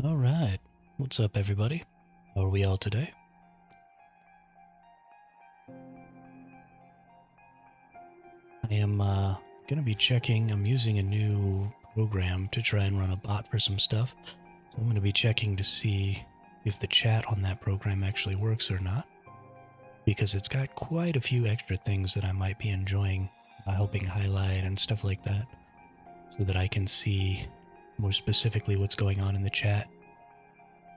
All right. What's up, everybody? How are we all today? I am going to be checking. I'm using a new program to try and run a bot for some stuff. So I'm going to be checking to see if the chat on that program actually works or not. Because it's got quite a few extra things that I might be enjoying helping highlight and stuff like that. So that I can see more specifically what's going on in the chat.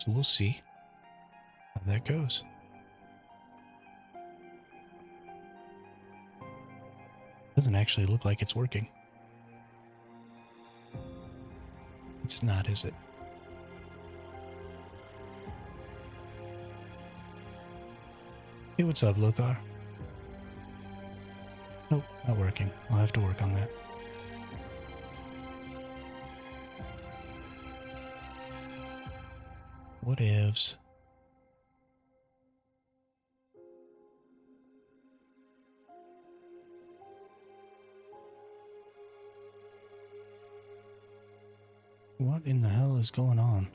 So we'll see how that goes. Doesn't actually look like it's working. It's not, is it? Hey, what's up, Lothar? Nope, not working. I'll have to work on that. What ifs? What in the hell is going on?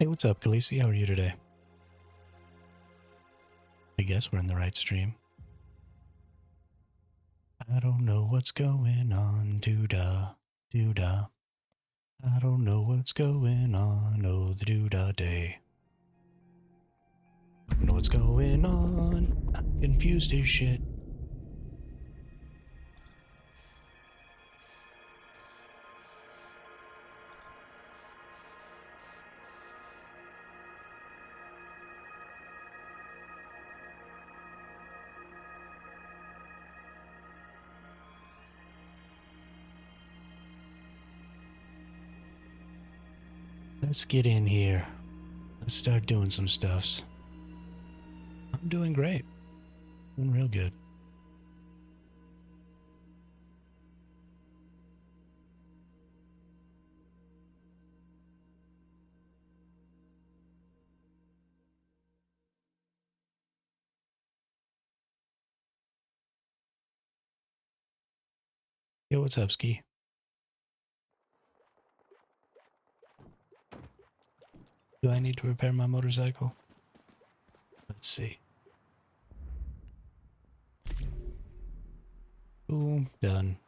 Hey, what's up, Khaleesi? How are you today? I guess we're in the right stream. I don't know what's going on, doo-da, doo-da. I don't know what's going on, oh, the doo-da day. I don't know what's going on. I'm confused as shit. Let's get in here. Let's start doing some stuffs. I'm doing great. Doing real good. Yo, what's up, Ski? Do I need to repair my motorcycle? Let's see. Boom, done.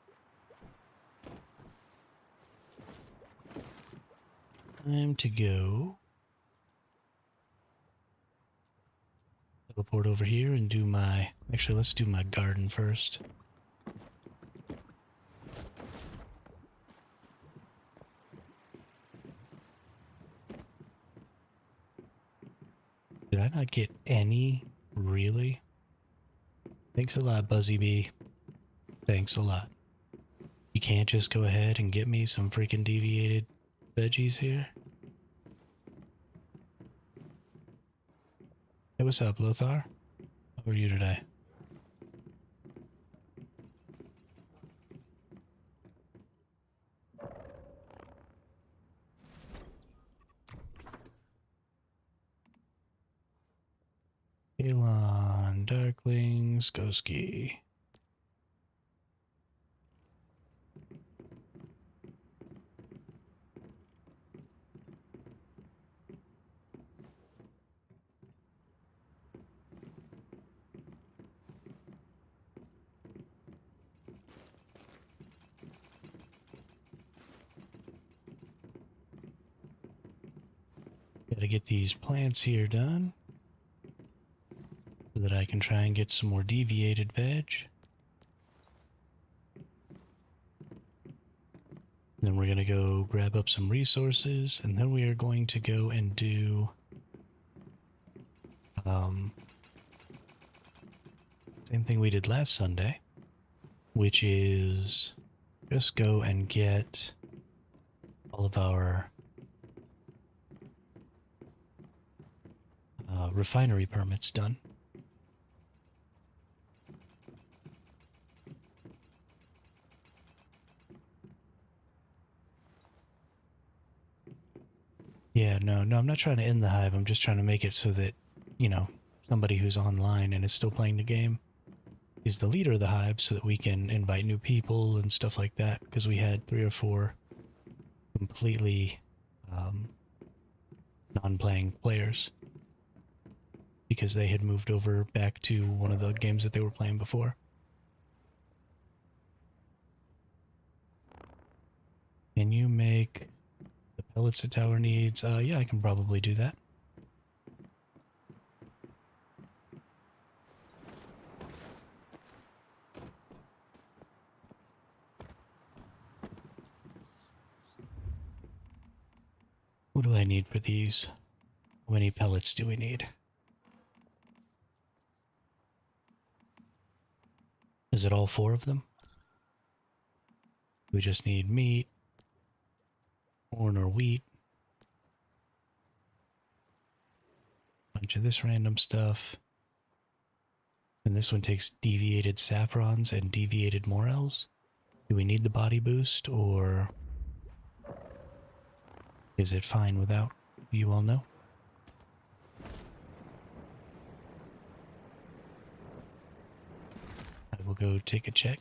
Time to go. Teleport over here and do my... Actually, let's do my garden first. Did I not get any? Really? Thanks a lot, Buzzy Bee. Thanks a lot. You can't just go ahead and get me some freaking deviated veggies here? Hey, what's up, Lothar? How are you today? Elon, Darklings, go ski. Gotta get these plants here done so that I can try and get some more deviated veg. Then we're gonna go grab up some resources, and then we are going to go and do same thing we did last Sunday, which is just go and get all of our refinery permits done. Yeah, no, I'm not trying to end the hive. I'm just trying to make it so that, you know, somebody who's online and is still playing the game is the leader of the hive so that we can invite new people and stuff like that. Because we had 3 or 4 completely um, non-playing players because they had moved over back to one of the games that they were playing before. Can you make the pellets the tower needs? Yeah, I can probably do that. What do I need for these? How many pellets do we need? Is it all 4 of them? We just need meat, corn or wheat, bunch of this random stuff. And this one takes deviated saffrons and deviated morels. Do we need the body boost, or is it fine without? You all know? I will go take a check.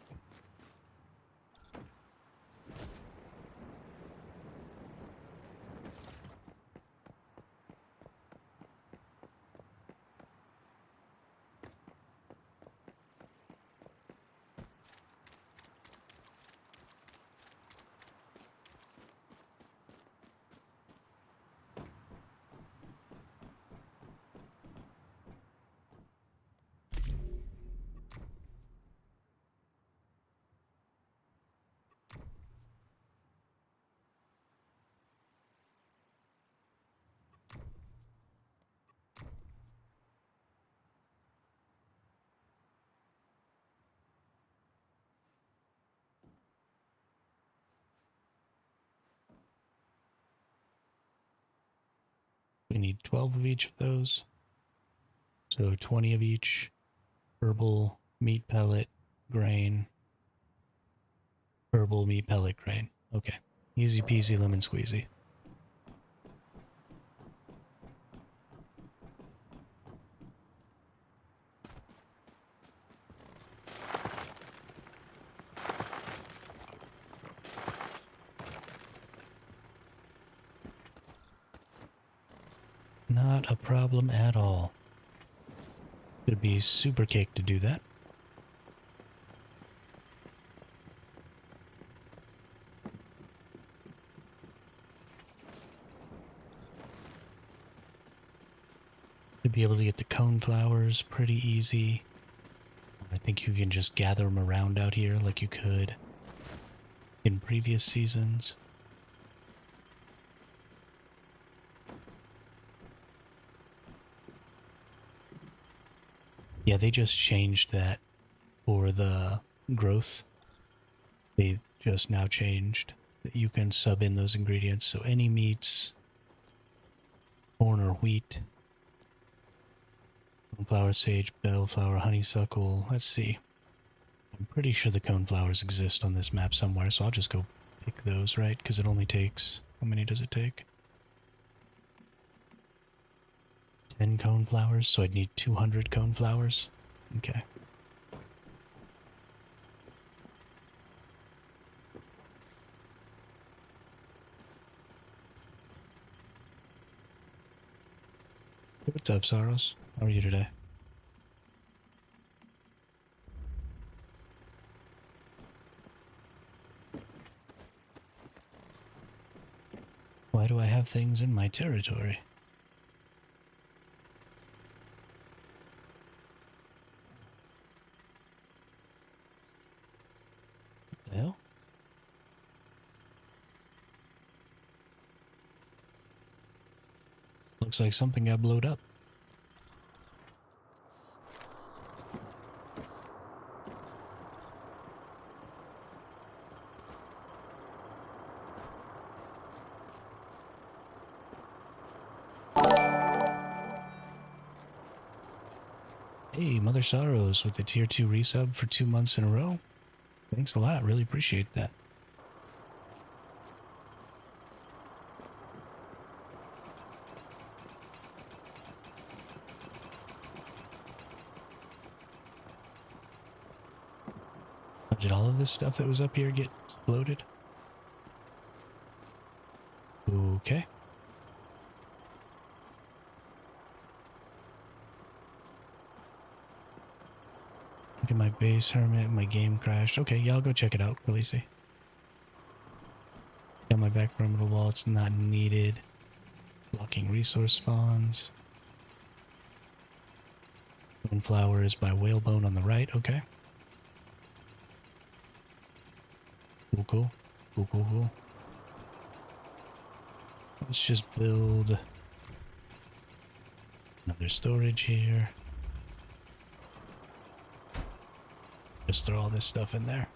We need 12 of each of those. So 20 of each. Herbal, meat pellet, grain. Herbal, meat pellet, grain. Okay. Easy peasy lemon squeezy. Not a problem at all. It'd be super cake to do that. To be able to get the cone flowers pretty easy. I think you can just gather them around out here like you could in previous seasons. Yeah, they just changed that for the growth. They just now changed that you can sub in those ingredients. So any meats, corn or wheat, coneflower, sage, bellflower, honeysuckle. Let's see. I'm pretty sure the coneflowers exist on this map somewhere, so I'll just go pick those, right? Because it only takes... How many does it take? 10 coneflowers, so I'd need 200 coneflowers. Okay. What's up, Saros? How are you today? Why do I have things in my territory? What the hell? Looks like something got blowed up. Hey, Mother Sorrows with the tier 2 resub for 2 months in a row. Thanks a lot, really appreciate that. Did all of this stuff that was up here get exploded? Okay. Look at my base, Hermit. My game crashed. Okay, yeah, I'll go check it out, Khaleesi. Got my back perimeter wall. It's not needed. Blocking resource spawns. Moonflower is by whalebone on the right. Okay. Cool, cool. Cool, cool, cool. Let's just build another storage here. Just throw all this stuff in there.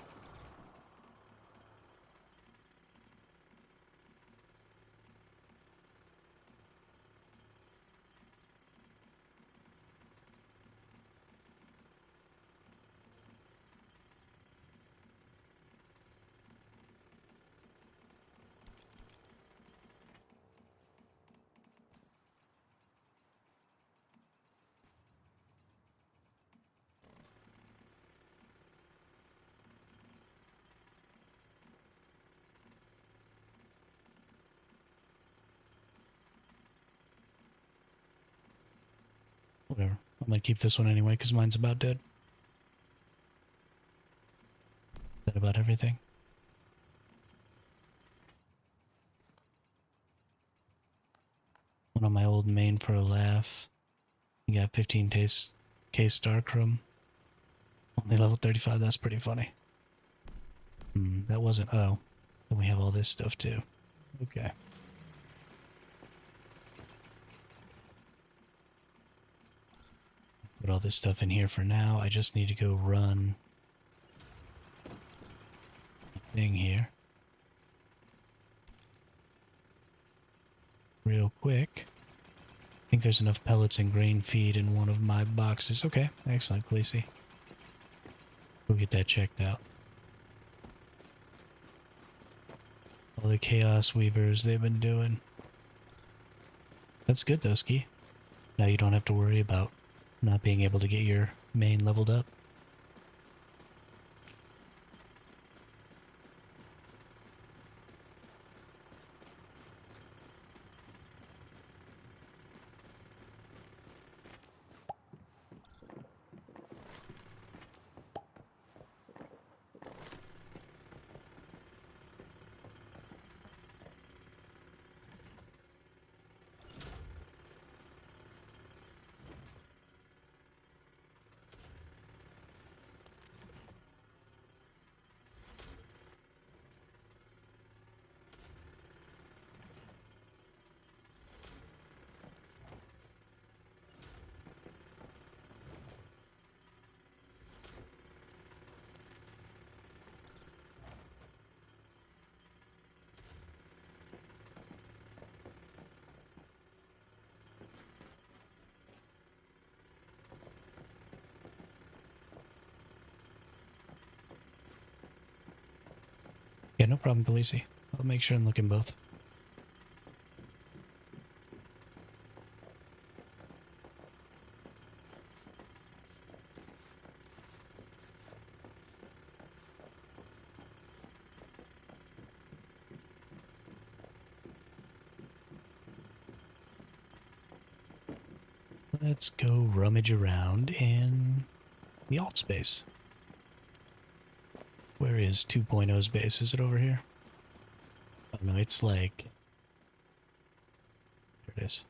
Whatever. I'm gonna keep this one anyway because mine's about dead. Is that about everything? One on my old main for a laugh. You got 15 case Starkroom. Only level 35, that's pretty funny. That wasn't... Oh. Then we have all this stuff too. Okay. Put all this stuff in here for now. I just need to go run a thing here. Real quick. I think there's enough pellets and grain feed in one of my boxes. Okay, excellent, Khaleesi. Go get that checked out. All the Chaos Weavers they've been doing. That's good, Dusky. Now you don't have to worry about not being able to get your main leveled up. Yeah, no problem, Khaleesi. I'll make sure and look in both. Let's go rummage around in the alt space. Where is 2.0's base? Is it over here? Oh no, it's like... There it is.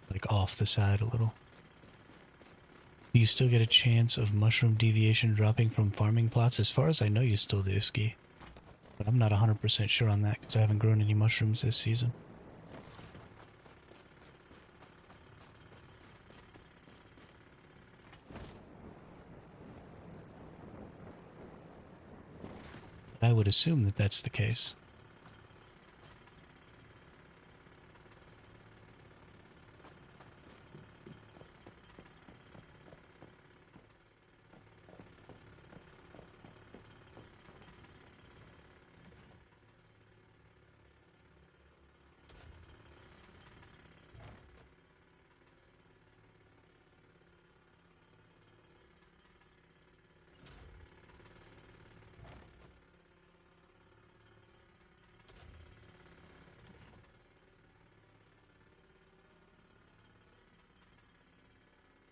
Like off the side a little. Do you still get a chance of mushroom deviation dropping from farming plots? As far as I know, you still do, Ski. But I'm not 100% sure on that because I haven't grown any mushrooms this season. I would assume that that's the case.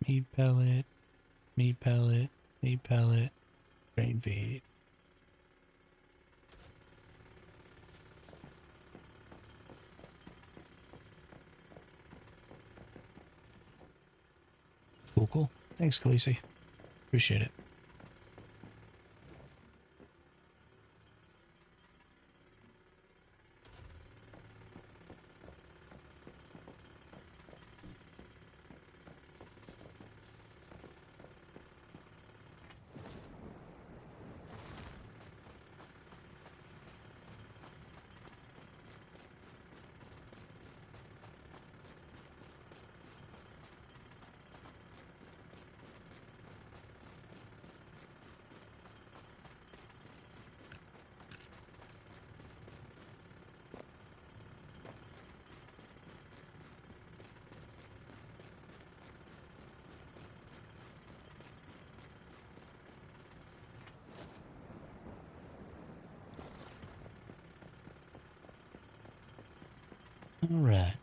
Meat pellet, meat pellet, meat pellet, grain feed. Cool, cool. Thanks, Khaleesi. Appreciate it. All right.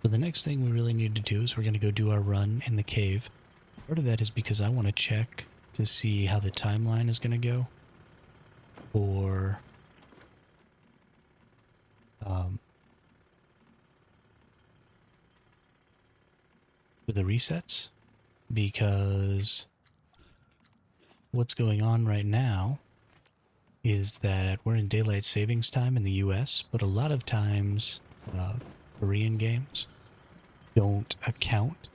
So the next thing we really need to do is we're going to go do our run in the cave. Part of that is because I want to check to see how the timeline is going to go for the resets, because what's going on right now is that we're in daylight savings time in the US, but a lot of times Korean games don't account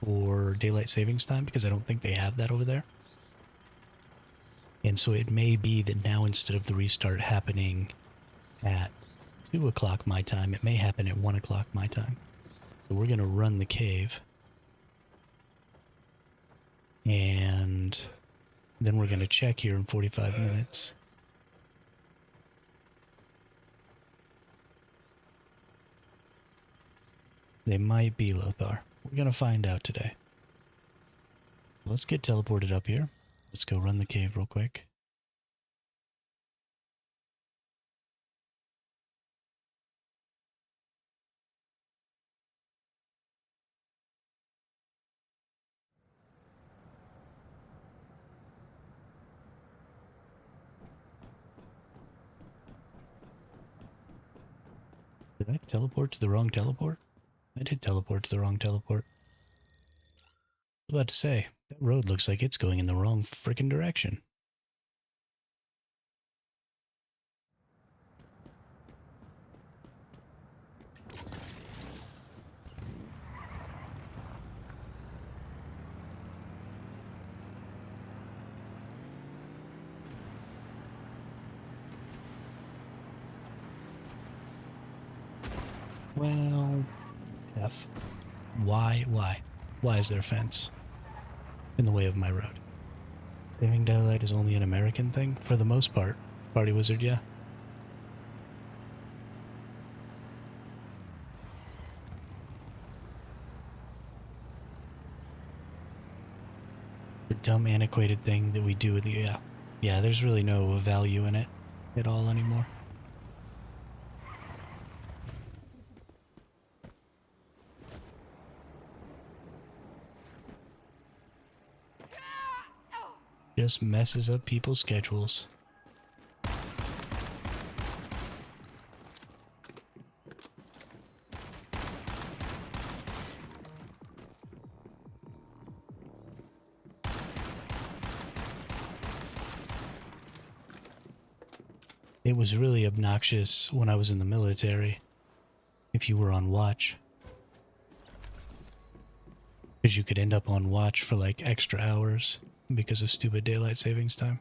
for daylight savings time because I don't think they have that over there. And so it may be that now, instead of the restart happening at 2 o'clock my time, it may happen at 1 o'clock my time. So we're going to run the cave. And then we're going to check here in 45 minutes. They might be, Lothar. We're going to find out today. Let's get teleported up here. Let's go run the cave real quick. Did I teleport to the wrong teleport? I did teleport to the wrong teleport. I was about to say, that road looks like it's going in the wrong frickin' direction. Well, F. Why? Why is there a fence in the way of my road? Saving daylight is only an American thing? For the most part. Party Wizard, yeah. The dumb, antiquated thing that we do with the... Yeah. Yeah, there's really no value in it at all anymore. Just messes up people's schedules. It was really obnoxious when I was in the military, if you were on watch. Because you could end up on watch for like extra hours because of stupid daylight savings time.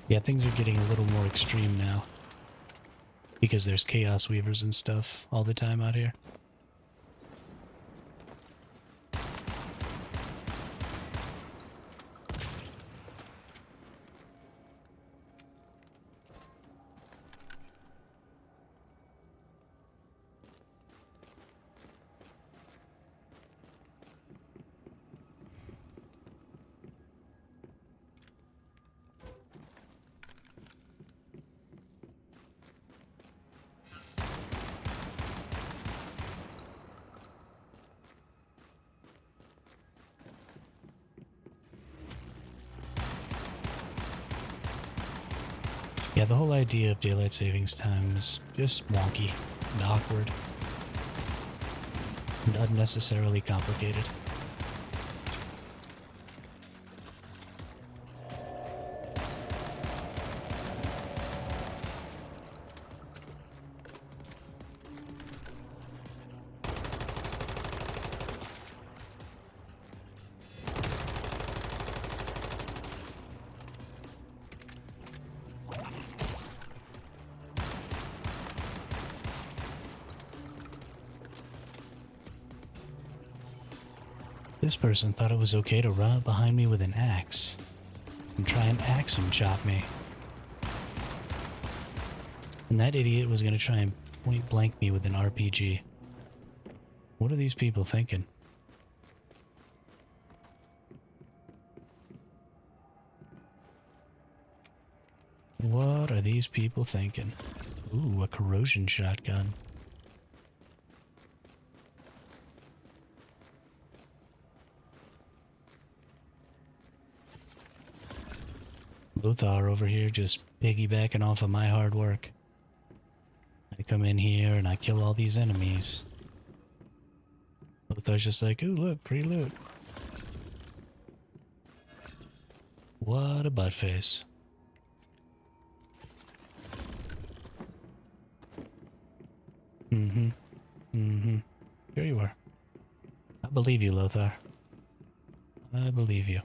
Yeah, things are getting a little more extreme now. because there's chaos weavers and stuff all the time out here. Yeah, the whole idea of daylight savings time is just wonky and awkward and unnecessarily complicated. This person thought it was okay to run up behind me with an axe and try and axe and chop me. And that idiot was going to try and point blank me with an RPG. What are these people thinking? What are these people thinking? Ooh, a corrosion shotgun. Lothar over here just piggybacking off of my hard work. I come in here and I kill all these enemies. Lothar's just like, ooh, look, free loot. What a buttface. Here you are. I believe you, Lothar. I believe you.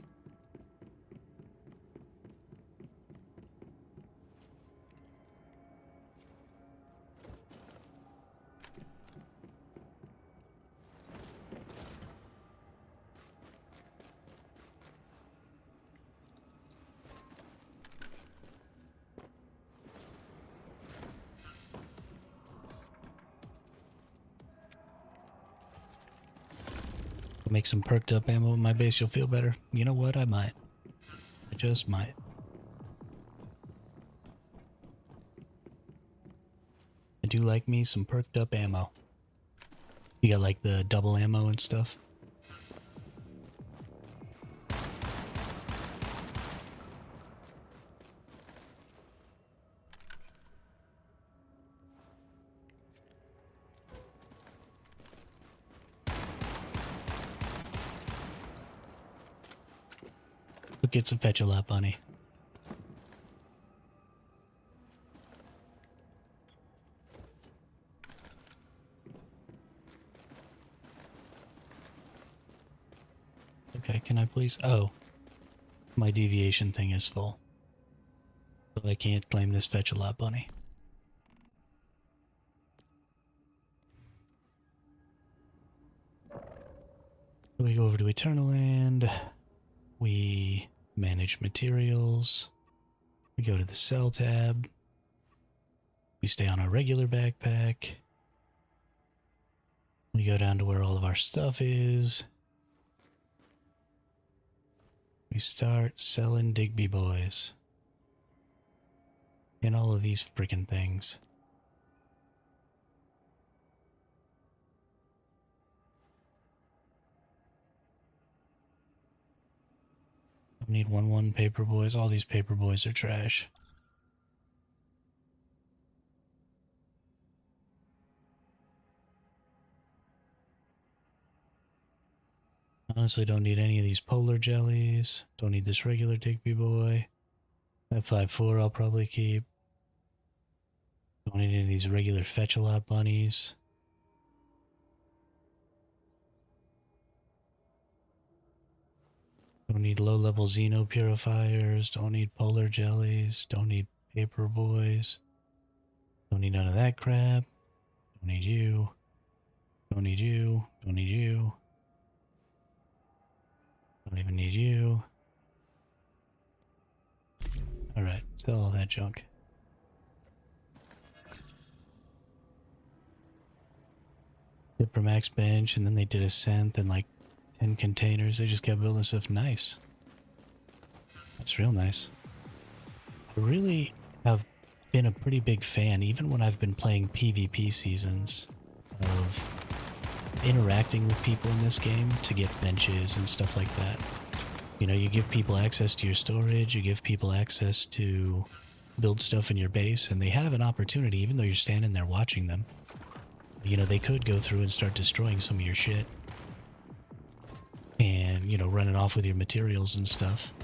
Make some perked up ammo in my base, you'll feel better. You know what? I might. I just might. I do like me some perked up ammo. You got like the double ammo and stuff. Look, it's a fetch-a-lot bunny. Okay, can I please? Oh, my deviation thing is full. So I can't claim this fetch-a-lot bunny. We go over to Eternal Land. We manage materials. We go to the sell tab. We stay on our regular backpack. We go down to where all of our stuff is. We start selling Digby Boys. And all of these freaking things. I need 1-1 paper boys. All these paper boys are trash. Honestly, don't need any of these polar jellies. Don't need this regular Digby boy. That 5-4 I'll probably keep. Don't need any of these regular fetch-a-lot bunnies. Don't need low-level Xeno purifiers. Don't need polar jellies. Don't need paper boys. Don't need none of that crap. Don't need you. Don't need you. Don't need you. Don't even need you. Alright, sell all that junk. Did for max bench, and then they did a synth and like 10 containers. They just kept building stuff nice. That's real nice. I really have been a pretty big fan, even when I've been playing PvP seasons, of interacting with people in this game to get benches and stuff like that. You know, you give people access to your storage, you give people access to build stuff in your base, and they have an opportunity, even though you're standing there watching them. You know, they could go through and start destroying some of your shit. And, you know, running off with your materials and stuff.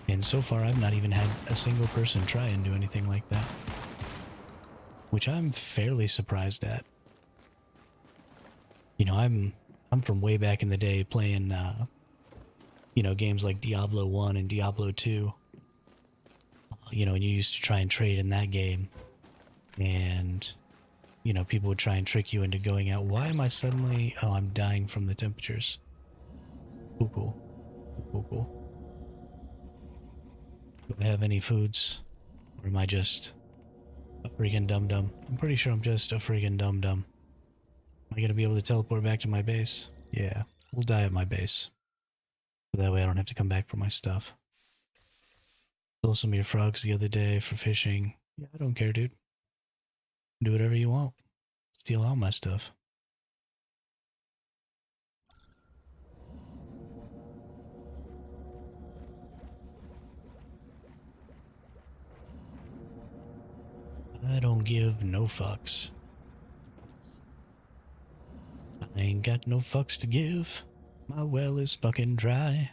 And so far, I've not even had a single person try and do anything like that. Which I'm fairly surprised at. You know, I'm from way back in the day playing, you know, games like Diablo 1 and Diablo 2. You know, and you used to try and trade in that game. And, you know, people would try and trick you into going out. Why am I suddenly... Oh, I'm dying from the temperatures. Cool. Cool. Do I have any foods? Or am I just a freaking dum-dum? I'm pretty sure I'm just a freaking dum-dum. Am I gonna be able to teleport back to my base? Yeah, we'll die at my base. So that way I don't have to come back for my stuff. Stole some of your frogs the other day for fishing. Yeah, I don't care, dude. Do whatever you want. Steal all my stuff. I don't give no fucks. I ain't got no fucks to give. My well is fucking dry.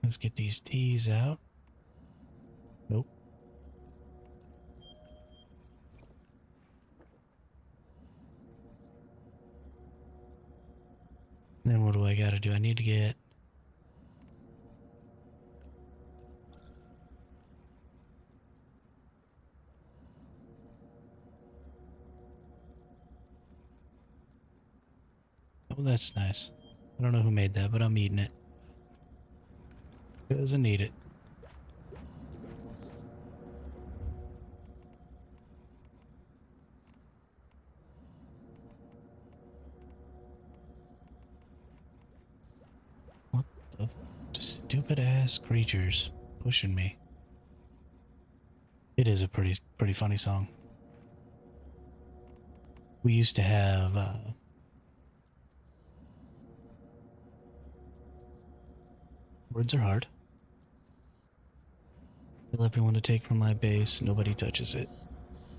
Let's get these teas out. Nope. Then what do I gotta do? I need to get... Oh, that's nice. I don't know who made that, but I'm eating it. Doesn't need it. What the stupid ass creatures pushing me. It is a pretty funny song. We used to have words are hard. Tell everyone to take from my base, nobody touches it.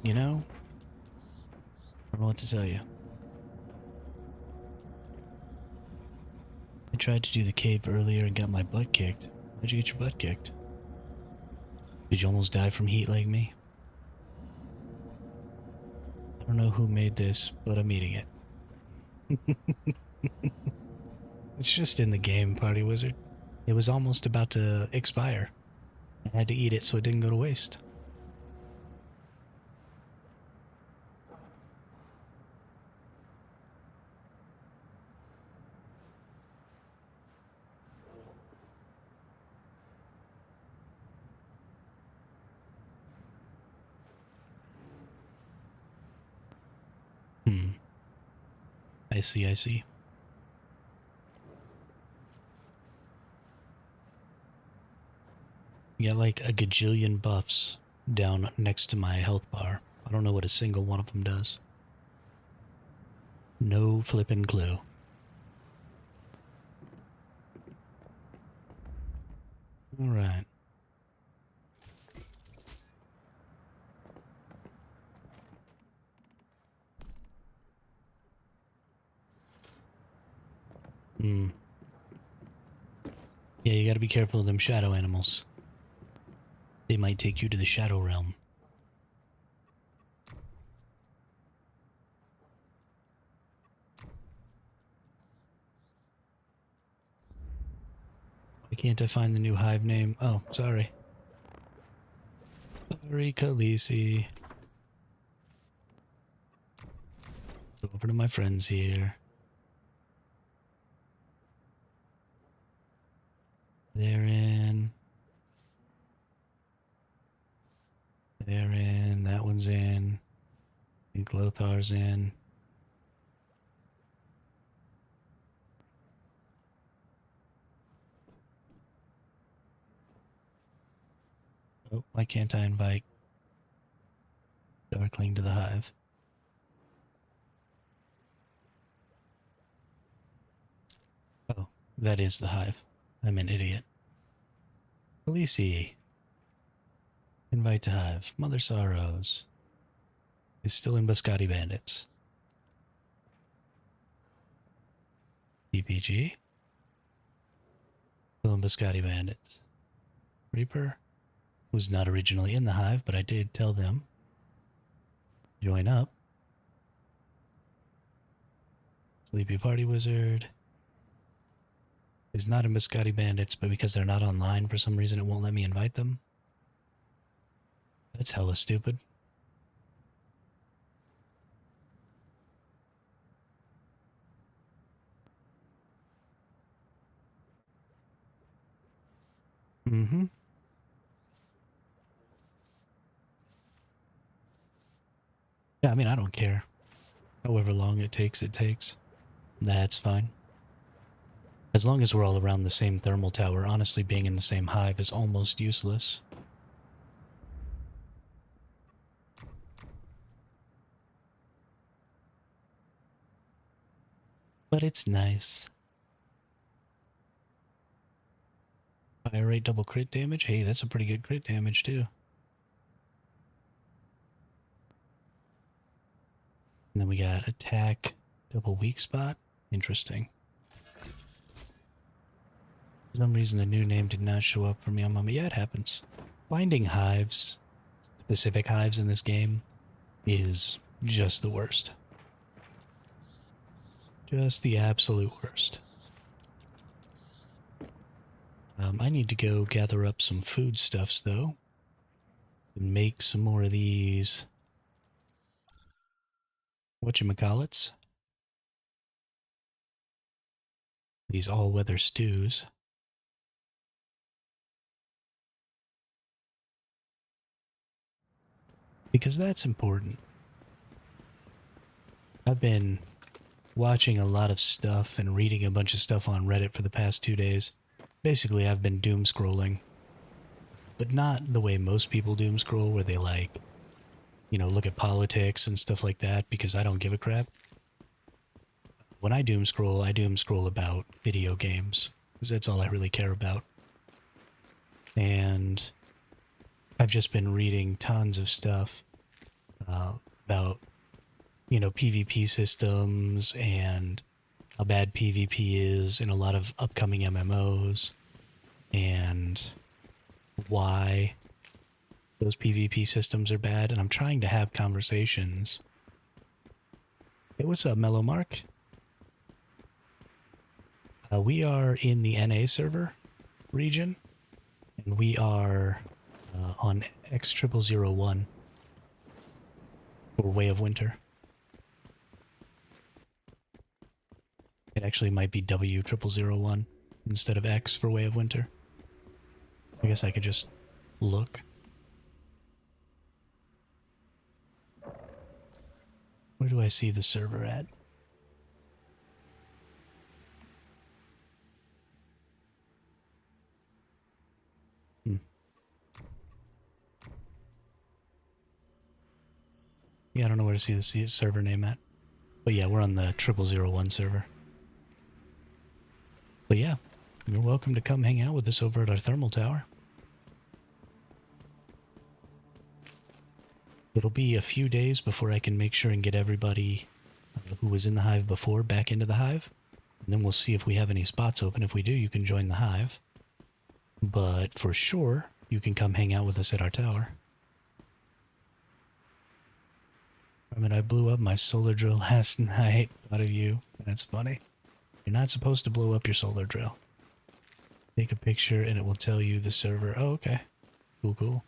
You know? I don't know what to tell you. I tried to do the cave earlier and got my butt kicked. How'd you get your butt kicked? Did you almost die from heat like me? I don't know who made this, but I'm eating it. It's just in the game, Party Wizard. It was almost about to expire. I had to eat it so it didn't go to waste. I see. You got like a gajillion buffs down next to my health bar. I don't know what a single one of them does. No flippin' clue. Alright. Yeah, you gotta be careful of them shadow animals. They might take you to the shadow realm. can't I find the new hive name? Oh, sorry. Sorry, Khaleesi. Go over to my friends here. They're in. They're in. That one's in. I think Lothar's in. Oh, why can't I invite Darkling to the hive? Oh, that is the hive. I'm an idiot. Khaleesi. Invite to hive. Mother Sorrows is still in Biscotti Bandits. DPG. Still in Biscotti Bandits. Reaper was not originally in the hive, but I did tell them join up. Sleepy Party Wizard is not in Biscotti Bandits, but because they're not online for some reason, it won't let me invite them. That's hella stupid. Mm-hmm. Yeah, I mean, I don't care. However long it takes, it takes. That's fine. As long as we're all around the same thermal tower, honestly, being in the same hive is almost useless. But it's nice. Fire rate double crit damage? Hey, that's a pretty good crit damage, too. And then we got attack, double weak spot. Interesting. For some reason, the new name did not show up for me on Mama. Yeah, it happens. Finding hives, specific hives in this game, is just the worst. Just the absolute worst. I need to go gather up some foodstuffs, though, and make some more of these whatchamacallits. These all-weather stews. Because that's important. I've been watching a lot of stuff and reading a bunch of stuff on Reddit for the past 2 days. Basically, I've been doom scrolling. But not the way most people doom scroll, where they like, you know, look at politics and stuff like that, because I don't give a crap. When I doom scroll about video games, because that's all I really care about. And I've just been reading tons of stuff about, you know, PvP systems and how bad PvP is in a lot of upcoming MMOs, and why those PvP systems are bad. And I'm trying to have conversations. Hey, what's up, Mellow Mark? We are in the NA server region, and we are on X0001 for Way of Winter. It actually might be W0001 instead of X for Way of Winter. I guess I could just look. Where do I see the server at? Yeah, I don't know where to see the server name at. But yeah, we're on the 0001 server. But yeah, you're welcome to come hang out with us over at our thermal tower. It'll be a few days before I can make sure and get everybody who was in the hive before back into the hive. And then we'll see if we have any spots open. If we do, you can join the hive. But for sure, you can come hang out with us at our tower. I mean, I blew up my solar drill last night. Thought of you. That's funny. You're not supposed to blow up your solar drill. Take a picture and it will tell you the server. Oh, okay. Cool, cool.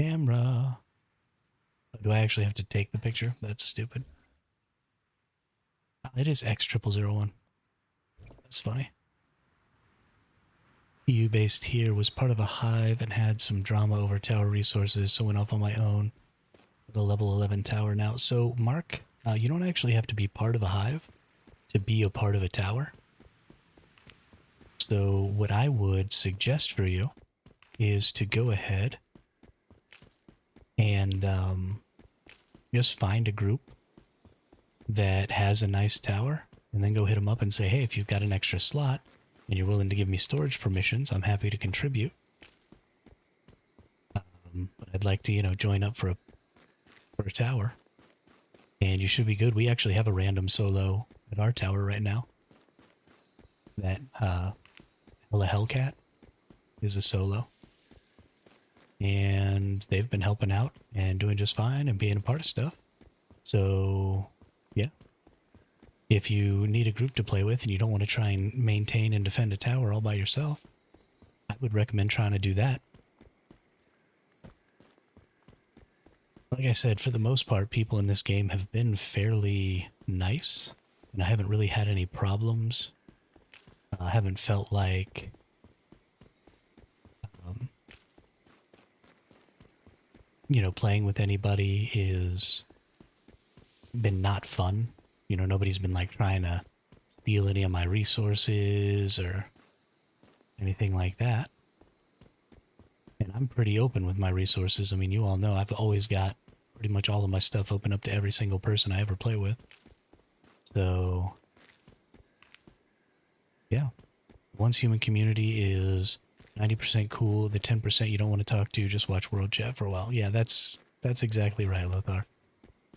Camera. Oh, do I actually have to take the picture? That's stupid. Oh, it is X0001. That's funny. EU based here was part of a hive and had some drama over tower resources, so went off on my own. The level 11 tower now. So, Mark, you don't actually have to be part of a hive to be a part of a tower. So, what I would suggest for you is to go ahead and just find a group that has a nice tower, and then go hit them up and say, hey, if you've got an extra slot and you're willing to give me storage permissions, I'm happy to contribute. But I'd like to, you know, join up for a tower. And you should be good. We actually have a random solo at our tower right now. That Hella Hellcat is a solo. And they've been helping out and doing just fine and being a part of stuff. So, yeah. If you need a group to play with and you don't want to try and maintain and defend a tower all by yourself, I would recommend trying to do that. Like I said, for the most part, people in this game have been fairly nice, and I haven't really had any problems. I haven't felt like you know, playing with anybody is been not fun. You know, nobody's been like trying to steal any of my resources or anything like that. And I'm pretty open with my resources. I mean, you all know I've always got pretty much all of my stuff open up to every single person I ever play with. So, yeah. Once human community is 90% cool, the 10% you don't want to talk to, just watch World Chat for a while. Yeah, that's exactly right, Lothar.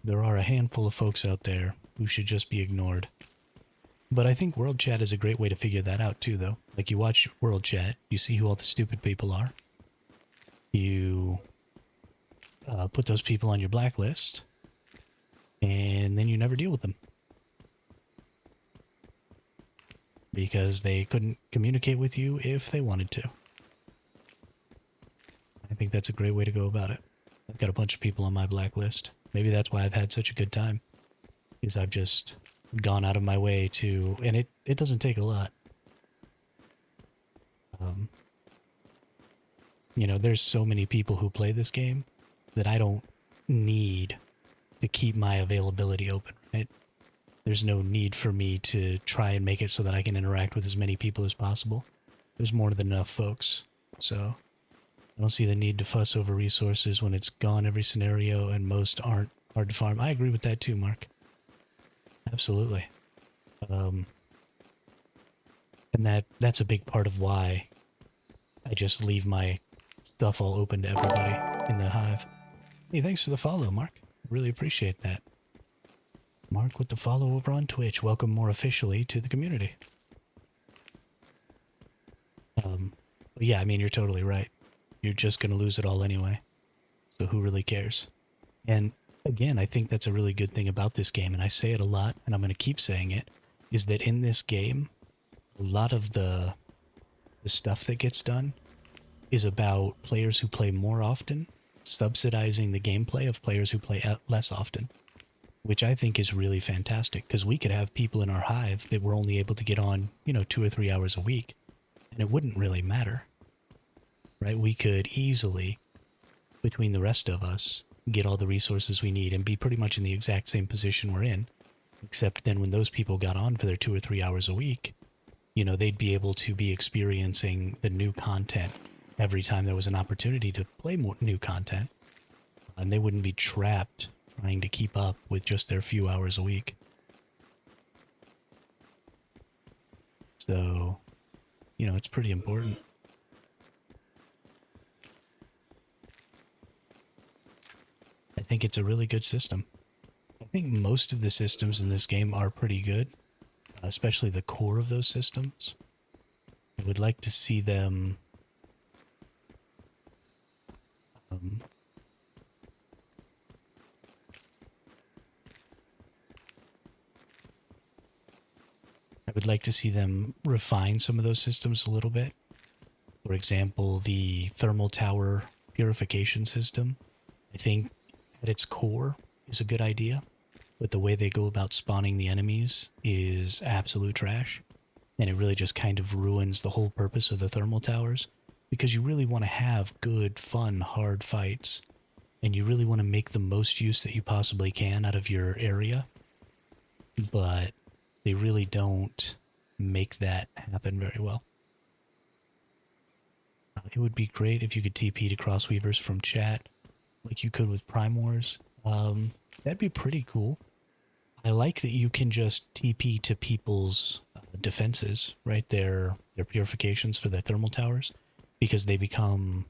There are a handful of folks out there who should just be ignored. But I think World Chat is a great way to figure that out too, though. Like, you watch World Chat, you see who all the stupid people are. You put those people on your blacklist, and then you never deal with them. Because they couldn't communicate with you if they wanted to. I think that's a great way to go about it. I've got a bunch of people on my blacklist. Maybe that's why I've had such a good time. Is I've just gone out of my way to... And it doesn't take a lot. You know, there's so many people who play this game that I don't need to keep my availability open, right? There's no need for me to try and make it so that I can interact with as many people as possible. There's more than enough folks. So I don't see the need to fuss over resources when it's gone every scenario and most aren't hard to farm. I agree with that too, Mark. Absolutely. And that's a big part of why I just leave my stuff all open to everybody in the hive. Hey, thanks for the follow, Mark. Really appreciate that. Mark with the follow over on Twitch. Welcome more officially to the community. But yeah, I mean, you're totally right. You're just going to lose it all anyway. So who really cares? And again, I think that's a really good thing about this game, and I say it a lot, and I'm going to keep saying it, is that in this game, a lot of the stuff that gets done is about players who play more often, subsidizing the gameplay of players who play less often. Which I think is really fantastic, because we could have people in our hive that were only able to get on, you know, 2 or 3 hours a week, and it wouldn't really matter, right? We could easily, between the rest of us, get all the resources we need and be pretty much in the exact same position we're in, except then when those people got on for their 2 or 3 hours a week, you know, they'd be able to be experiencing the new content every time there was an opportunity to play more new content, and they wouldn't be trapped trying to keep up with just their few hours a week. So, you know, it's pretty important. I think it's a really good system. I think most of the systems in this game are pretty good, especially the core of those systems. I would like to see them I would like to see them refine some of those systems a little bit. For example, the thermal tower purification system, I think at its core is a good idea, but the way they go about spawning the enemies is absolute trash. And it really just kind of ruins the whole purpose of the thermal towers, because you really want to have good, fun, hard fights, and you really want to make the most use that you possibly can out of your area, but they really don't make that happen very well. It would be great if you could TP to Crossweavers from chat, like you could with Prime Wars. That'd be pretty cool. I like that you can just TP to people's defenses, right? Their purifications for their thermal towers, because they become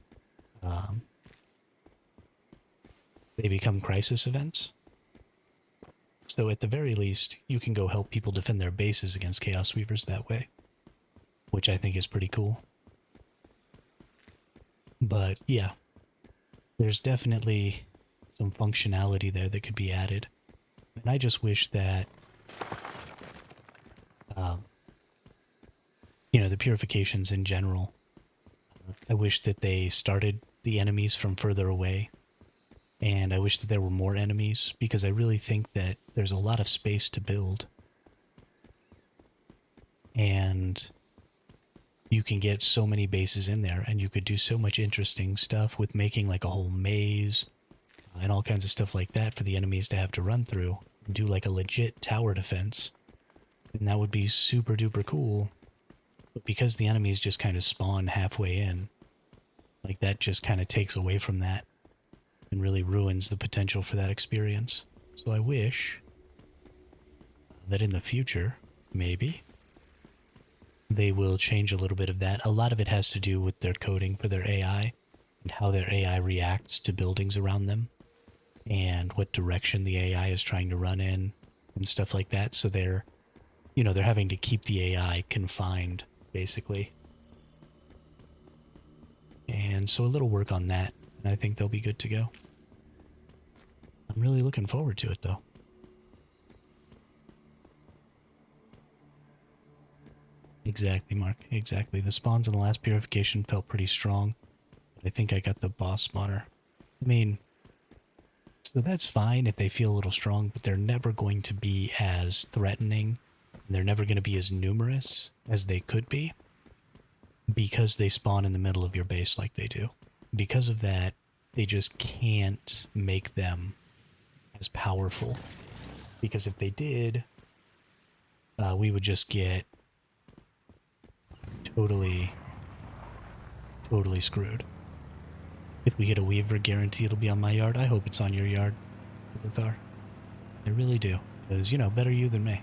crisis events. So at the very least, you can go help people defend their bases against Chaos Weavers that way, which I think is pretty cool. But yeah, there's definitely some functionality there that could be added. And I just wish that, the purifications in general, I wish that they started the enemies from further away. And I wish that there were more enemies, because I really think that there's a lot of space to build. And you can get so many bases in there, and you could do so much interesting stuff with making like a whole maze and all kinds of stuff like that for the enemies to have to run through and do like a legit tower defense. And that would be super duper cool. But because the enemies just kind of spawn halfway in, like that just kind of takes away from that and really ruins the potential for that experience. So I wish that in the future, maybe, they will change a little bit of that. A lot of it has to do with their coding for their AI and how their AI reacts to buildings around them and what direction the AI is trying to run in and stuff like that. So they're having to keep the AI confined, basically. And so a little work on that, and I think they'll be good to go. I'm really looking forward to it, though. Exactly, Mark. Exactly. The spawns in the last purification felt pretty strong. But I think I got the boss spawner. I mean, so that's fine if they feel a little strong, but they're never going to be as threatening, and they're never going to be as numerous as they could be, because they spawn in the middle of your base like they do. Because of that, they just can't make them as powerful. Because if they did, we would just get totally screwed. If we get a Weaver, guarantee it'll be on my yard. I hope it's on your yard, Lothar. I really do. Because, better you than me.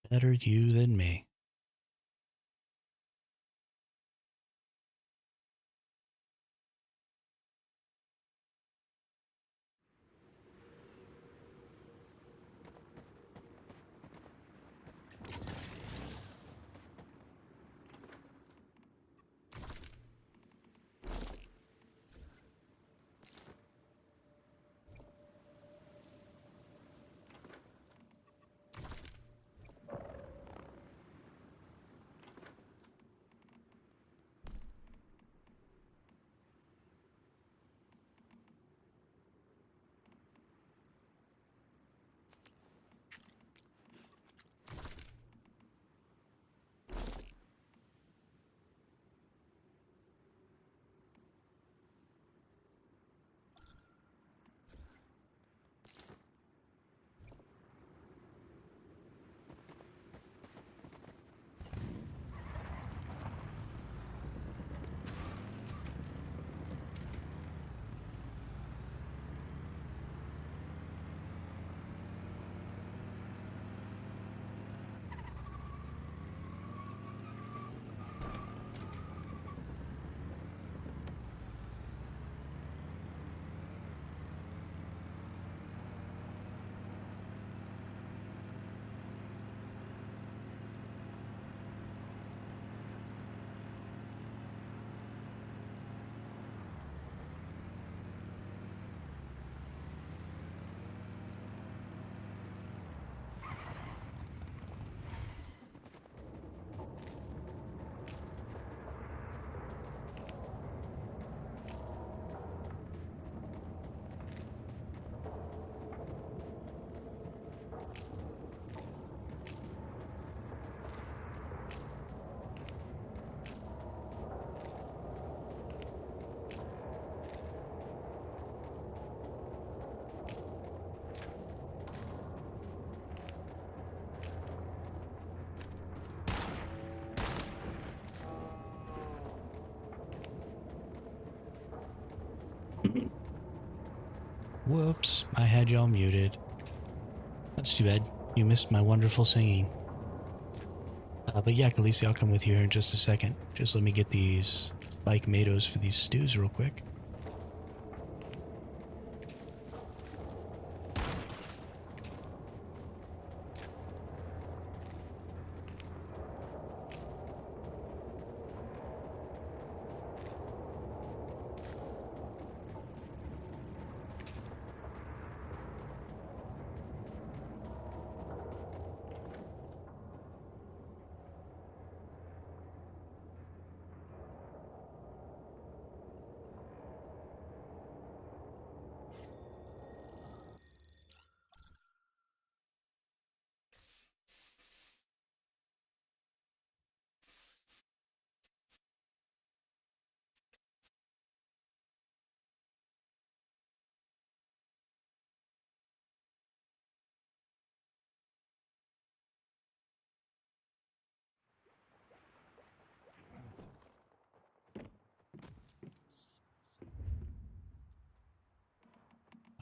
Better you than me. Whoops, I had y'all muted. That's too bad. You missed my wonderful singing. But yeah, Khaleesi, I'll come with you here in just a second. Just let me get these spike tomatoes for these stews real quick.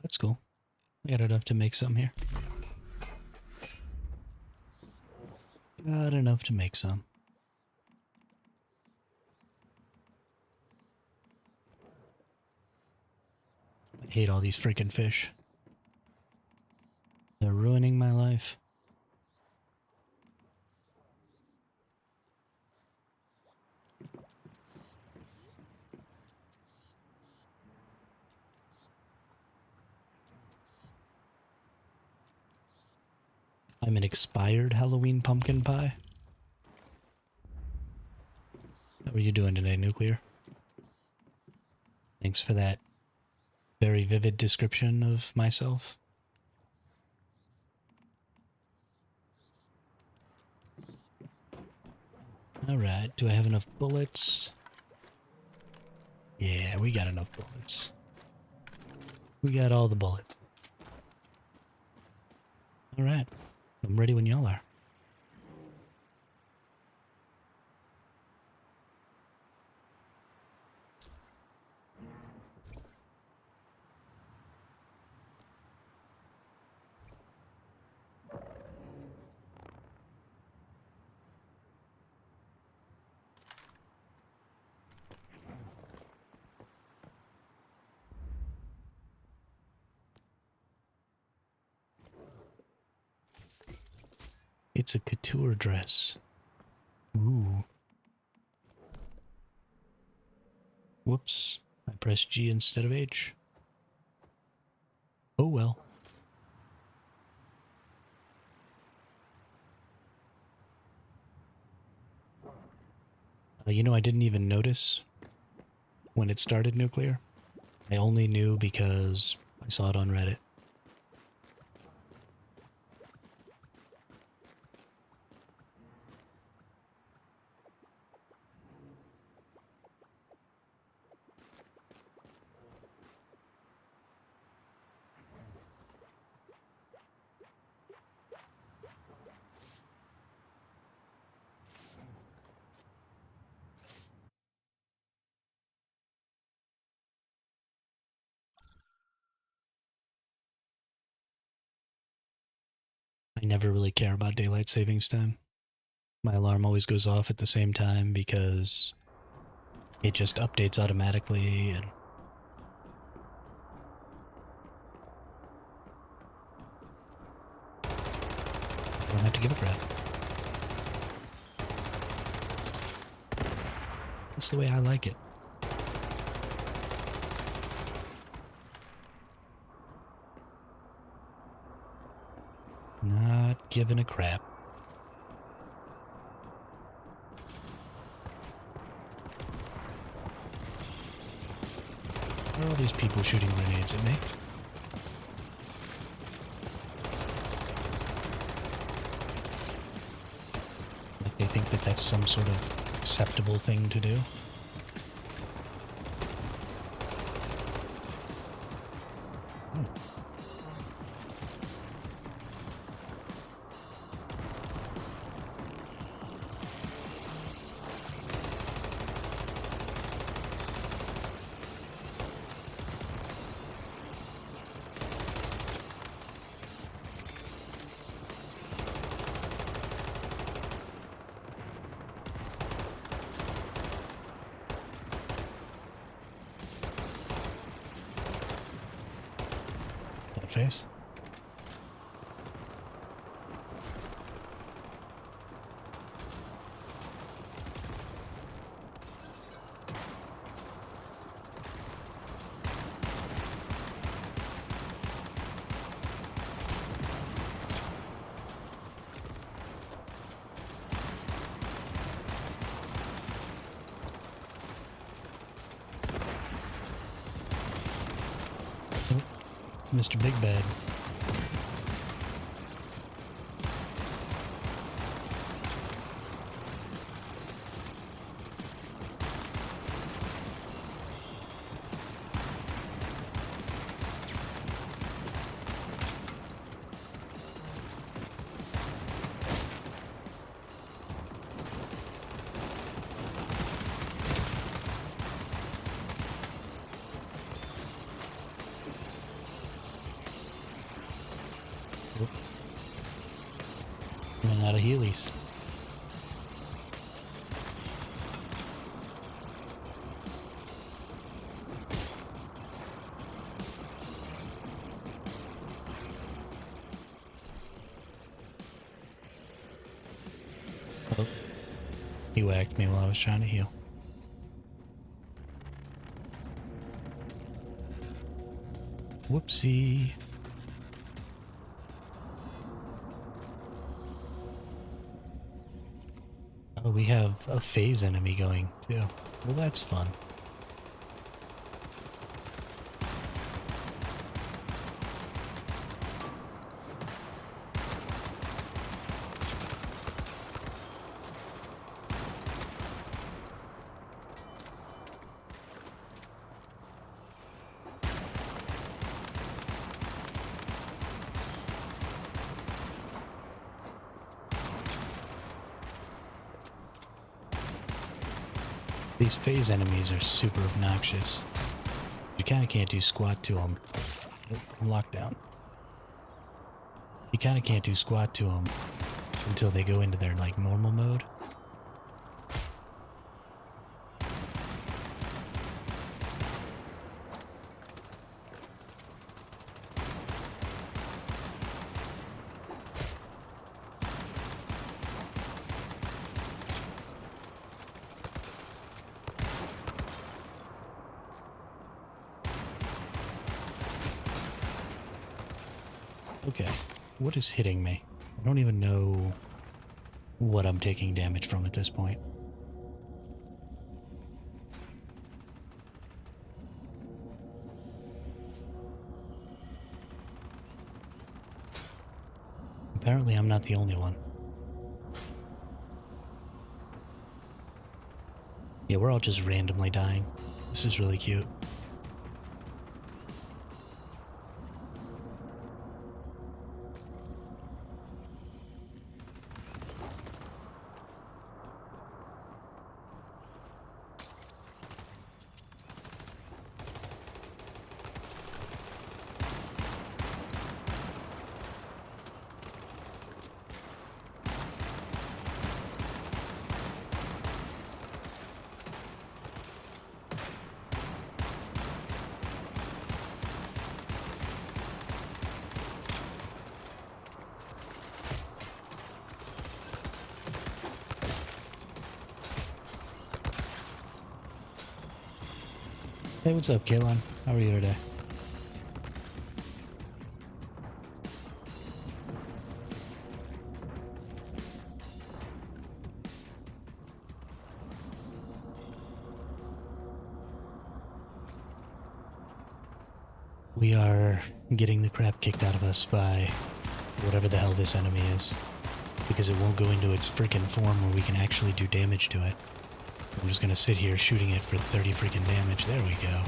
That's cool. I got enough to make some here. Got enough to make some. I hate all these freaking fish. They're ruining my life. I'm an expired Halloween pumpkin pie. How are you doing today, Nuclear? Thanks for that very vivid description of myself. Alright, do I have enough bullets? Yeah, we got enough bullets. We got all the bullets. Alright, I'm ready when y'all are. It's a couture dress. Ooh. Whoops. I pressed G instead of H. Oh well. You know, I didn't even notice when it started, Nuclear. I only knew because I saw it on Reddit. I never really care about daylight savings time. My alarm always goes off at the same time because it just updates automatically and I don't have to give a crap. That's the way I like it. Not giving a crap. Why are all these people shooting grenades at me? Like they think that that's some sort of acceptable thing to do? face. Mr. Big Bad. Running out of Heelys. Oh, he whacked me while I was trying to heal. Whoopsie. Oh, we have a phase enemy going too. Well, that's fun. These phase enemies are super obnoxious. You kind of can't do squat to them. I'm locked down. You kind of can't do squat to them until they go into their like normal mode. Okay, what is hitting me? I don't even know what I'm taking damage from at this point. Apparently I'm not the only one. Yeah, we're all just randomly dying. This is really cute. Hey, what's up, Kaylon? How are you today? We are getting the crap kicked out of us by whatever the hell this enemy is, because it won't go into its freaking form where we can actually do damage to it. I'm just gonna sit here shooting it for 30 freaking damage. There we go.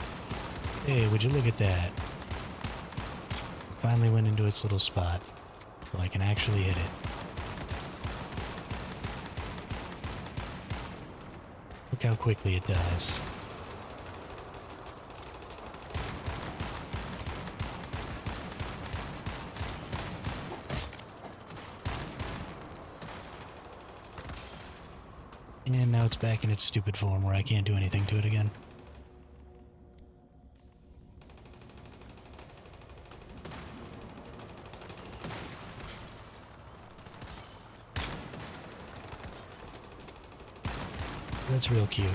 Hey, would you look at that? Finally went into its little spot, so I can actually hit it. Look how quickly it dies. And now it's back in its stupid form where I can't do anything to it again. That's real cute.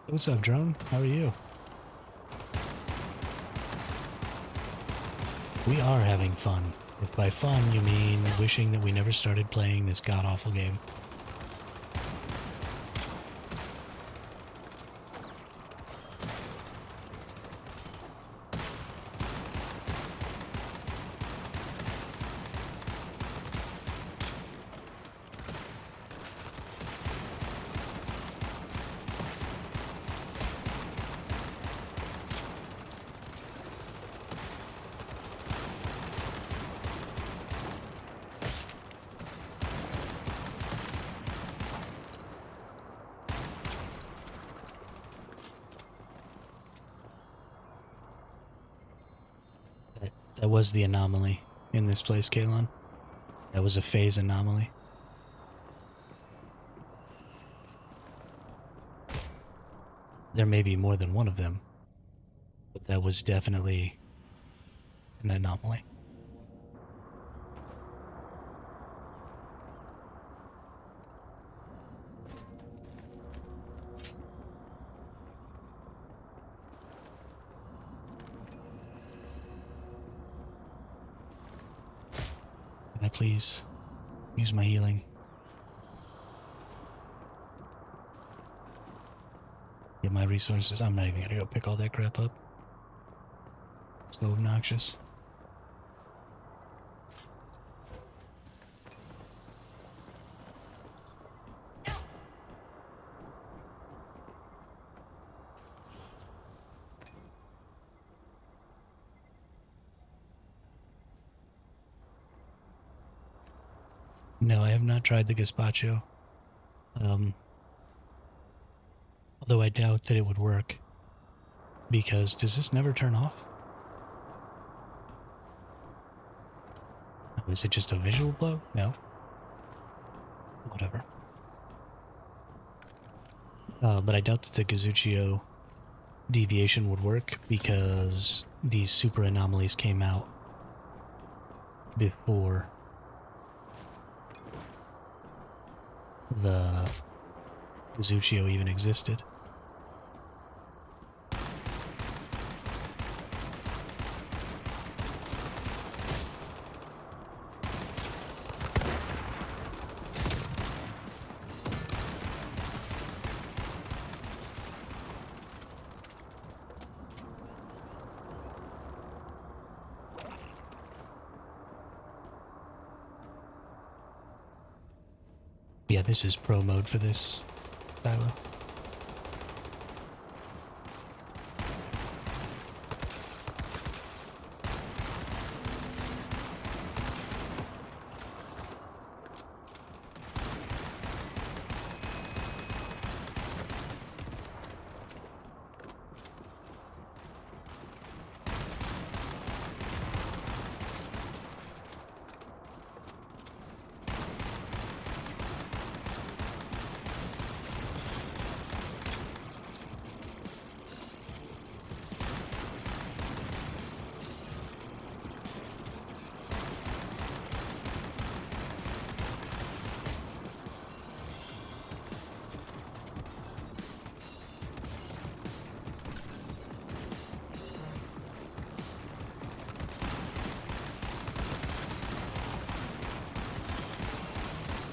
What's up, Drone? How are you? We are having fun. If by fun you mean wishing that we never started playing this god-awful game. That was the anomaly in this place, Kalon. That was a phase anomaly. There may be more than one of them, but that was definitely an anomaly. Can I please use my healing? Get my resources. I'm not even gonna go pick all that crap up. So obnoxious. No, I have not tried the gazpacho. Although I doubt that it would work. Because does this never turn off? Oh, is it just a visual blow? No. Whatever. But I doubt that the Gazuchio deviation would work because these super anomalies came out before the Gazuchio even existed. Yeah, this is pro mode for this, Silo.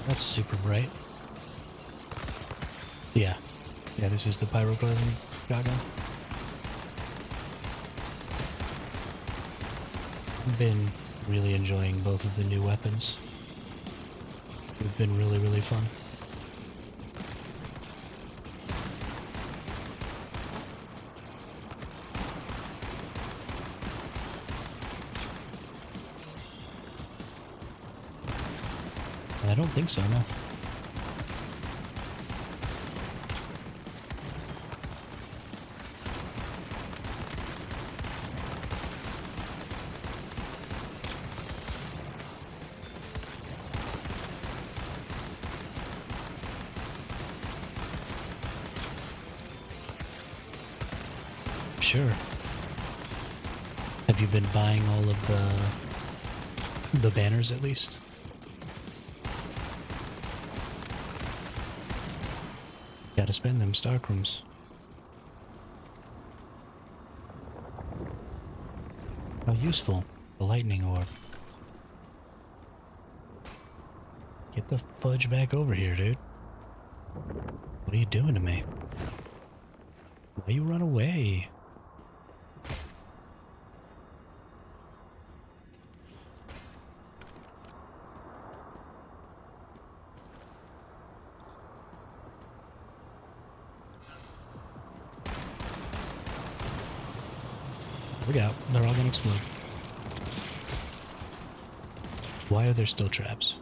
That's super bright. Yeah. Yeah, this is the Pyroclasm shotgun. I've been really enjoying both of the new weapons. They've been really, really fun. I don't think so, no. Sure. Have you been buying all of the banners at least? Gotta spend them star crumbs. How useful. The lightning orb. Get the fudge back over here, dude. What are you doing to me? Why you run away? Look out, they're all gonna explode. Why are there still traps?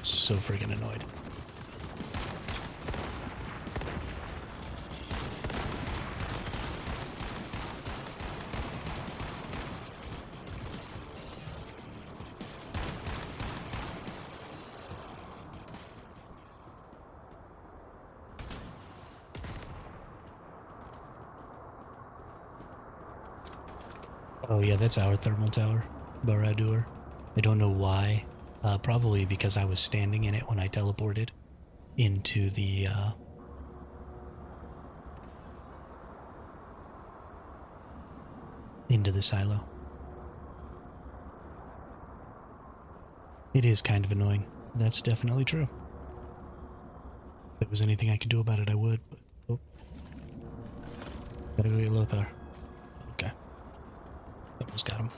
So friggin' annoyed. Oh yeah, that's our thermal tower, Barad-dûr. I don't know why. Probably because I was standing in it when I teleported into the silo. It is kind of annoying. That's definitely true. If there was anything I could do about it, I would, but oh. Gotta go get Lothar. Okay. Almost got him.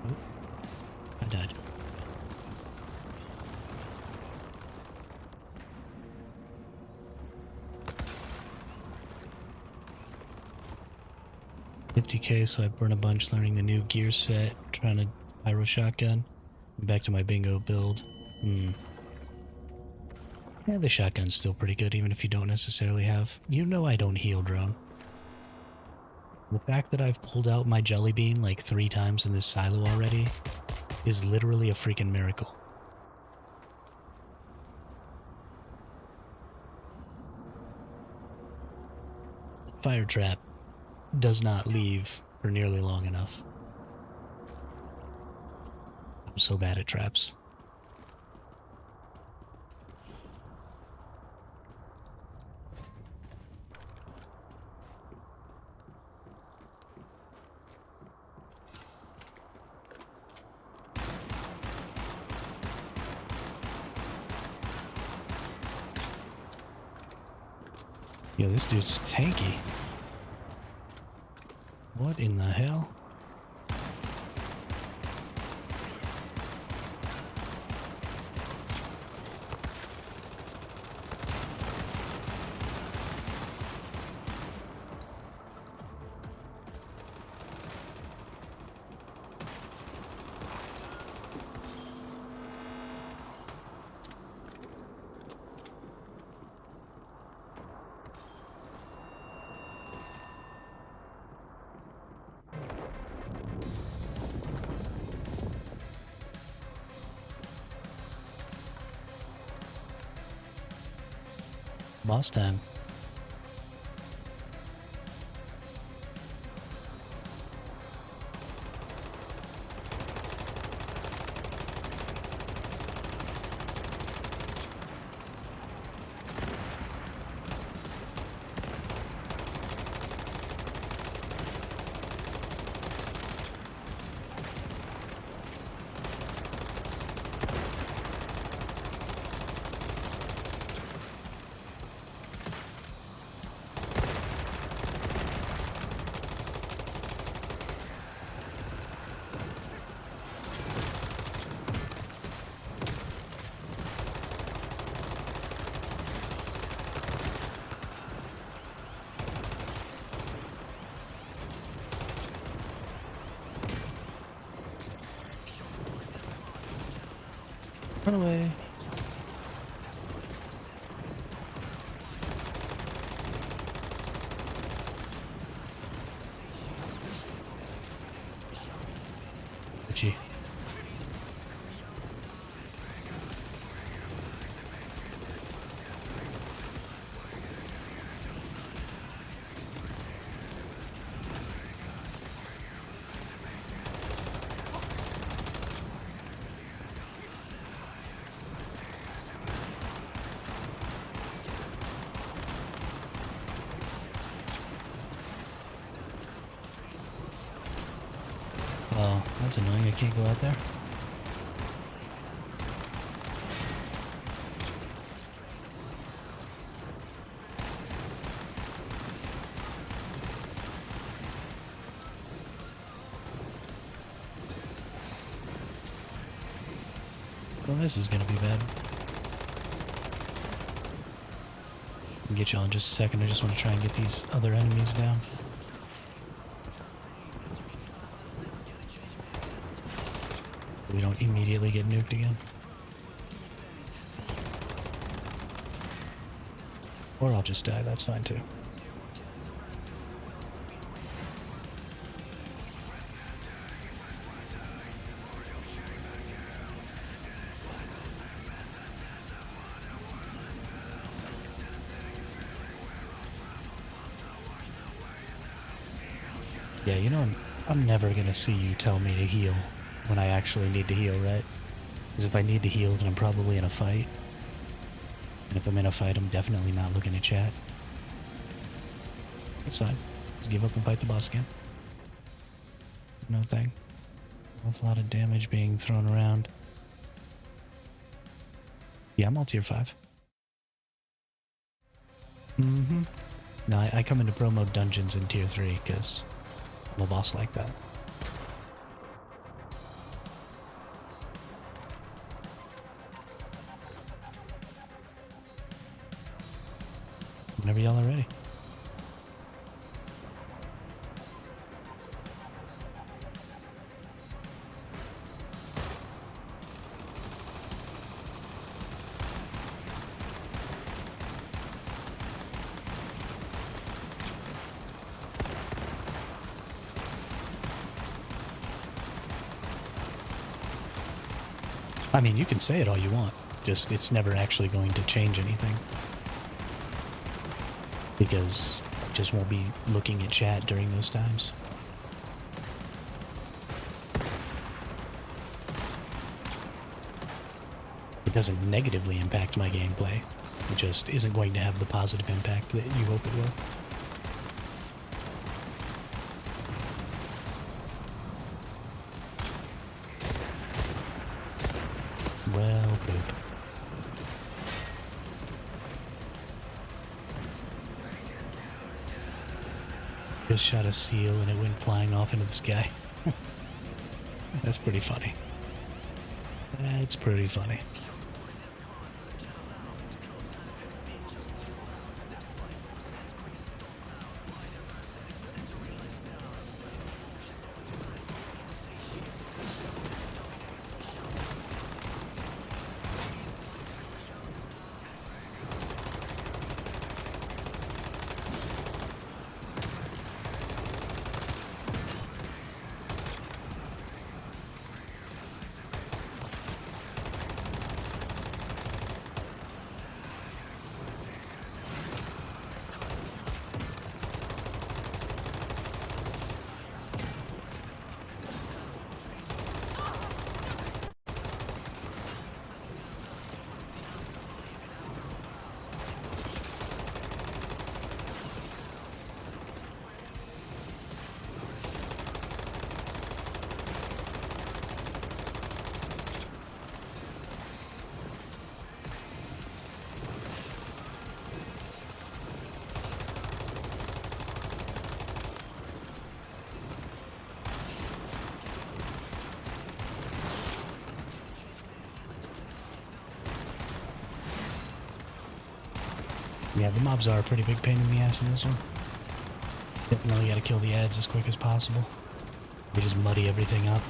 Oh, I died. $50K, so I burn a bunch learning the new gear set, trying to pyro shotgun. Back to my bingo build. Yeah, the shotgun's still pretty good, even if you don't necessarily have... You know I don't heal, drone. The fact that I've pulled out my jelly bean like 3 times in this silo already is literally a freaking miracle. The fire trap does not leave for nearly long enough. I'm so bad at traps. Yo, this dude's tanky. What in the hell? Boss time. Run away. Gee. That's annoying, I can't go out there. Well, this is gonna be bad. I'll get y'all in just a second. I just want to try and get these other enemies down. We don't immediately get nuked again. Or I'll just die, that's fine too. Yeah, you know, I'm never gonna see you tell me to heal when I actually need to heal, right? Because if I need to heal, then I'm probably in a fight. And if I'm in a fight, I'm definitely not looking at chat. It's fine. Just give up and fight the boss again. No thing. Awful lot of damage being thrown around. Yeah, I'm all tier 5. No, I come into pro mode dungeons in tier 3 because I'm a boss like that. Whenever y'all are ready. I mean, you can say it all you want, just it's never actually going to change anything. Because I just won't be looking at chat during those times. It doesn't negatively impact my gameplay. It just isn't going to have the positive impact that you hope it will. Well, poop. Just shot a seal and it went flying off into the sky. That's pretty funny. That's pretty funny. Yeah, the mobs are a pretty big pain in the ass in this one. Definitely gotta kill the ads as quick as possible. They just muddy everything up.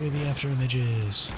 Where are the after images?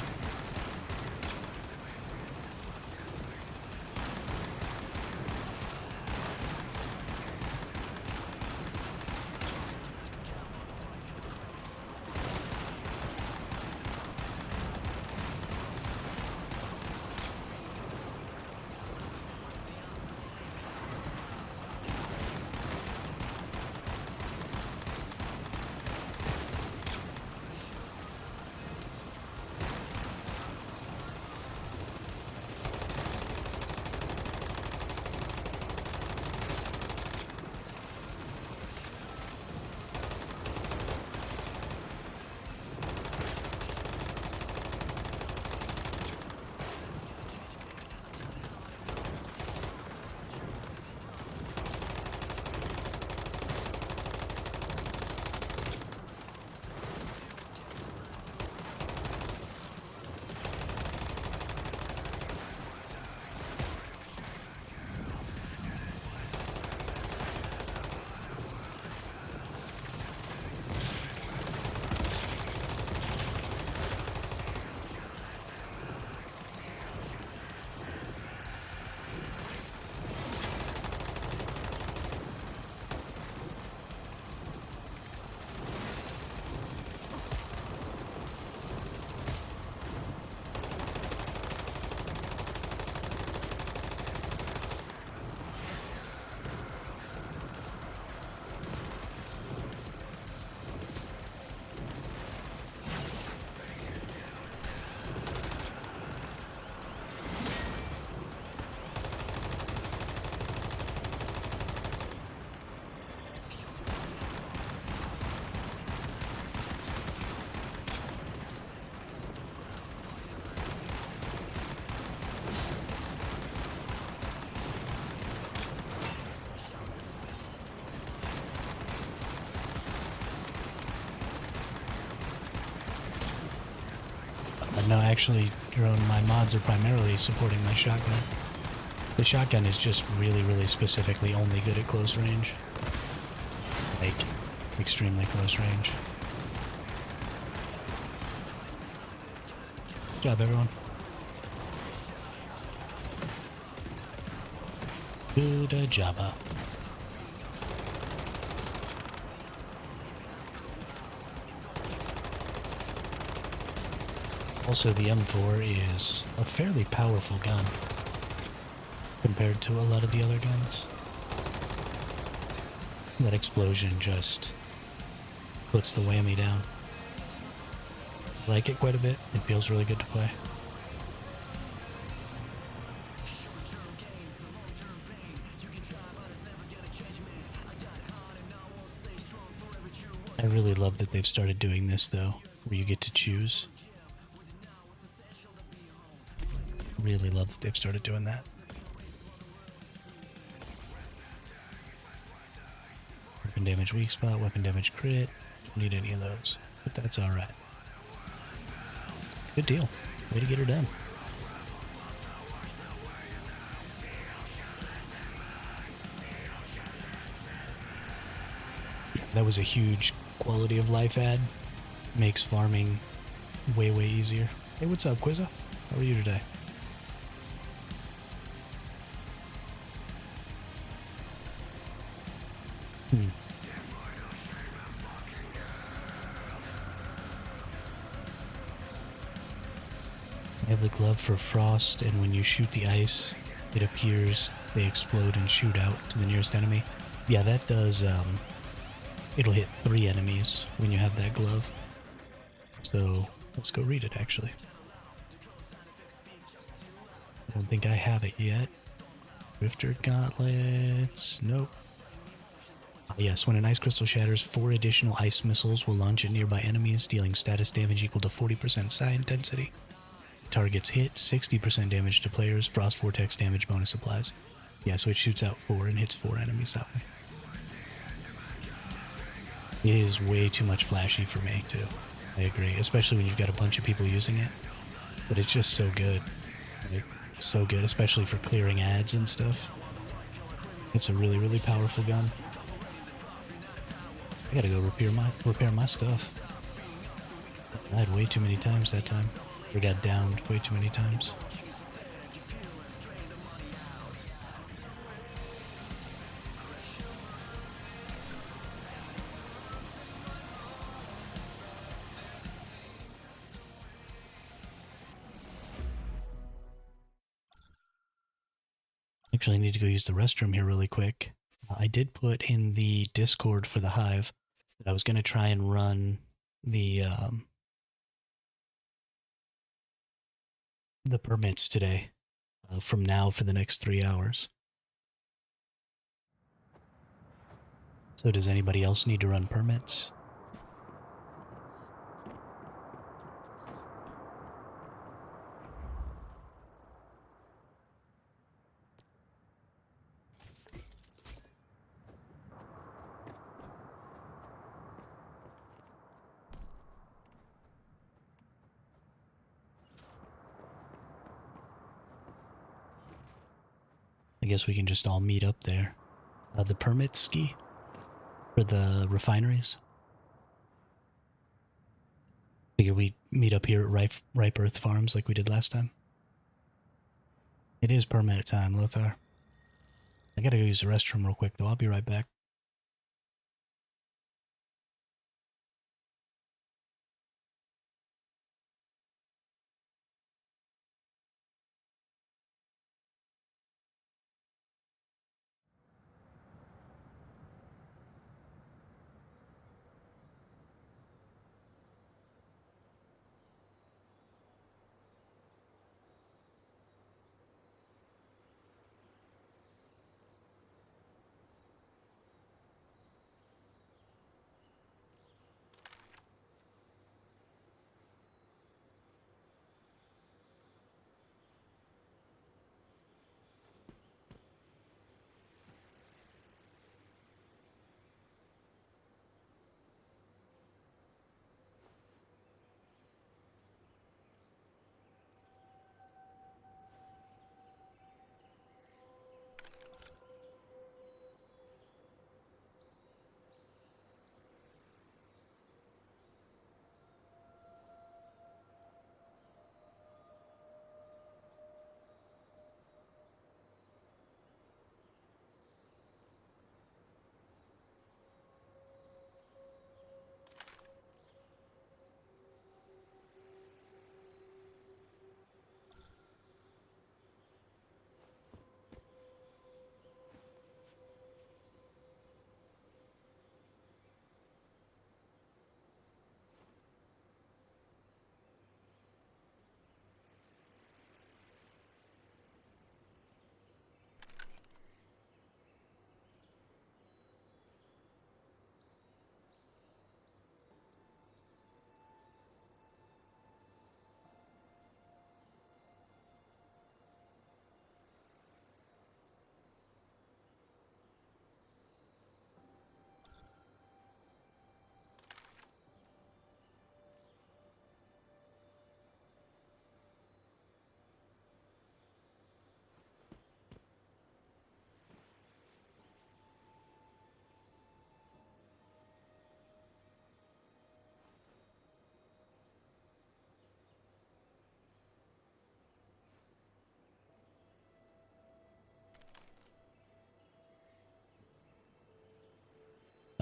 No, actually, Drone, my mods are primarily supporting my shotgun. The shotgun is just really, really specifically only good at close range. Like, extremely close range. Good job, everyone. Good job. Also, the M4 is a fairly powerful gun compared to a lot of the other guns. That explosion just puts the whammy down. I like it quite a bit. It feels really good to play. I really love that they've started doing this, though, where you get to choose. Really love that they've started doing that. Weapon damage weak spot, weapon damage crit. Don't need any of those, but that's alright. Good deal. Way to get her done. That was a huge quality of life add. Makes farming way, way easier. Hey, what's up, Quizza? How are you today? I have the glove for frost, and when you shoot the ice, it appears they explode and shoot out to the nearest enemy. Yeah, that does, it'll hit 3 enemies when you have that glove. So, let's go read it, actually. I don't think I have it yet. Drifter gauntlets, nope. Yes, when an ice crystal shatters, 4 additional ice missiles will launch at nearby enemies, dealing status damage equal to 40% psi intensity. Targets hit, 60% damage to players, frost vortex damage bonus applies. Yeah, so it shoots out 4 and hits 4 enemies that way. It is way too much flashy for me, too. I agree, especially when you've got a bunch of people using it. But it's just so good. Like, so good, especially for clearing ads and stuff. It's a really, really powerful gun. I gotta go repair my stuff. Died way too many times that time. Or got downed way too many times. Actually, I need to go use the restroom here really quick. I did put in the Discord for the Hive that I was going to try and run the permits today from now for the next 3 hours. So does anybody else need to run permits? I guess we can just all meet up there. The permit ski for the refineries. Figure we meet up here at Ripe Earth Farms like we did last time. It is permit time, Lothar. I gotta go use the restroom real quick though. I'll be right back.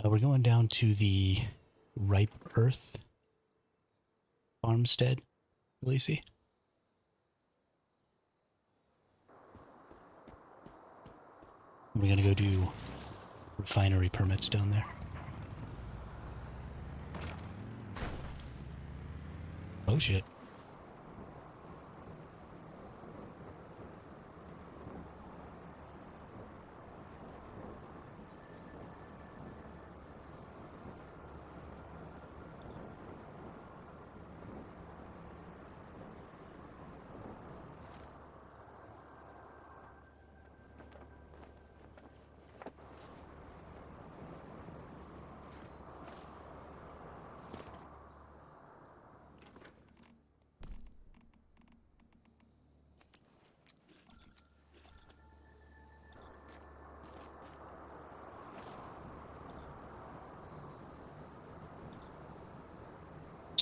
We're going down to the Ripe Earth farmstead, Lacey. We're gonna go do refinery permits down there. Oh shit.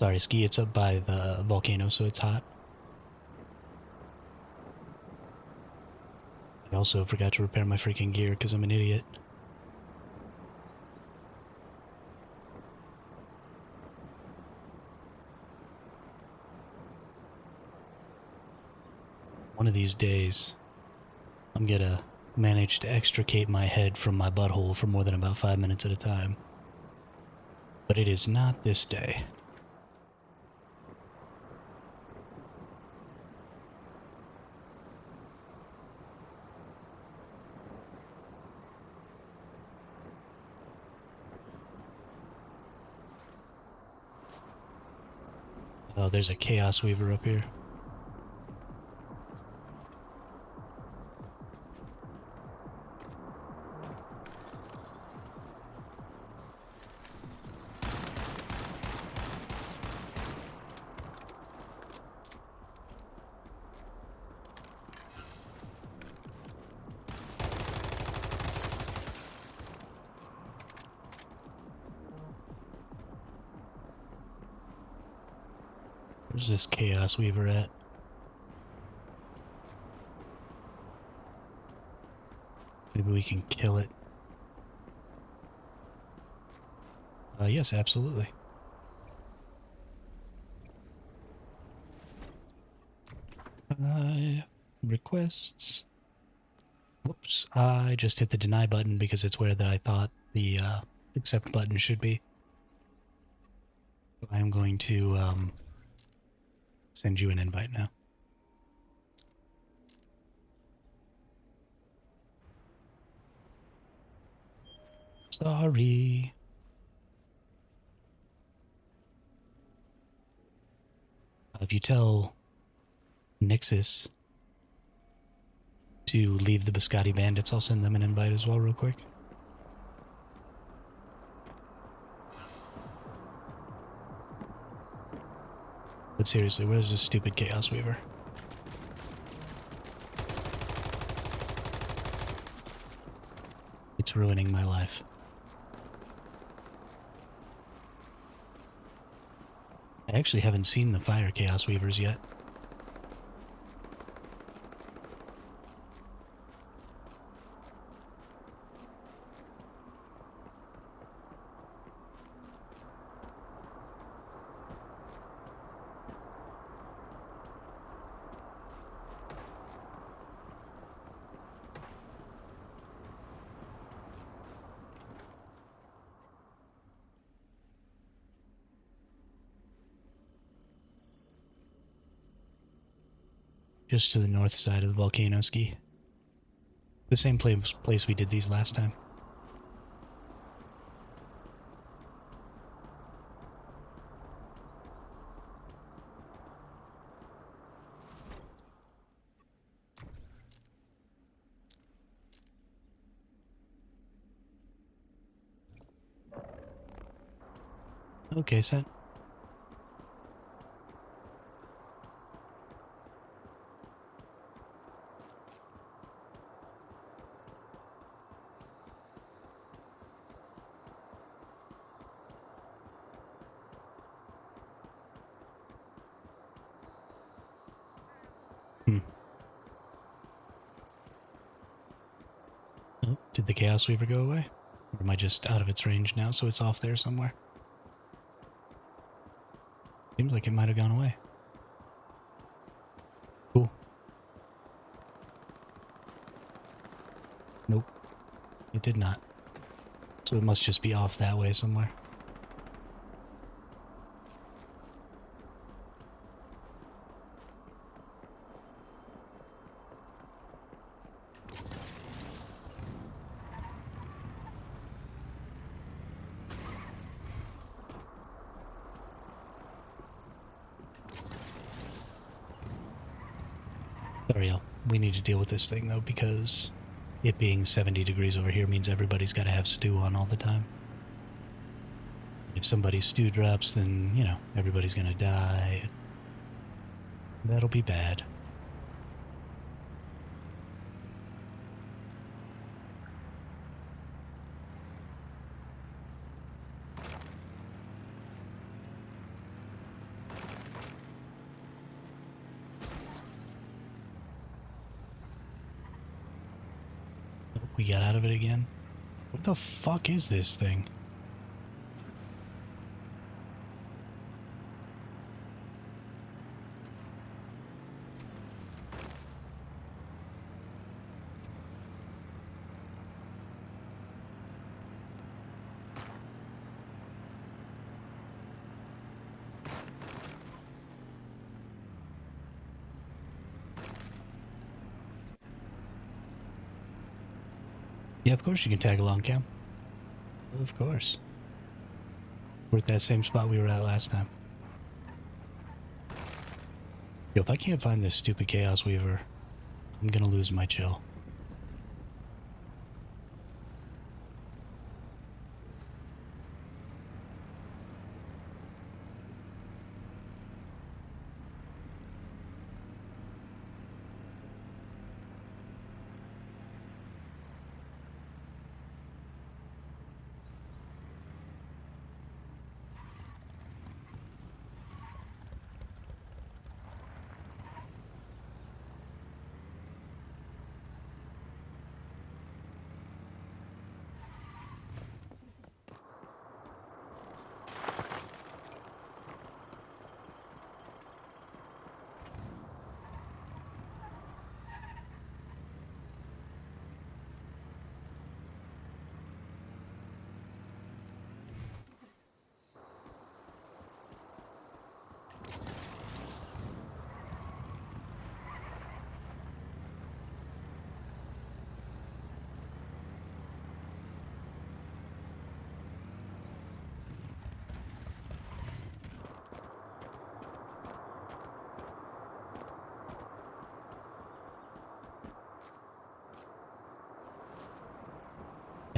Sorry, Ski, it's up by the volcano, so it's hot. I also forgot to repair my freaking gear because I'm an idiot. One of these days, I'm gonna manage to extricate my head from my butthole for more than about 5 minutes at a time. But it is not this day. Oh, there's a Chaos Weaver up here. Where's this Chaos Weaver at? Maybe we can kill it. Yes, absolutely. Requests. Whoops. I just hit the deny button because it's where that I thought the accept button should be. I'm going to send you an invite now. Sorry. If you tell Nixus to leave the Biscotti Bandits, I'll send them an invite as well real quick. But seriously, where's this stupid Chaos Weaver? It's ruining my life. I actually haven't seen the Fire Chaos Weavers yet. Just to the north side of the volcano, Ski. The same place we did these last time. Okay, sent. Oh, did the Chaos Weaver go away? Or am I just out of its range now, so it's off there somewhere? Seems like it might have gone away. Cool. Nope. It did not. So it must just be off that way somewhere. Ariel, we need to deal with this thing though, because it being 70 degrees over here means everybody's got to have stew on all the time. If somebody's stew drops, then, you know, everybody's gonna die. That'll be bad. We got out of it again. What the fuck is this thing? Yeah, of course you can tag along, Cam. Of course. We're at that same spot we were at last time. Yo, if I can't find this stupid Chaos Weaver, I'm gonna lose my chill.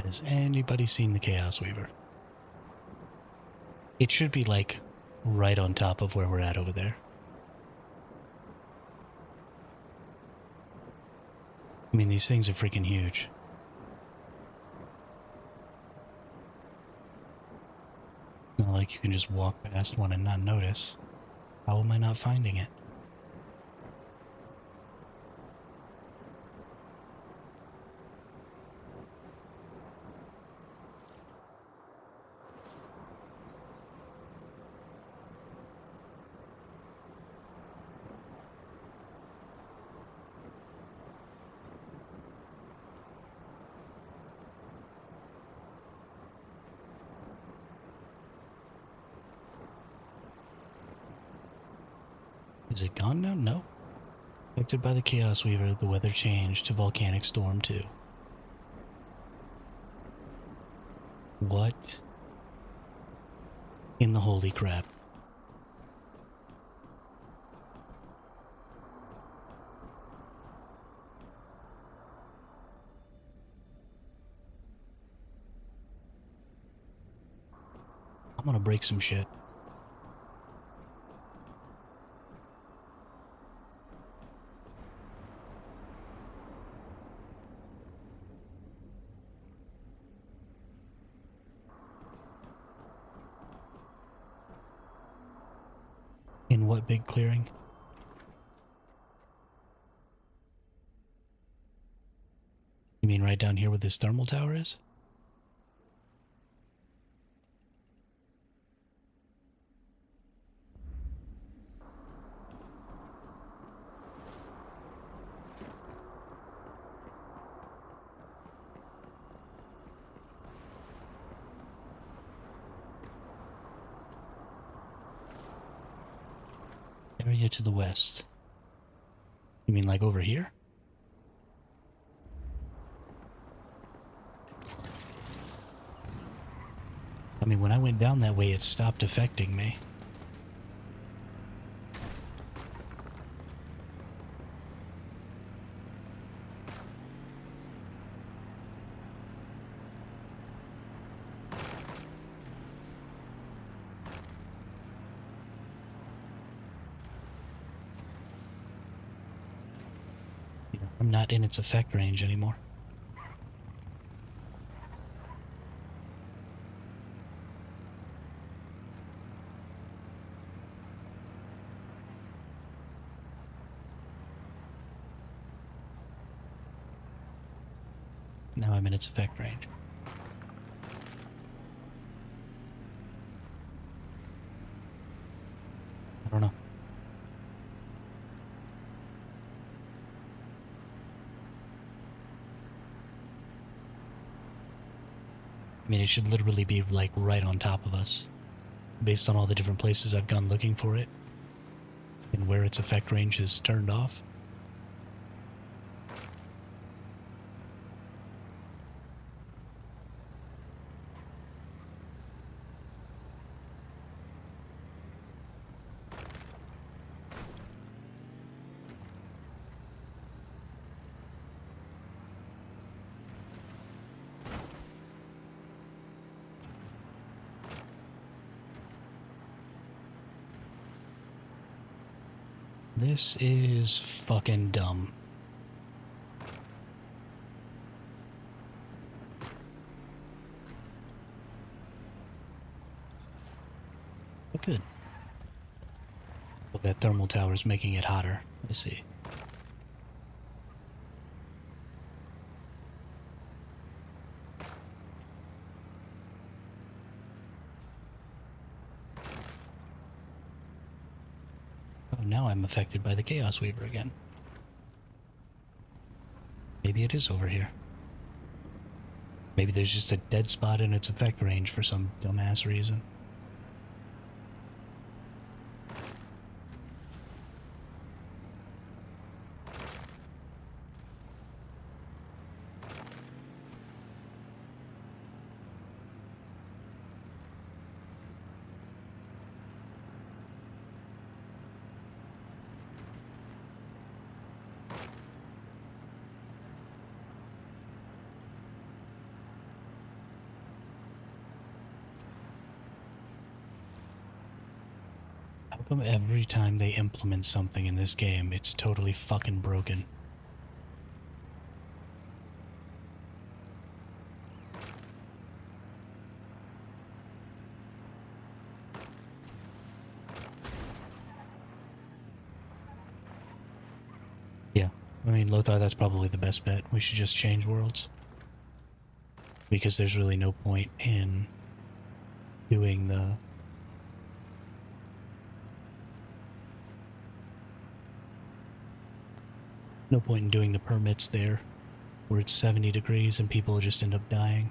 Has anybody seen the Chaos Weaver? It should be like right on top of where we're at over there. I mean, these things are freaking huge. Not like you can just walk past one and not notice. How am I not finding it? Is it gone now? No. Affected by the Chaos Weaver, the weather changed to Volcanic Storm 2. What in the holy crap? I'm gonna break some shit. In what big clearing? You mean right down here where this thermal tower is? Area to the west. You mean like over here? I mean, when I went down that way, it stopped affecting me. You know, I'm not in its effect range anymore. Now I'm in its effect range. I don't know. I mean, it should literally be like right on top of us, based on all the different places I've gone looking for it, and where its effect range is turned off. This is fucking dumb. But good. Well, that thermal tower is making it hotter. I see. Oh, now I'm affected by the Chaos Weaver again. Maybe it is over here. Maybe there's just a dead spot in its effect range for some dumbass reason. How come every time they implement something in this game, it's totally fucking broken? Yeah, I mean, Lothar, that's probably the best bet. We should just change worlds. Because there's really no point in doing the... No point in doing the permits there, where it's 70 degrees and people just end up dying.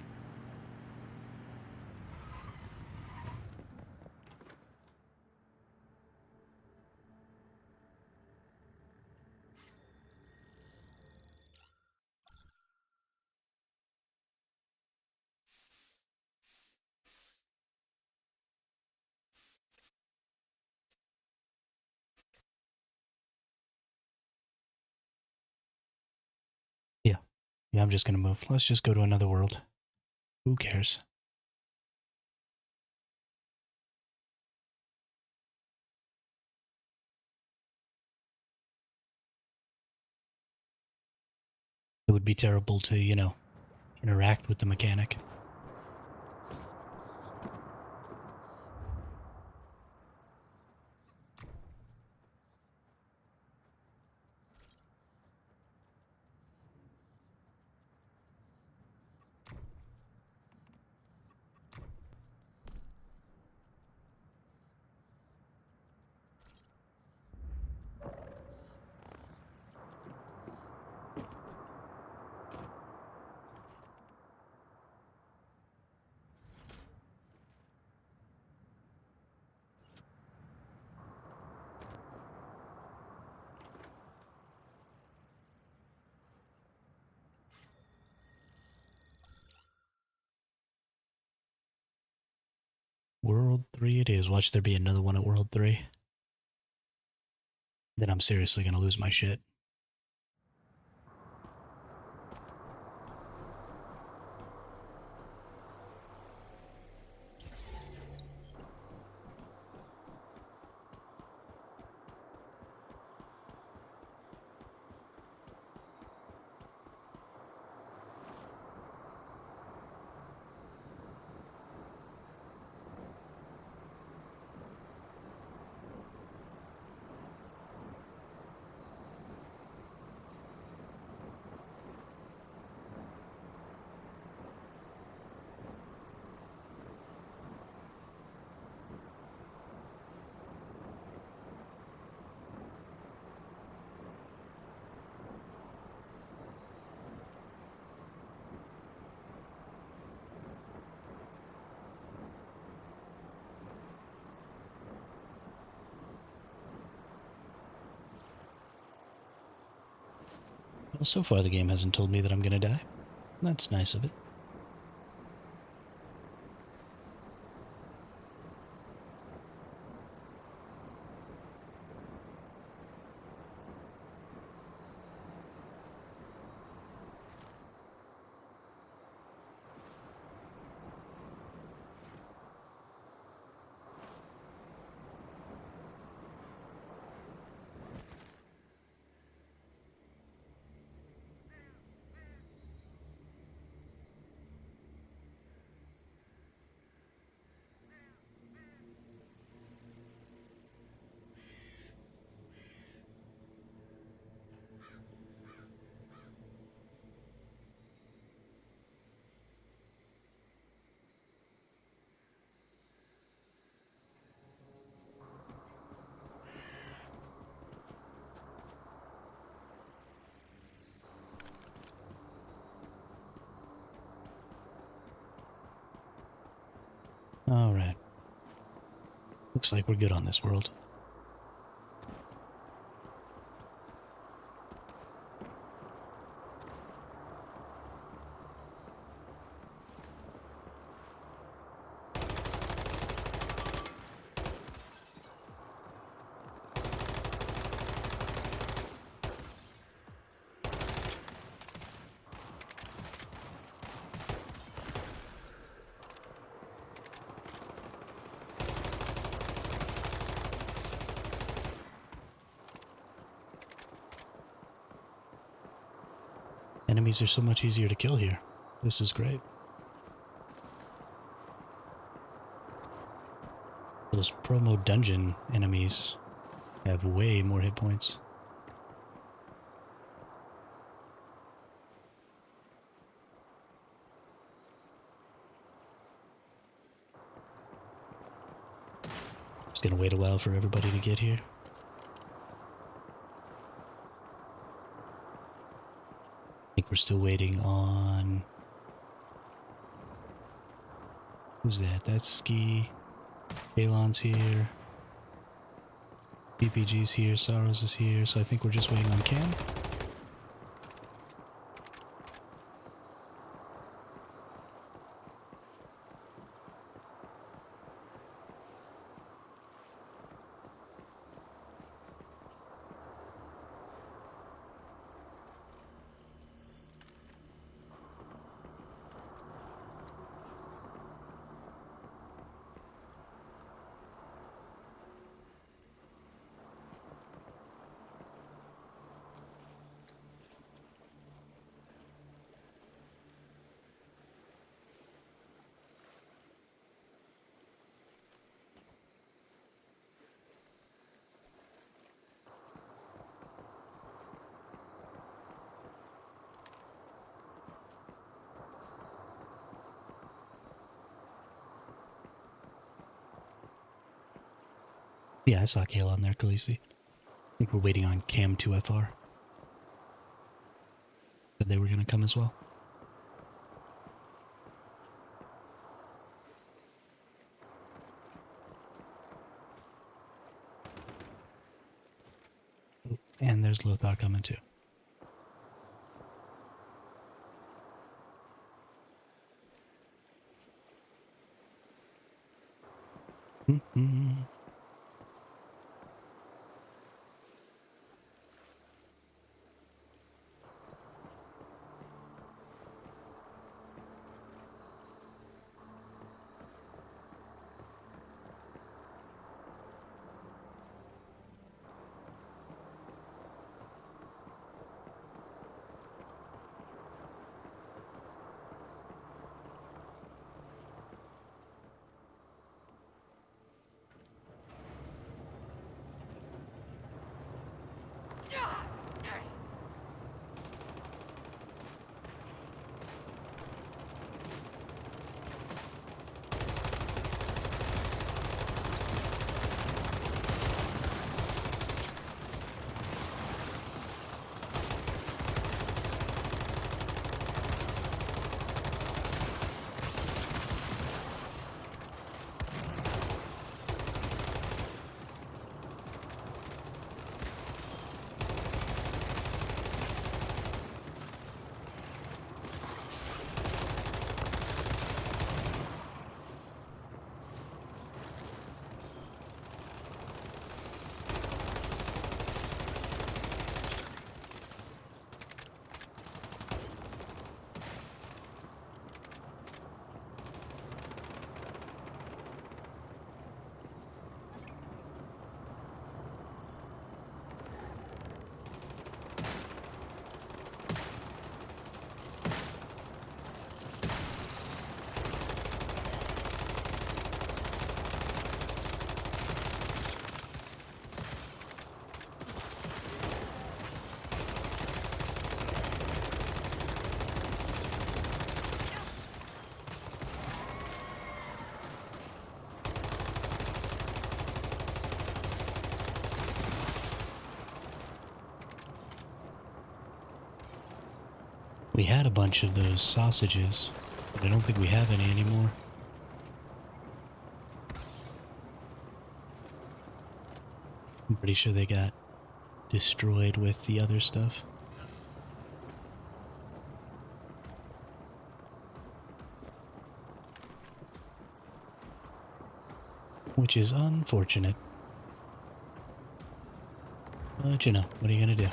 Yeah. Yeah, I'm just gonna move. Let's just go to another world. Who cares? It would be terrible to, you know, interact with the mechanic. World 3 it is. Watch there be another one at World 3. Then I'm seriously gonna lose my shit. Well, so far the game hasn't told me that I'm gonna die. That's nice of it. Alright. Looks like we're good on this world. Enemies are so much easier to kill here. This is great. Those promo dungeon enemies have way more hit points. Just gonna wait a while for everybody to get here. I think we're still waiting on... Who's that? That's Ski. Balon's here. PPG's here. Sorrows is here. So I think we're just waiting on Cam. Yeah, I saw Kale on there, Khaleesi. I think we're waiting on Cam 2FR. Said they were going to come as well. And there's Lothar coming too. Mm-hmm. We had a bunch of those sausages, but I don't think we have any anymore. I'm pretty sure they got destroyed with the other stuff. Which is unfortunate. But you know, what are you gonna do?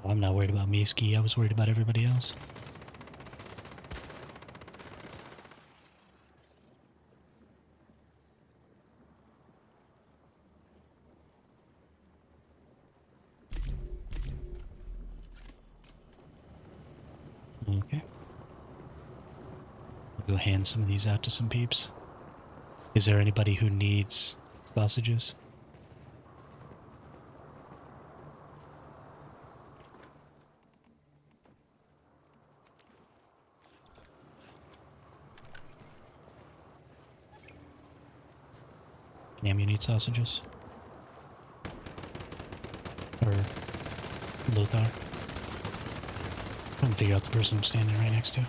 I'm not worried about me, Ski. I was worried about everybody else. Okay. I'll go hand some of these out to some peeps. Is there anybody who needs sausages? Cam, you need sausages? Or Lothar? I'm trying to figure out the person I'm standing right next to.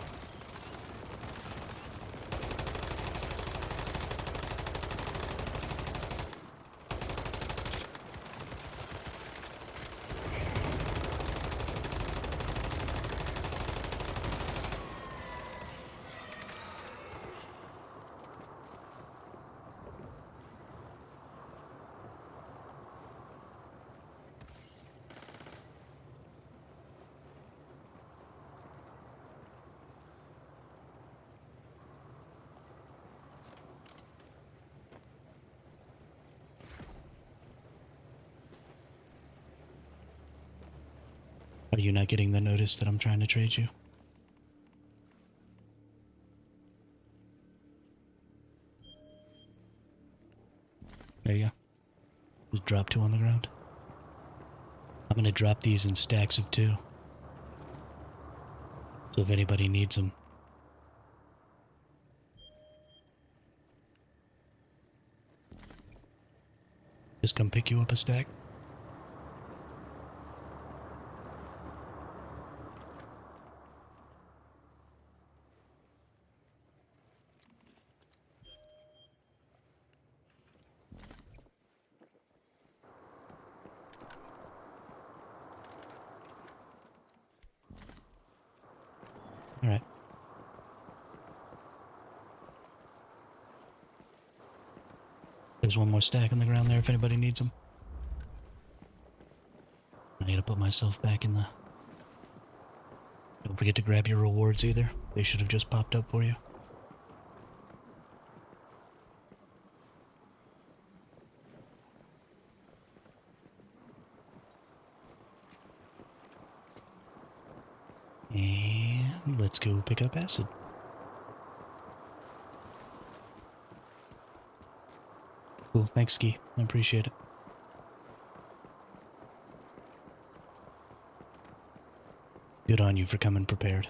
Are you not getting the notice that I'm trying to trade you? There you go. Just drop 2 on the ground. I'm gonna drop these in stacks of 2. So if anybody needs them. Just come pick you up a stack. Alright. There's one more stack on the ground there if anybody needs them. I need to put myself back in the... Don't forget to grab your rewards either. They should have just popped up for you. And let's go pick up acid. Cool, thanks, Ski. I appreciate it. Good on you for coming prepared.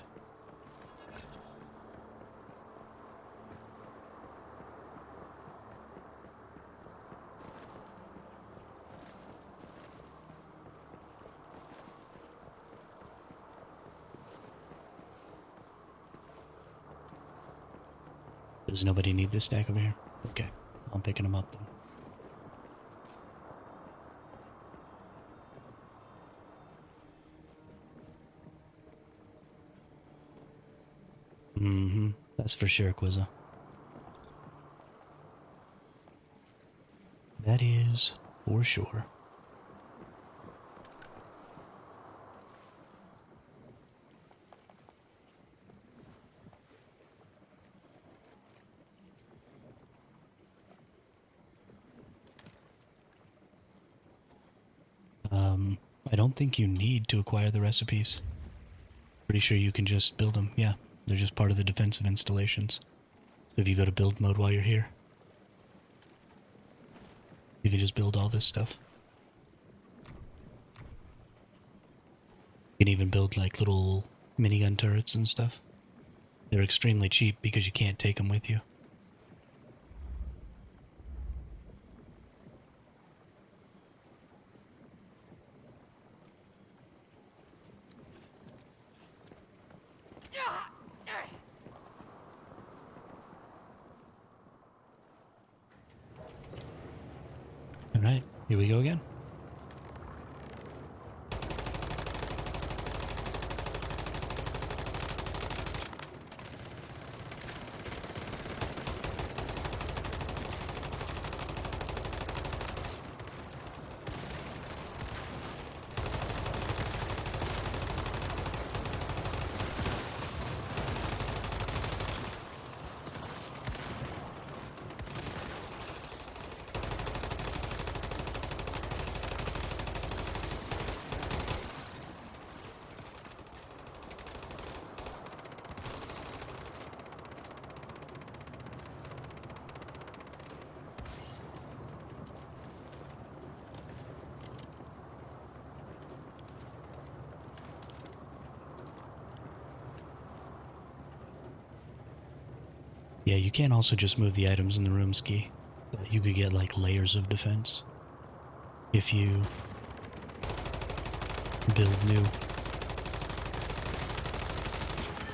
Does nobody need this stack over here? Okay, I'm picking them up then. That's for sure, Quizza. That is for sure. I don't think you need to acquire the recipes. Pretty sure you can just build them. Yeah, they're just part of the defensive installations. So if you go to build mode while you're here, you can just build all this stuff. You can even build like little minigun turrets and stuff. They're extremely cheap because you can't take them with you. All right, here we go again. Yeah, you can also just move the items in the room, Ski. But you could get like layers of defense if you build new.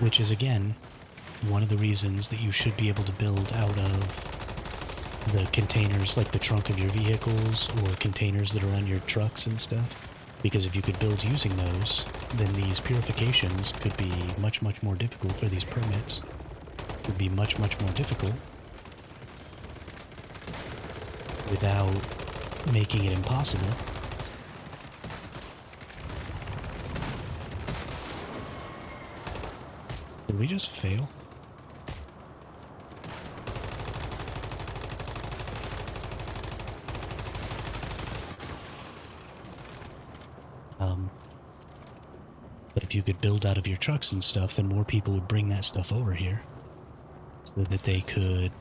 Which is, again, one of the reasons that you should be able to build out of the containers, like the trunk of your vehicles or containers that are on your trucks and stuff. Because if you could build using those, then these purifications could be much, much more difficult, or these permits would be much, much more difficult without making it impossible. Did we just fail? But if you could build out of your trucks and stuff, then more people would bring that stuff over here so that they could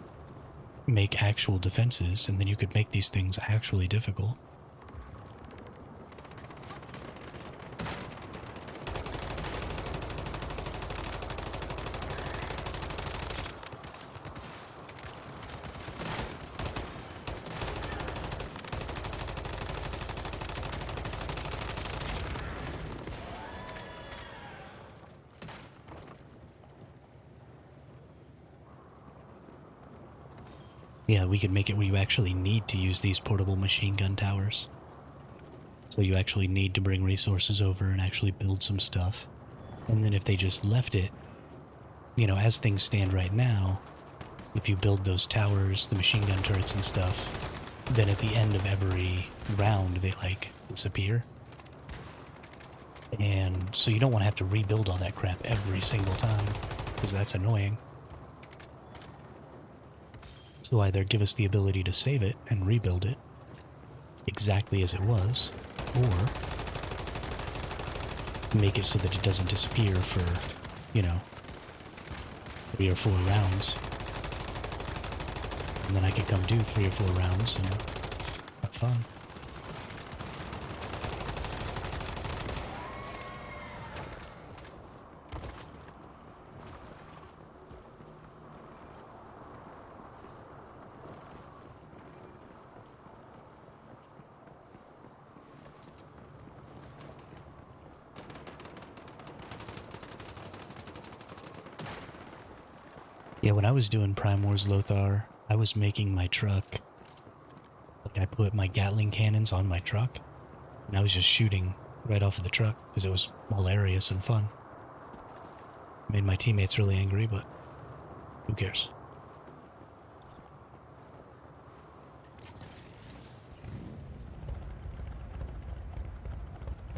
make actual defenses, and then you could make these things actually difficult. Yeah, we could make it where you actually need to use these portable machine gun towers. So you actually need to bring resources over and actually build some stuff. And then if they just left it, you know, as things stand right now, if you build those towers, the machine gun turrets and stuff, then at the end of every round, they, like, disappear. And so you don't want to have to rebuild all that crap every single time, because that's annoying. So either give us the ability to save it and rebuild it exactly as it was, or make it so that it doesn't disappear for, you know, 3 or 4 rounds. And then I could come do 3 or 4 rounds and have fun. Yeah, when I was doing Prime Wars Lothar, I was making my truck. Like, I put my Gatling cannons on my truck, and I was just shooting right off of the truck because it was hilarious and fun. Made my teammates really angry, but who cares?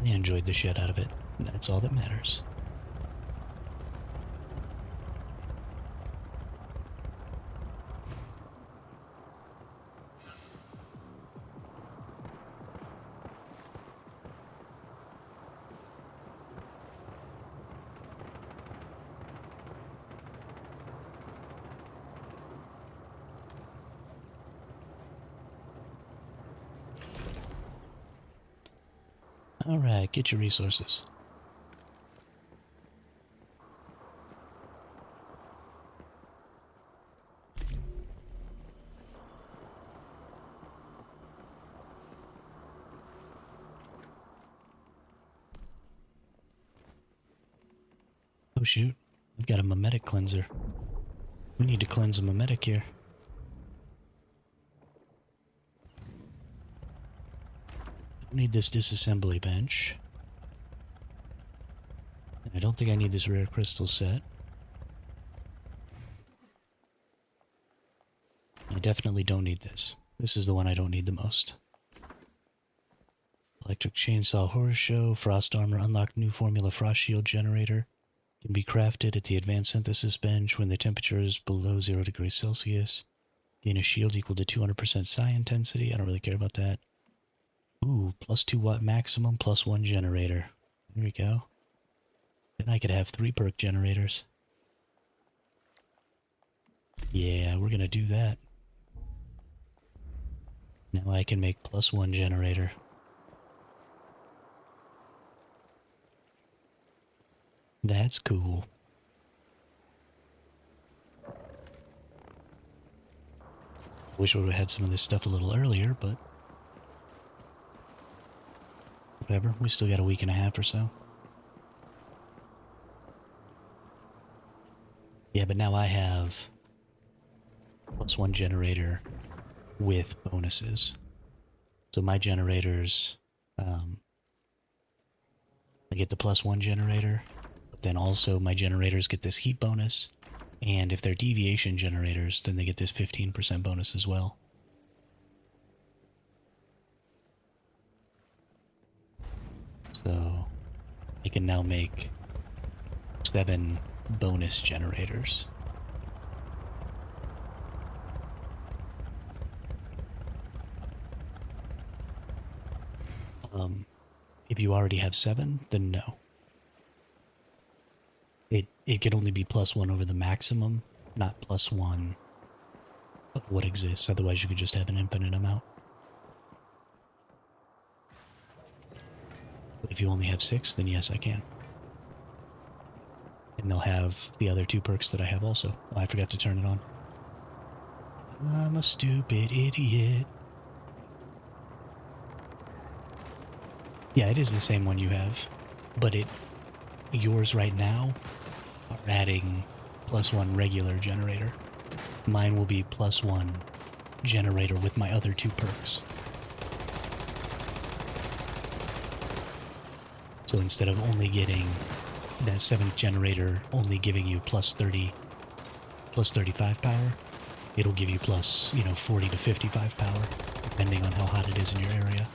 I enjoyed the shit out of it, and that's all that matters. Alright, get your resources. Oh shoot, I've got a mimetic cleanser. We need to cleanse a mimetic here. Don't need this disassembly bench. And I don't think I need this rare crystal set. I definitely don't need this. This is the one I don't need the most. Electric Chainsaw Horror Show, Frost Armor, unlocked new formula Frost Shield Generator. Can be crafted at the Advanced Synthesis bench when the temperature is below 0 degrees Celsius. Gain a shield equal to 200% psi intensity. I don't really care about that. Ooh, plus 2 watt maximum, plus 1 generator. There we go. Then I could have 3 perk generators. Yeah, we're gonna do that. Now I can make plus 1 generator. That's cool. Wish I would have had some of this stuff a little earlier, but whatever. We still got a week and a half or so. Yeah, but now I have plus 1 generator with bonuses. So my generators, I get the plus 1 generator, but then also my generators get this heat bonus. And if they're deviation generators, then they get this 15% bonus as well. So I can now make 7 bonus generators. If you already have 7, then no. It can only be plus 1 over the maximum, not plus 1 of what exists. Otherwise, you could just have an infinite amount. But if you only have 6, then yes, I can. And they'll have the other 2 perks that I have also. Oh, I forgot to turn it on. I'm a stupid idiot. Yeah, it is the same one you have, but yours right now are adding plus 1 regular generator. Mine will be plus 1 generator with my other 2 perks. So instead of only getting that 7th generator only giving you plus 30, plus 35 power, it'll give you plus, 40 to 55 power, depending on how hot it is in your area.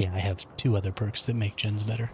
Yeah, I have 2 other perks that make gens better.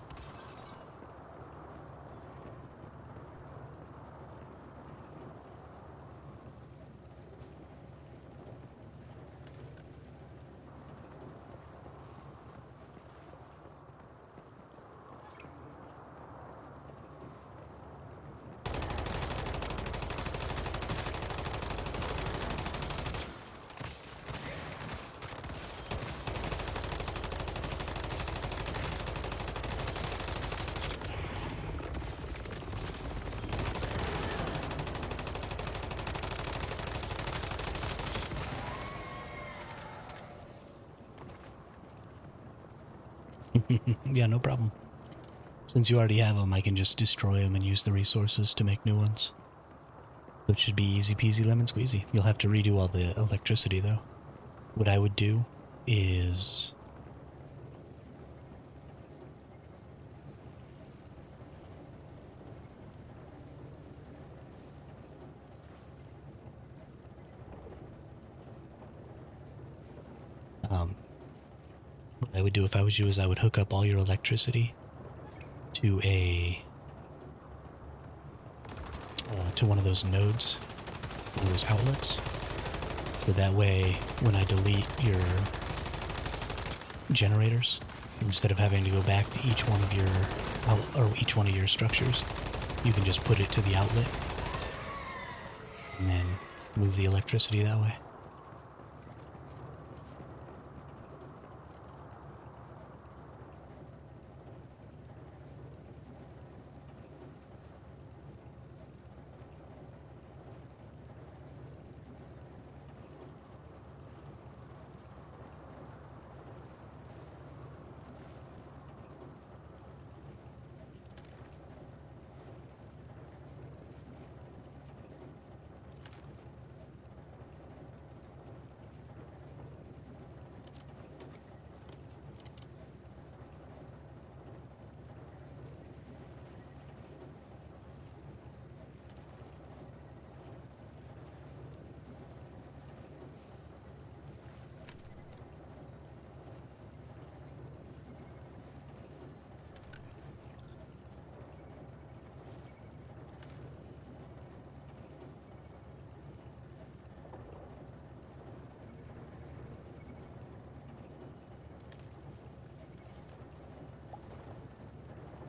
Yeah, no problem. Since you already have them, I can just destroy them and use the resources to make new ones. So it should be easy peasy lemon squeezy. You'll have to redo all the electricity, though. What I would do is what I would do if I was you is I would hook up all your electricity to to one of those nodes, one of those outlets. So that way, when I delete your generators, instead of having to go back to each one of your structures, you can just put it to the outlet and then move the electricity that way.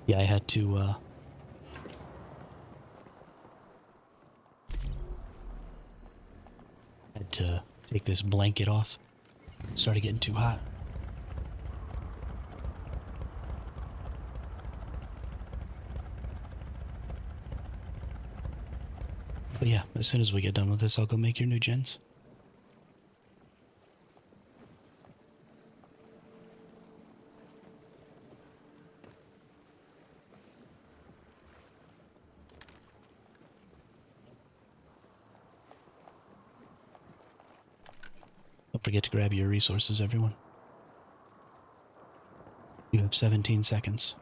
Yeah, I had to take this blanket off. It started getting too hot. But yeah, as soon as we get done with this, I'll go make your new gens. Don't forget to grab your resources, everyone. You have 17 seconds.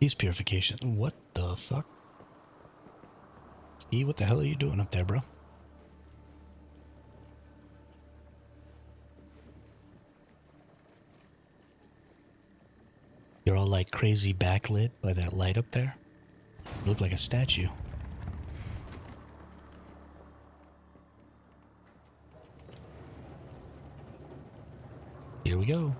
Peace purification. What the fuck? Ski, what the hell are you doing up there, bro? You're all like crazy backlit by that light up there. You look like a statue. Here we go.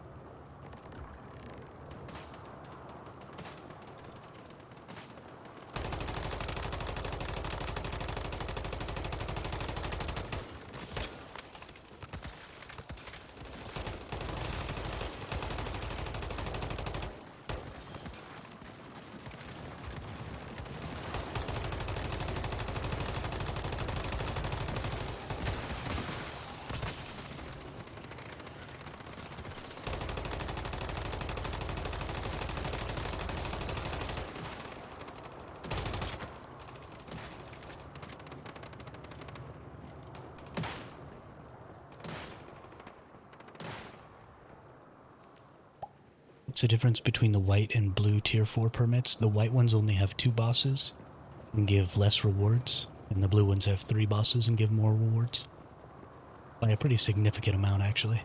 What's the difference between the white and blue tier 4 permits? The white ones only have 2 bosses and give less rewards, and the blue ones have 3 bosses and give more rewards. By a pretty significant amount, actually.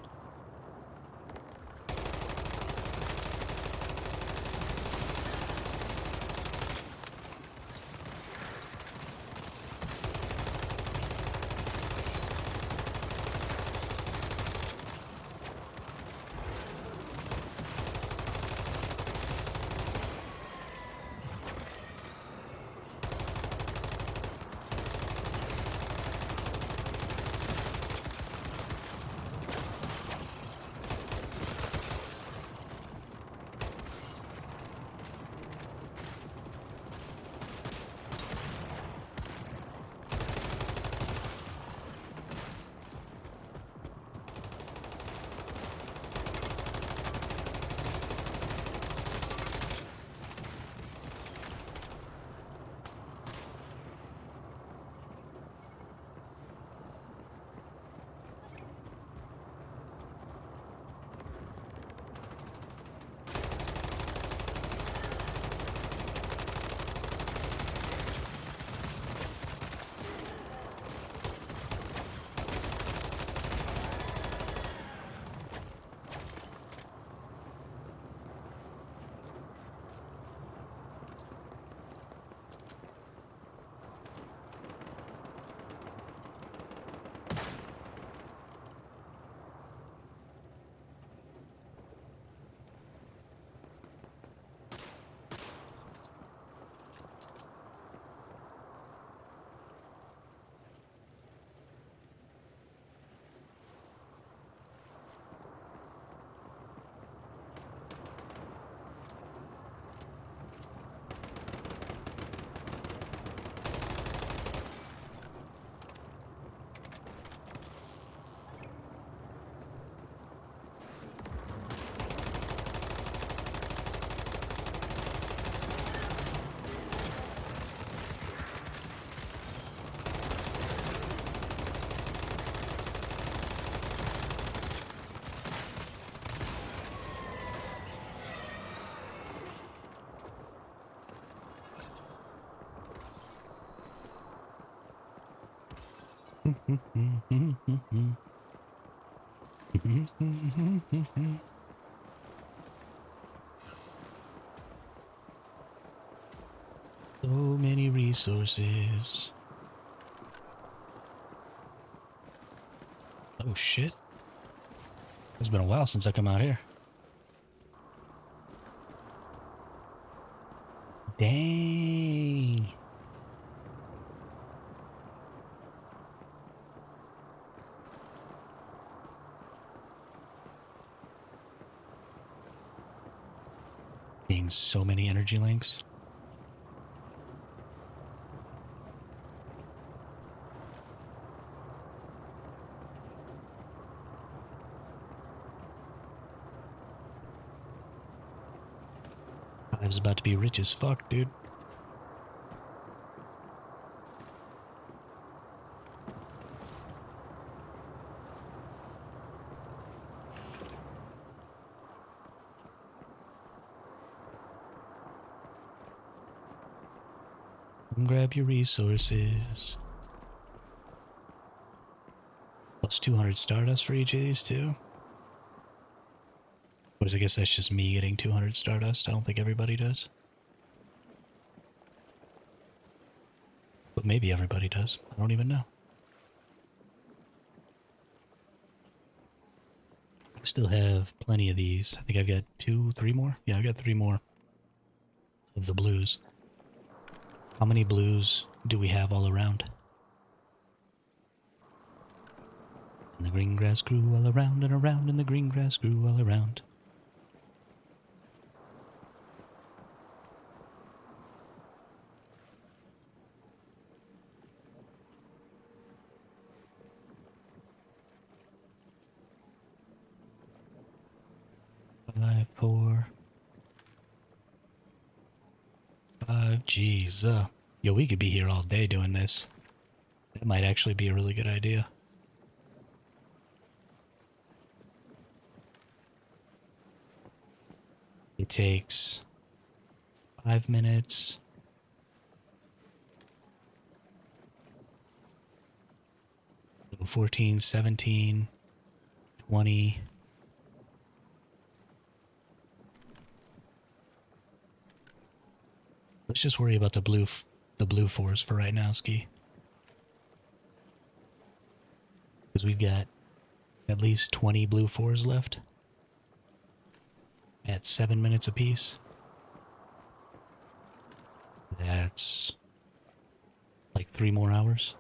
So many resources. Oh shit. It's been a while since I come out here. Dang. Being so many energy links. Life's about to be rich as fuck, dude. Come grab your resources. Plus 200 Stardust for each of these too. I guess that's just me getting 200 Stardust. I don't think everybody does. But maybe everybody does. I don't even know. I still have plenty of these. I think I've got 3 more. Yeah, I've got 3 more of the blues. How many blues do we have all around? And the green grass grew all around and around, and the green grass grew all around. Five, 4, 5. Jeez. Yo, we could be here all day doing this. That might actually be a really good idea. It takes 5 minutes. 14, 17, 20. Let's just worry about the blue 4s for right now, Ski. Because we've got at least 20 blue 4s left. At 7 minutes apiece. That's like 3 more hours.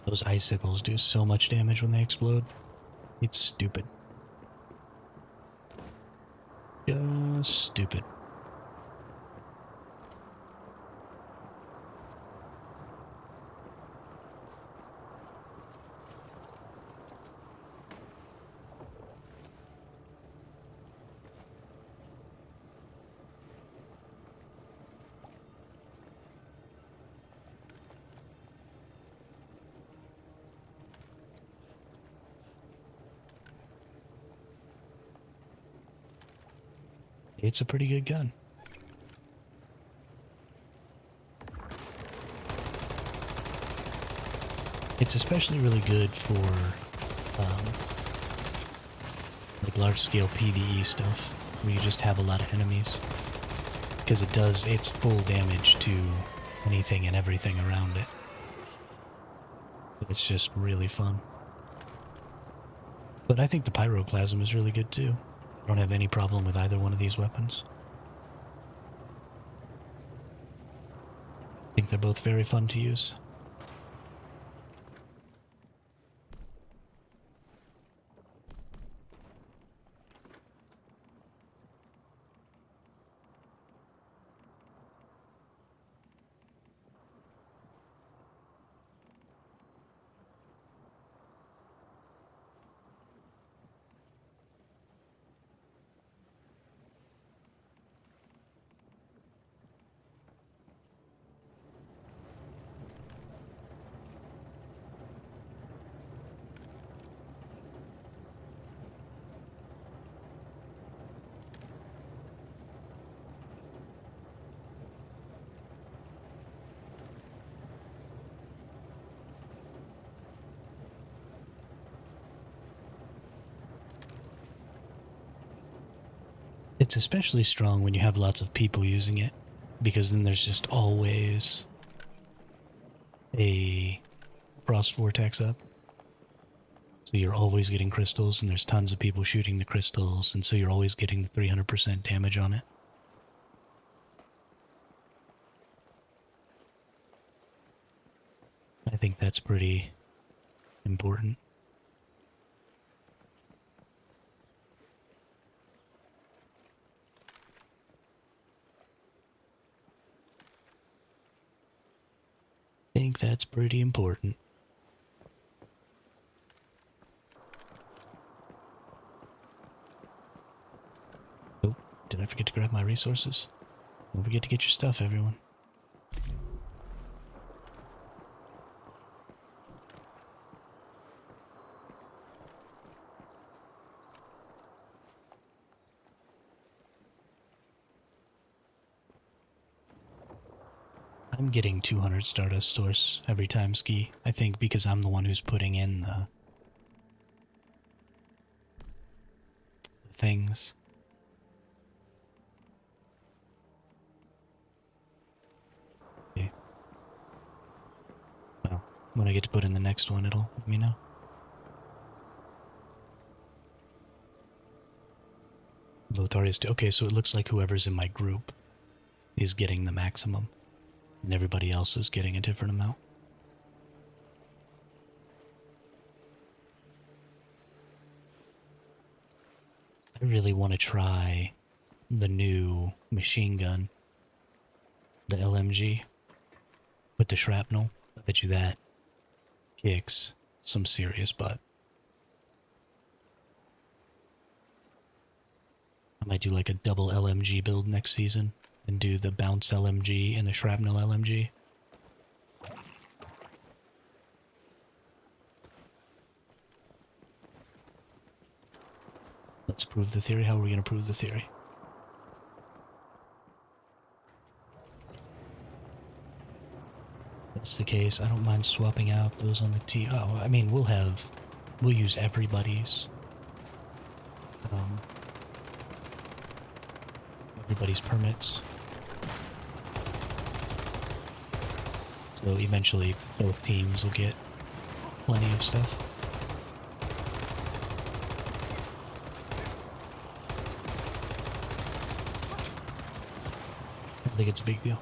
Those icicles do so much damage when they explode. It's stupid. Just stupid. It's a pretty good gun. It's especially really good for like large-scale PvE stuff, where you just have a lot of enemies. Because it's full damage to anything and everything around it. It's just really fun. But I think the pyroclasm is really good too. I don't have any problem with either one of these weapons. I think they're both very fun to use. It's especially strong when you have lots of people using it, because then there's just always a frost vortex up. So you're always getting crystals, and there's tons of people shooting the crystals, and so you're always getting the 300% damage on it. I think that's pretty important. I think that's pretty important. Oh, did I forget to grab my resources? Don't forget to get your stuff, everyone. I'm getting 200 Stardust Source every time, Ski. I think because I'm the one who's putting in the things. Okay. Well, when I get to put in the next one, it'll let me know. Lotharius, okay, so it looks like whoever's in my group is getting the maximum, and everybody else is getting a different amount. I really want to try the new machine gun, the LMG, with the shrapnel. I bet you that kicks some serious butt. I might do like a double LMG build next season and do the bounce LMG and the shrapnel LMG. Let's prove the theory. How are we going to prove the theory? If that's the case, I don't mind swapping out those on the team. Oh, I mean, we'll use everybody's permits. So eventually both teams will get plenty of stuff. I think it's a big deal.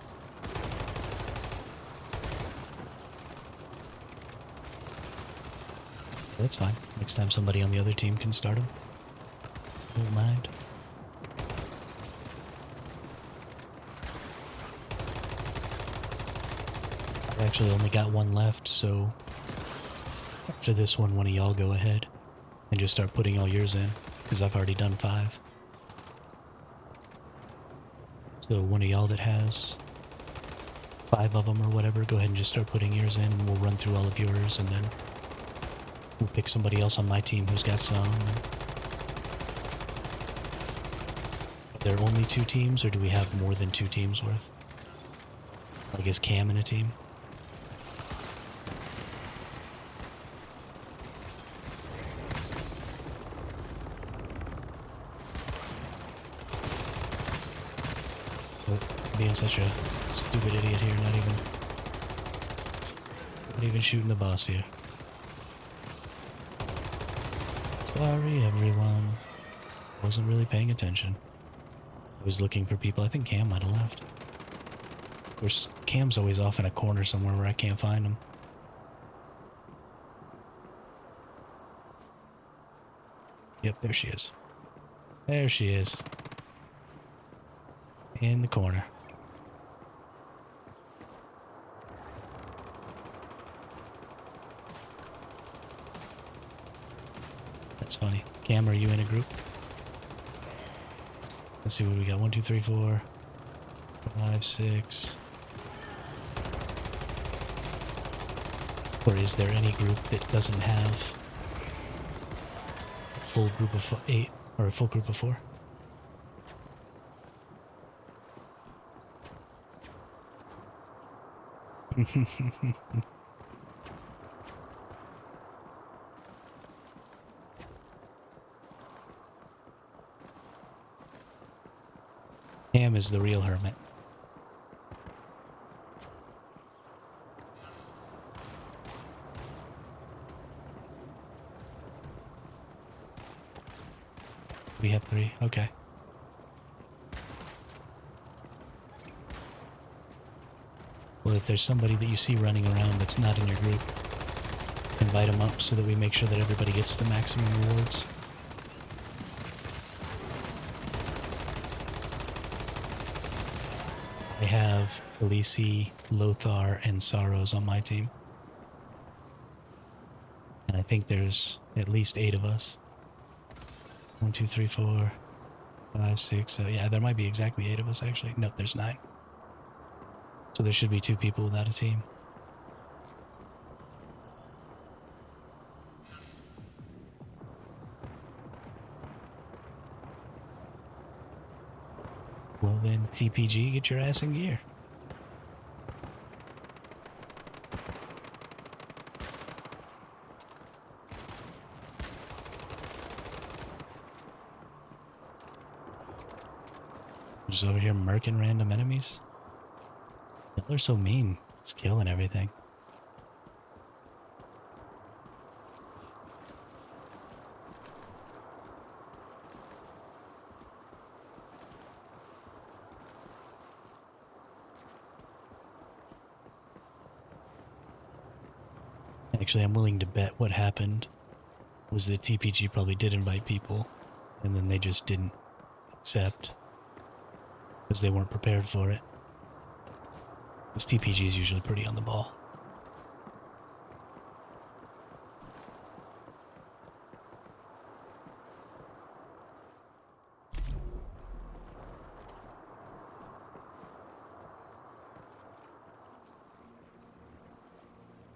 That's fine. Next time somebody on the other team can start him. Don't mind. I've actually only got one left, so after this one of y'all go ahead and just start putting all yours in, because I've already done 5. So one of y'all that has 5 of them or whatever, go ahead and just start putting yours in, and we'll run through all of yours, and then we'll pick somebody else on my team who's got some. Are there only 2 teams, or do we have more than 2 teams worth? Like, is Cam in a team? Oh, being such a stupid idiot here, not even shooting the boss here. Sorry, everyone. Wasn't really paying attention. I was looking for people. I think Cam might have left. Of course, Cam's always off in a corner somewhere where I can't find him. Yep, there she is. There she is. In the corner. That's funny. Cam, are you in a group? Let's see what we got. 1, 2, 3, 4, 5, 6. Or is there any group that doesn't have a full group of 8 or a full group of 4? Cam is the real hermit. We have 3. Okay. Well, if there's somebody that you see running around that's not in your group, invite them up so that we make sure that everybody gets the maximum rewards. I have Khaleesi, Lothar, and Saros on my team. And I think there's at least 8 of us. 1, 2, 3, 4, 5, 6. Yeah, there might be exactly 8 of us, actually. Nope, there's 9. So there should be 2 people without a team. Well then, TPG, get your ass in gear. Just over here murking random enemies. They're so mean. It's killing everything. Actually, I'm willing to bet what happened was that TPG probably did invite people, and then they just didn't accept because they weren't prepared for it. This TPG is usually pretty on the ball.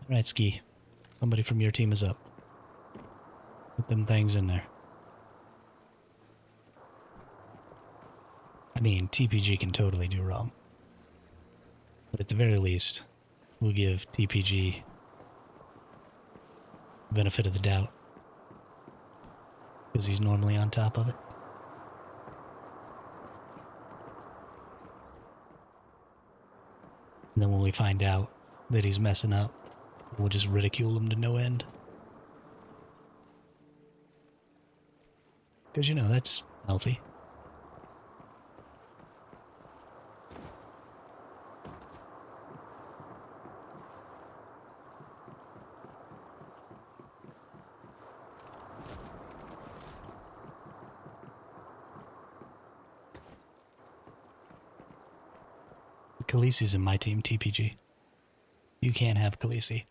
Alright, Ski. Somebody from your team is up. Put them things in there. I mean, TPG can totally do wrong. But at the very least, we'll give TPG the benefit of the doubt. Because he's normally on top of it. And then when we find out that he's messing up, we'll just ridicule him to no end. Because, you know, that's healthy. Khaleesi's in my team, TPG. You can't have Khaleesi.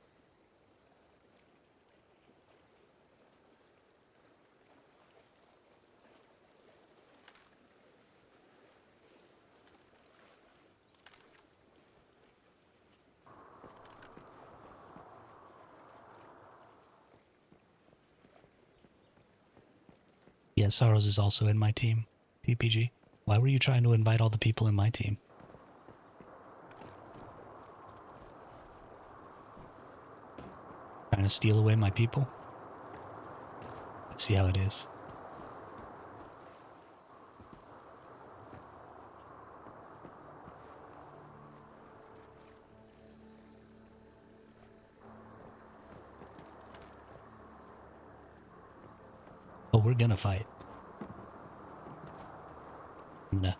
Yeah, Sorrows is also in my team, TPG. Why were you trying to invite all the people in my team? Trying to steal away my people? Let's see how it is. Oh, we're gonna fight. I'm gonna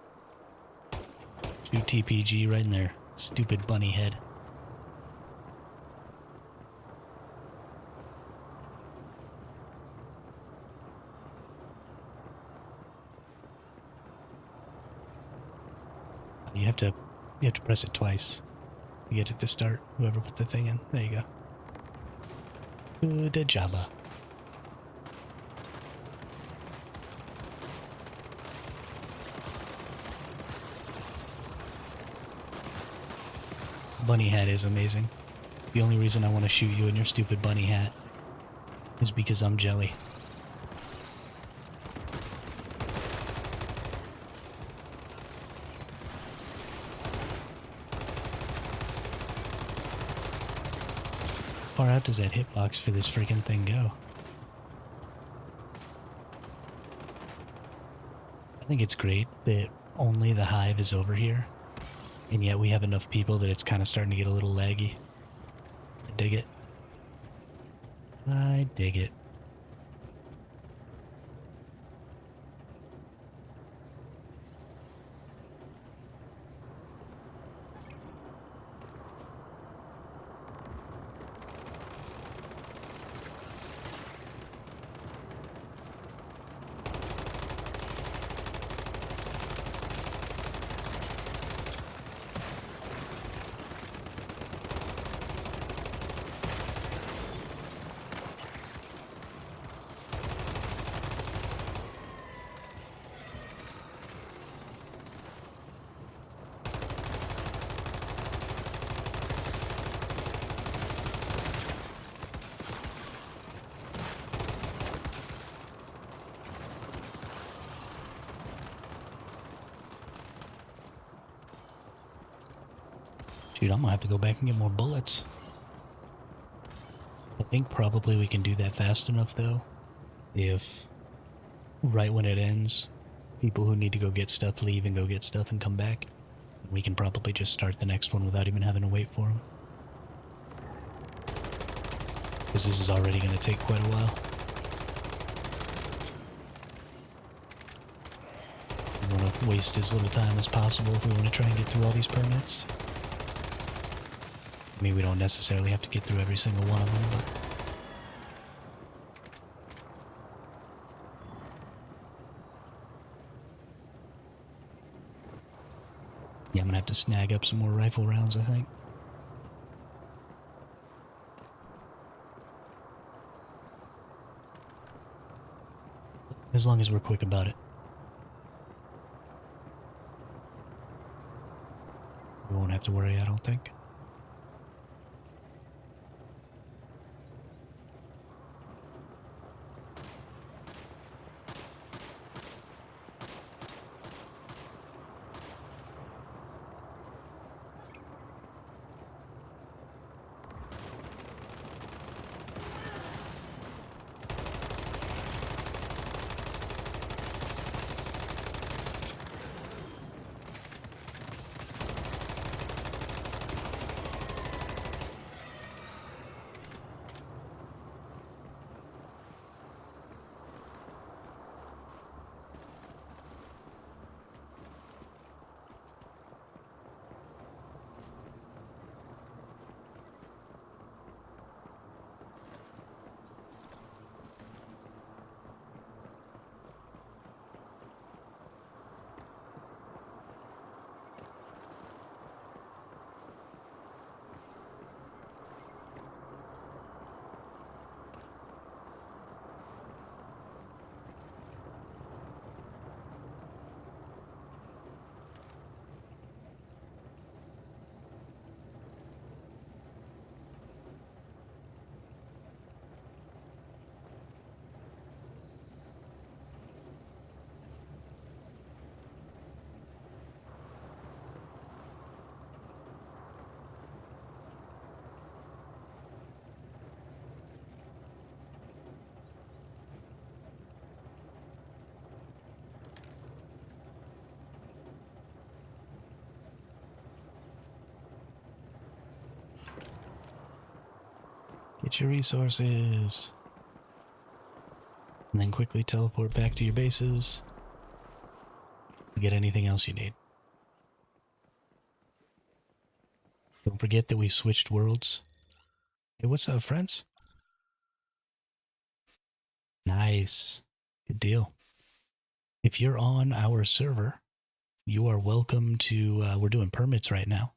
shoot TPG right in their stupid bunny head. You have to press it twice to get it to start. Whoever put the thing in. There you go. Good job. Bunny hat is amazing. The only reason I want to shoot you in your stupid bunny hat is because I'm jelly. How far out does that hitbox for this freaking thing go? I think it's great that only the hive is over here, and yet we have enough people that it's kind of starting to get a little laggy. I dig it. I dig it. Dude, I'm gonna have to go back and get more bullets. I think probably we can do that fast enough, though. If right when it ends, people who need to go get stuff leave and go get stuff and come back, we can probably just start the next one without even having to wait for them. Because this is already gonna take quite a while. We want to waste as little time as possible if we want to try and get through all these permits. I mean, we don't necessarily have to get through every single one of them, but... yeah, I'm gonna have to snag up some more rifle rounds, I think. As long as we're quick about it. We won't have to worry, I don't think. Get your resources. And then quickly teleport back to your bases. Get anything else you need. Don't forget that we switched worlds. Hey, what's up, friends? Nice. Good deal. If you're on our server, you are welcome to, we're doing permits right now.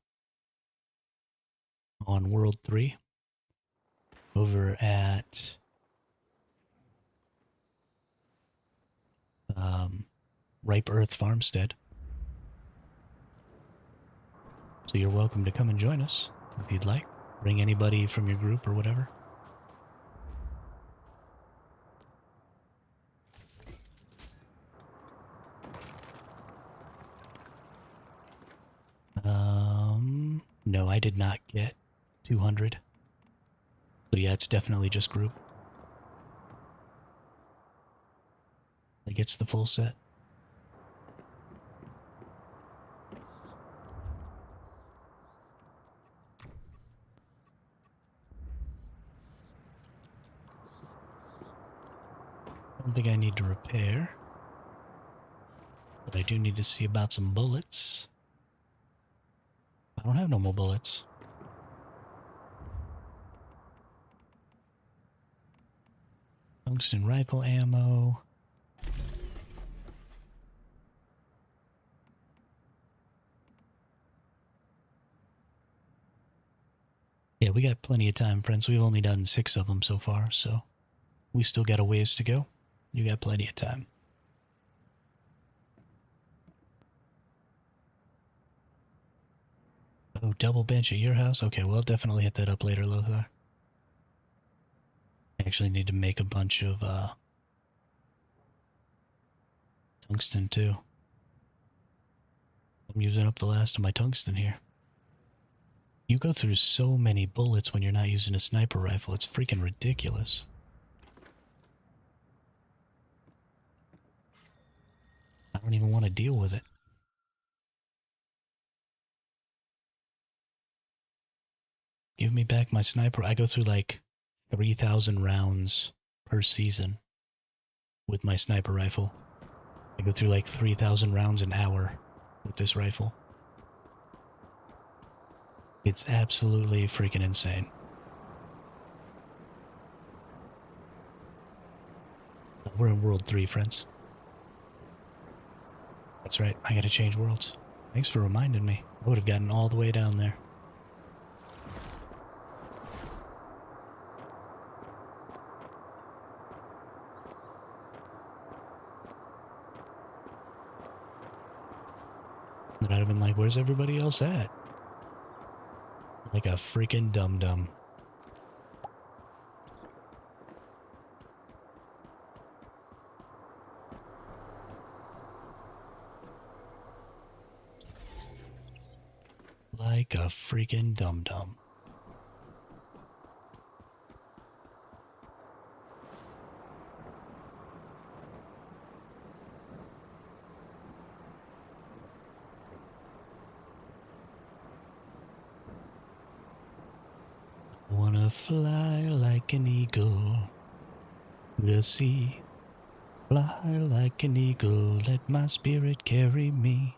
On World 3. Over at Ripe Earth Farmstead. So you're welcome to come and join us if you'd like. Bring anybody from your group or whatever. No, I did not get 200. So yeah, it's definitely just group. It gets the full set. I don't think I need to repair. But I do need to see about some bullets. I don't have no more bullets. Tungsten rifle ammo. Yeah, we got plenty of time, friends. We've only done 6 of them so far, so we still got a ways to go. You got plenty of time. Oh, double bench at your house? Okay, well, I'll definitely hit that up later, Lothar. I actually need to make a bunch of tungsten, too. I'm using up the last of my tungsten here. You go through so many bullets when you're not using a sniper rifle. It's freaking ridiculous. I don't even want to deal with it. Give me back my sniper. I go through like 3,000 rounds per season with my sniper rifle. I go through like 3,000 rounds an hour with this rifle. It's absolutely freaking insane. We're in World 3, friends. That's right, I gotta change worlds. Thanks for reminding me. I would have gotten all the way down there. Then I'd have been like, where's everybody else at? Like a freaking dum-dum. Like a freaking dum-dum. Wanna fly like an eagle to the sea. Fly like an eagle, let my spirit carry me.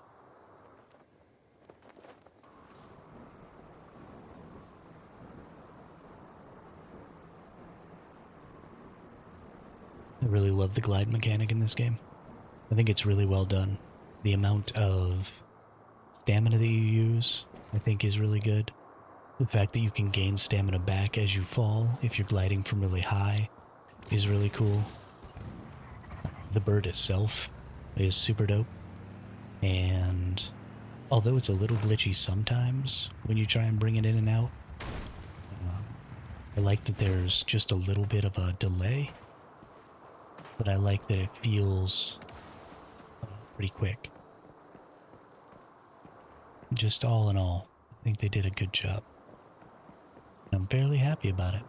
I really love the glide mechanic in this game. I think it's really well done. The amount of stamina that you use, I think, is really good. The fact that you can gain stamina back as you fall if you're gliding from really high is really cool. The bird itself is super dope. And although it's a little glitchy sometimes when you try and bring it in and out, I like that there's just a little bit of a delay. But I like that it feels pretty quick. Just all in all, I think they did a good job. And I'm fairly happy about it.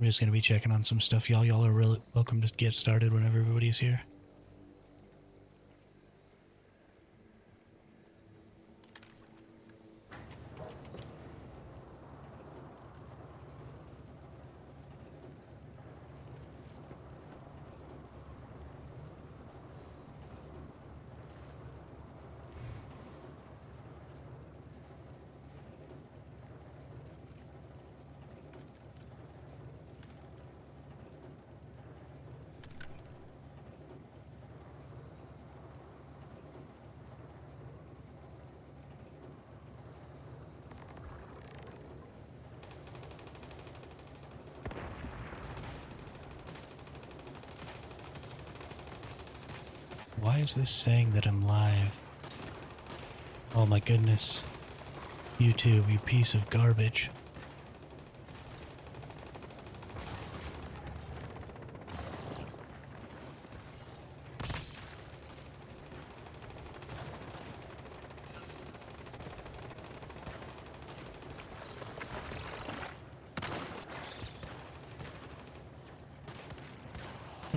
I'm just going to be checking on some stuff. Y'all are really welcome to get started whenever everybody's here. Why is this saying that I'm live? Oh my goodness. YouTube, you piece of garbage.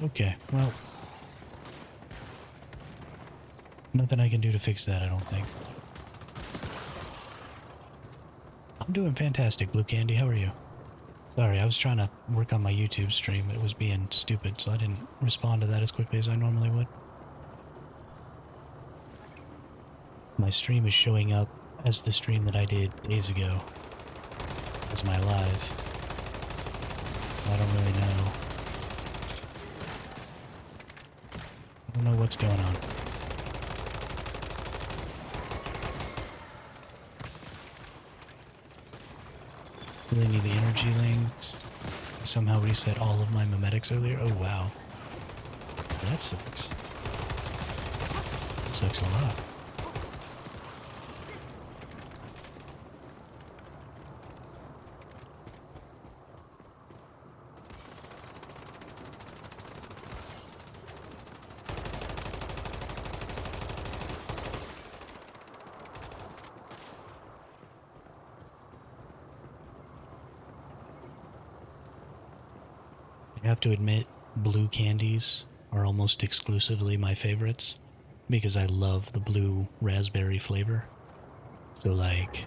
Okay, well, nothing I can do to fix that, I don't think. I'm doing fantastic, Blue Candy. How are you? Sorry, I was trying to work on my YouTube stream, but it was being stupid, so I didn't respond to that as quickly as I normally would. My stream is showing up as the stream that I did days ago as my live. I don't really know. I don't know what's going on. Really need the energy links. Somehow reset all of my memetics earlier. Oh wow. That sucks. That sucks a lot. I have to admit, blue candies are almost exclusively my favorites because I love the blue raspberry flavor. So like,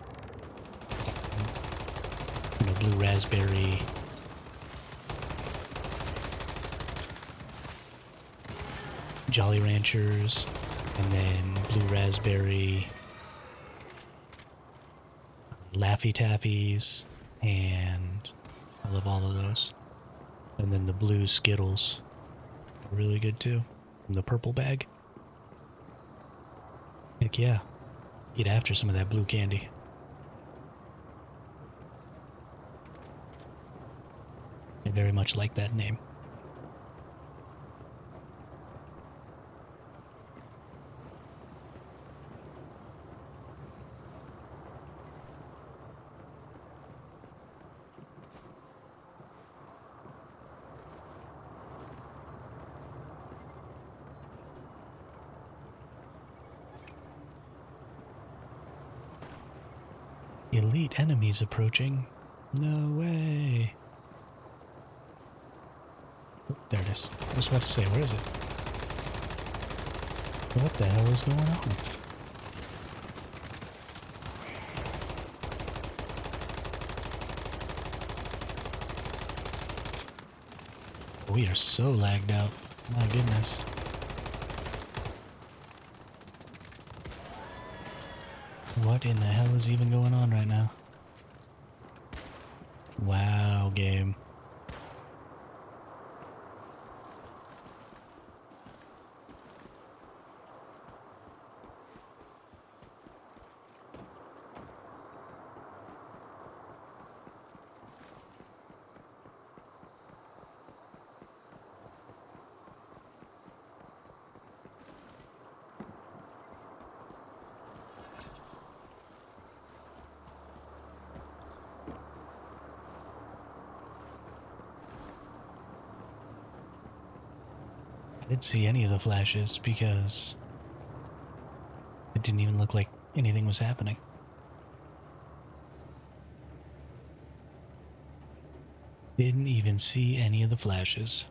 you know, blue raspberry, Jolly Ranchers, and then blue raspberry Laffy Taffies, and I love all of those. And then the blue Skittles are really good too, from the purple bag. Heck yeah, get after some of that blue candy. I very much like that name. Elite enemies approaching. No way. Oh, there it is. I was about to say, where is it? What the hell is going on? We are so lagged out. My goodness. What in the hell is even going on right now? Wow, game. I didn't see any of the flashes because it didn't even look like anything was happening. Didn't even see any of the flashes.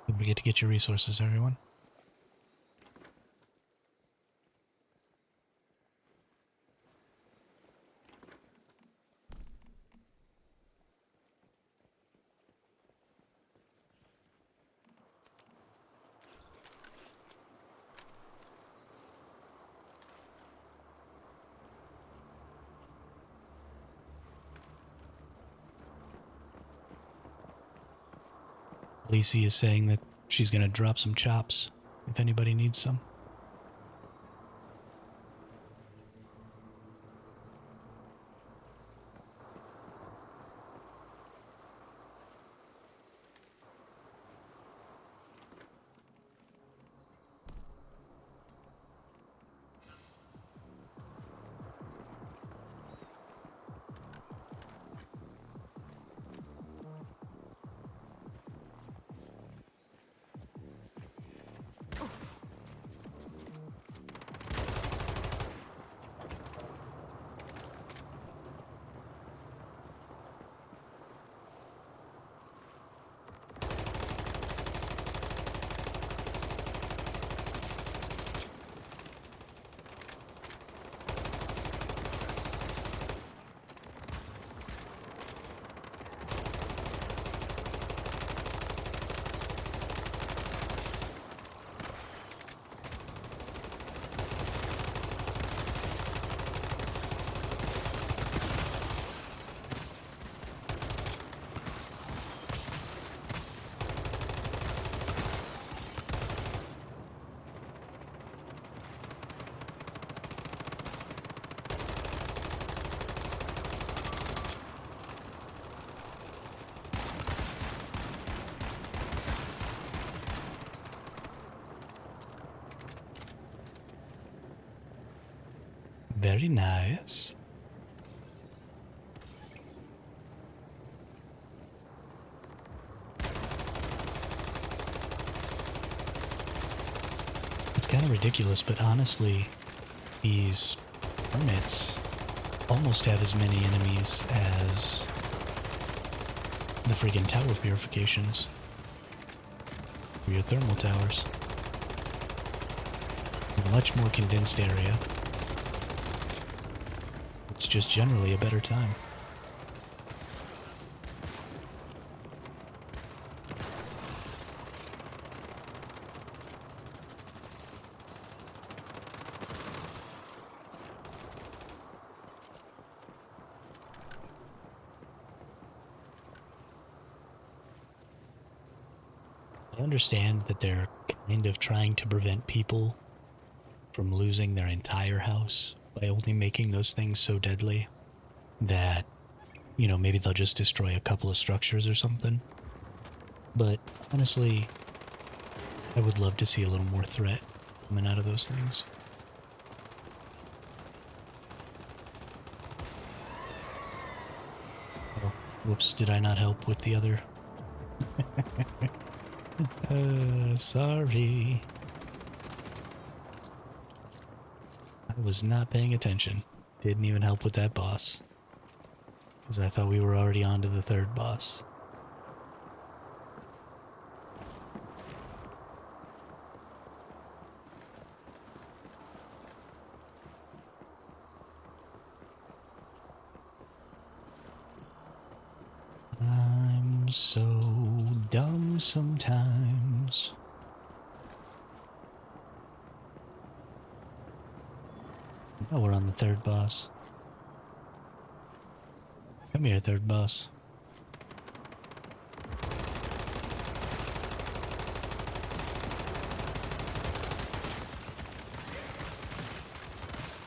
Don't forget to get your resources, everyone. Lacey is saying that she's going to drop some chops if anybody needs some. Very nice. It's kind of ridiculous, but honestly, these hermits almost have as many enemies as the friggin' tower purifications. For your thermal towers. A much more condensed area. It's just generally a better time. I understand that they're kind of trying to prevent people from losing their entire house by only making those things so deadly that, you know, maybe they'll just destroy a couple of structures or something. But honestly, I would love to see a little more threat coming out of those things. Oh, whoops, did I not help with the other? Sorry. I was not paying attention. Didn't even help with that boss. Because I thought we were already on to the third boss. so dumb sometimes. Oh, we're on the third boss. Come here, third boss.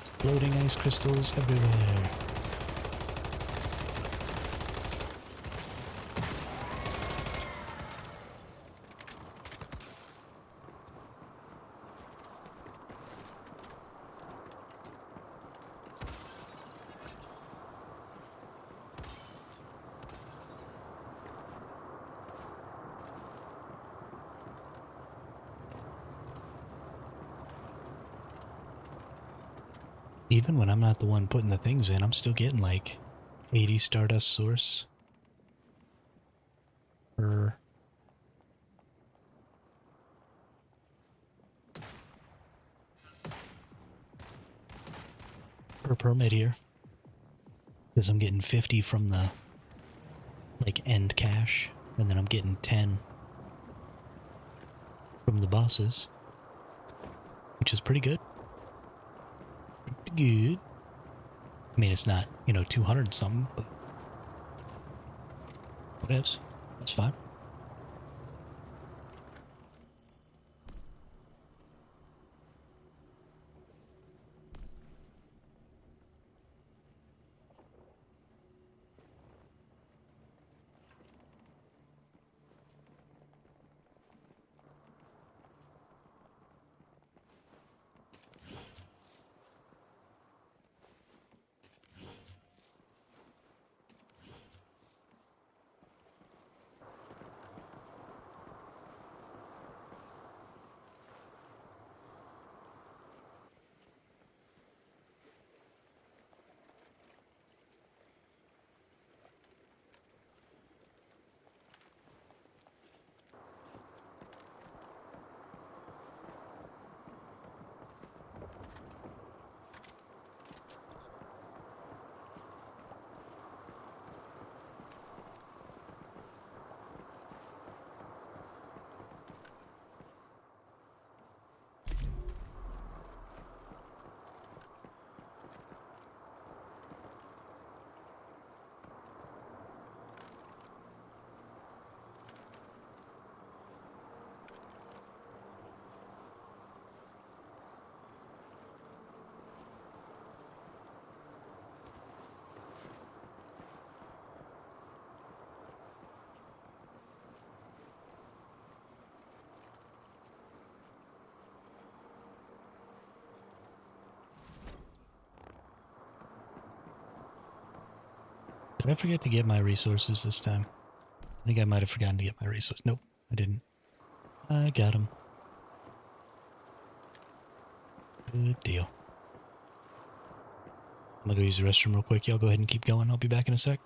Exploding ice crystals everywhere. Even when I'm not the one putting the things in, I'm still getting like 80 Stardust Source per permit here. Because I'm getting 50 from the like end cache, and then I'm getting 10 from the bosses, which is pretty good. Pretty good. I mean, it's not, 200 something, but it is. That's fine. Did I forget to get my resources this time? I think I might have forgotten to get my resources. Nope, I didn't. I got them. Good deal. I'm gonna go use the restroom real quick. Y'all go ahead and keep going. I'll be back in a sec.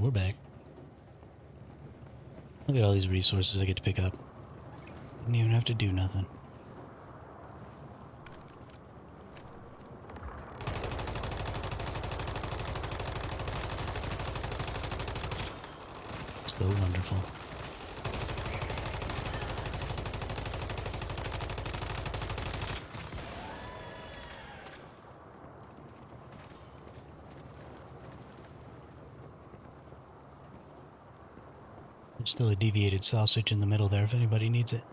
we're back. Look at all these resources I get to pick up. Didn't even have to do nothing. So wonderful. There's still a deviated sausage in the middle there if anybody needs it.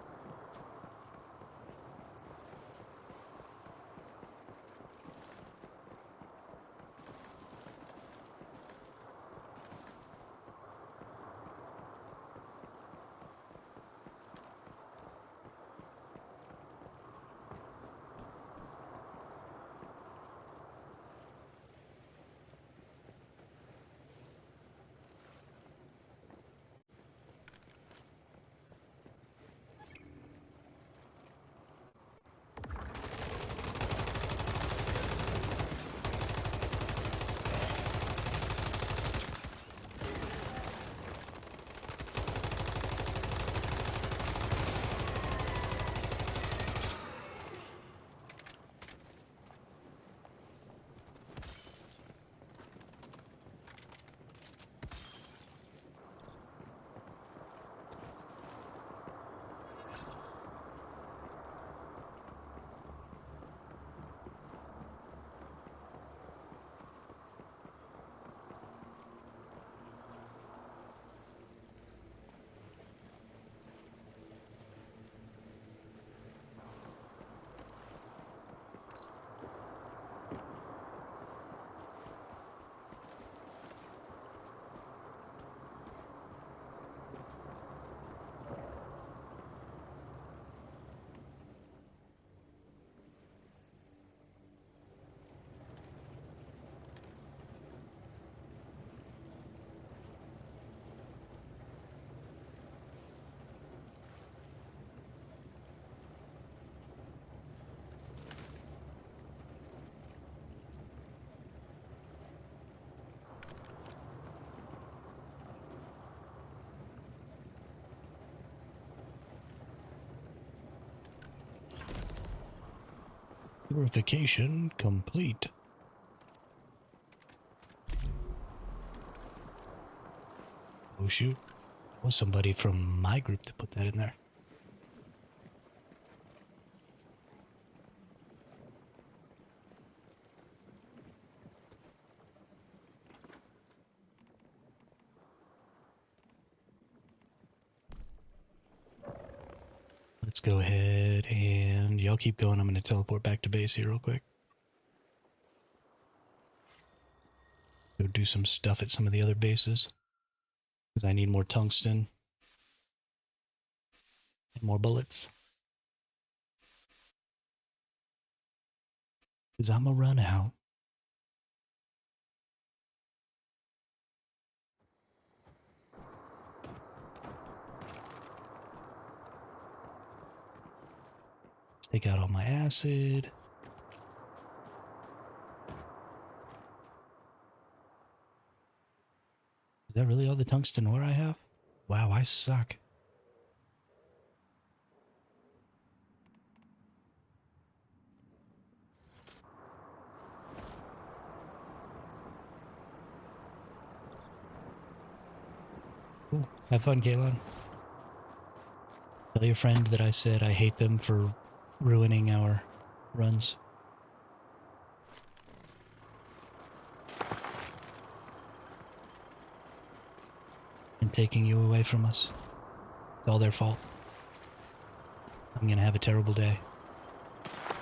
Purification complete. Oh shoot. Was somebody from my group that put that in there. Let's go ahead and y'all keep going. I'm going to teleport back to base here real quick. Go do some stuff at some of the other bases. Because I need more tungsten. And more bullets. Because I'm going to run out. Let's take out all my acid. Is that really all the tungsten ore I have? Wow, I suck. Cool. Have fun, Caitlin. Tell your friend that I said I hate them for ruining our runs. And taking you away from us. It's all their fault. I'm gonna have a terrible day.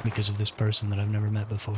Because of this person that I've never met before.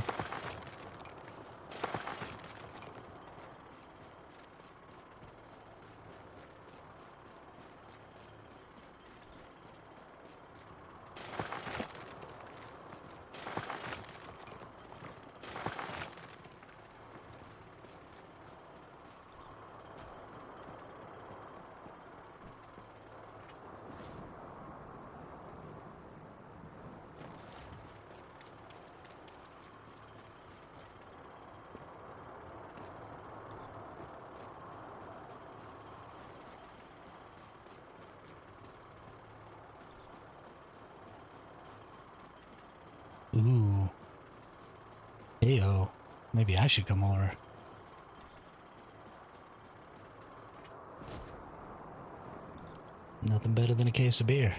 Heyo, maybe I should come over. Nothing better than a case of beer.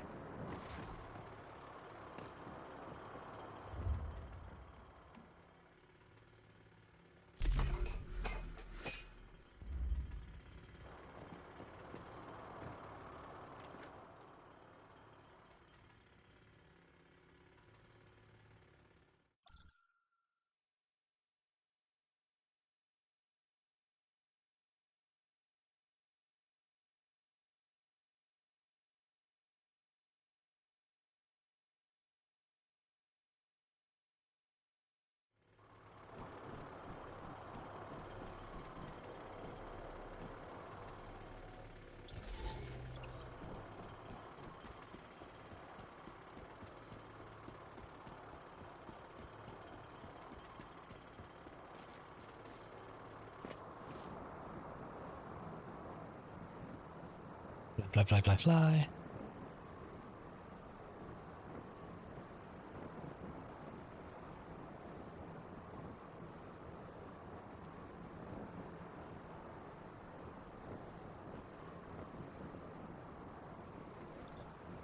Fly, fly, fly, fly, fly.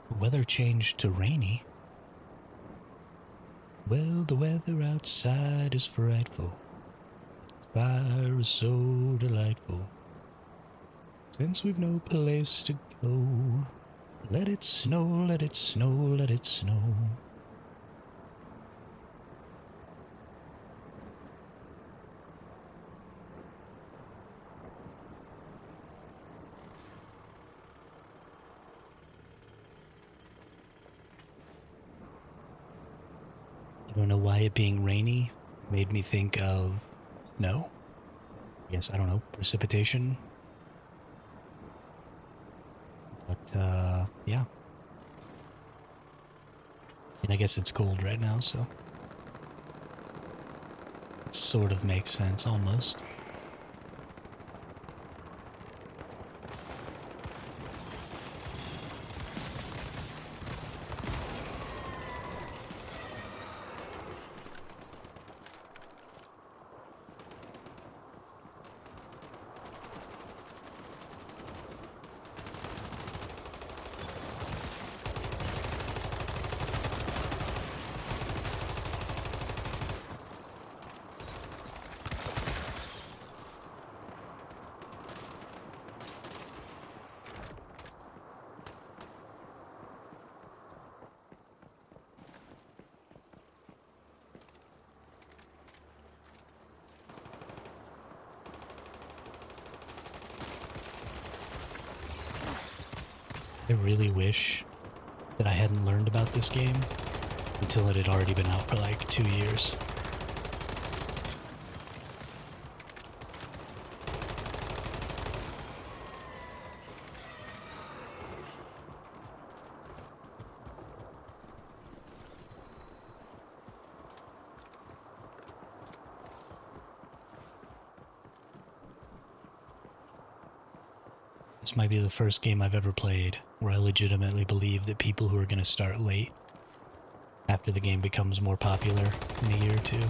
The weather changed to rainy. Well, the weather outside is frightful. The fire is so delightful. Since we've no place to go, let it snow, let it snow, let it snow. I don't know why it being rainy made me think of snow. Yes, I don't know, precipitation. But, yeah. And I guess it's cold right now, so it sort of makes sense, almost. I really wish that I hadn't learned about this game until it had already been out for like 2 years. This might be the first game I've ever played where I legitimately believe that people who are going to start late after the game becomes more popular in a year or two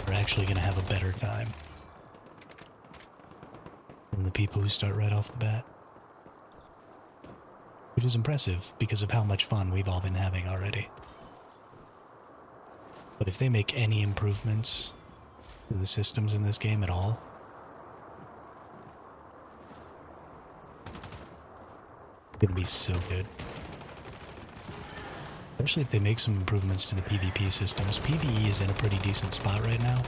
are actually going to have a better time than the people who start right off the bat. Which is impressive because of how much fun we've all been having already. But if they make any improvements to the systems in this game at all, it's gonna be so good. Especially if they make some improvements to the PvP systems. PvE is in a pretty decent spot right now.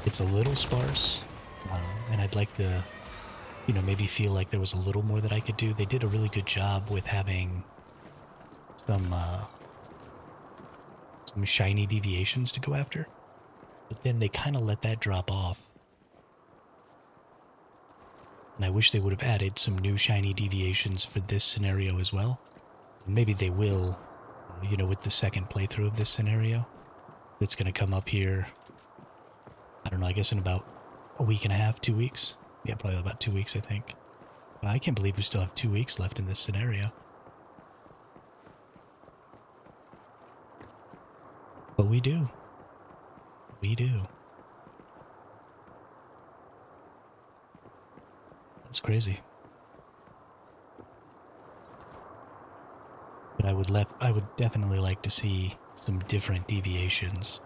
It's a little sparse, and I'd like to, you know, maybe feel like there was a little more that I could do. They did a really good job with having some shiny deviations to go after. But then they kind of let that drop off. And I wish they would have added some new shiny deviations for this scenario as well. And maybe they will, you know, with the second playthrough of this scenario. It's going to come up here, I don't know, I guess in about a week and a half, 2 weeks. Yeah, probably about 2 weeks, I think. I can't believe we still have 2 weeks left in this scenario. But we do. We do. That's crazy. But I would definitely like to see some different deviations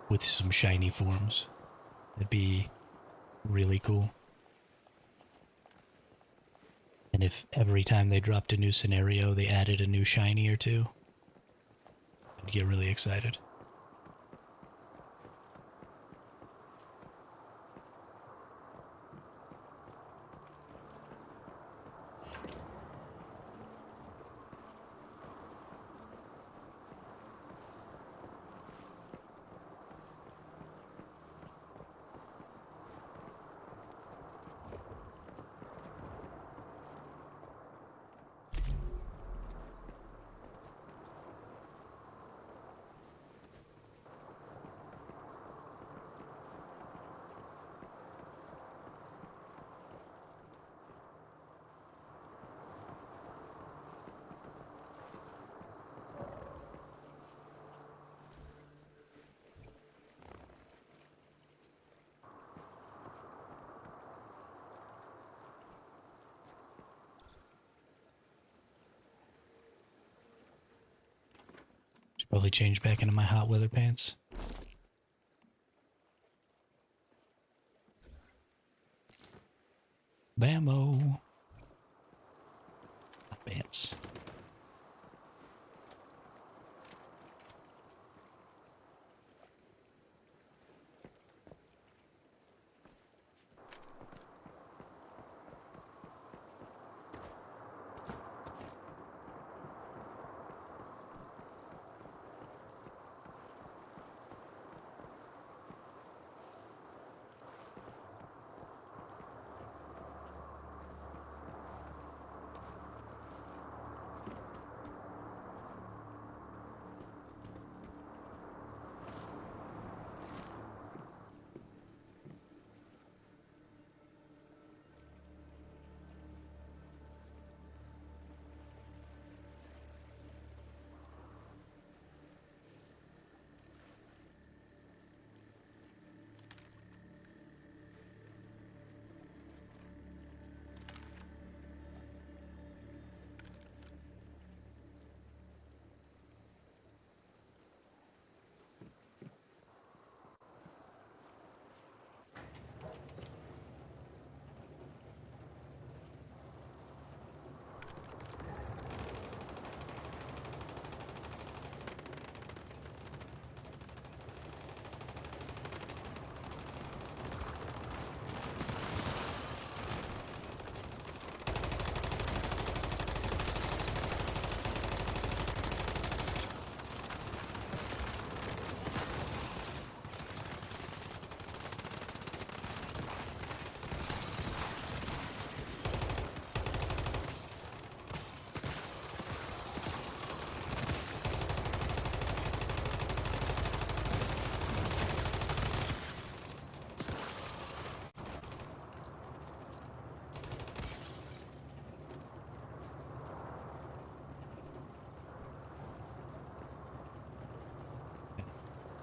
with some shiny forms. That'd be really cool. And if every time they dropped a new scenario, they added a new shiny or two, I'd get really excited. Should probably change back into my hot weather pants. Bammo. Hot pants.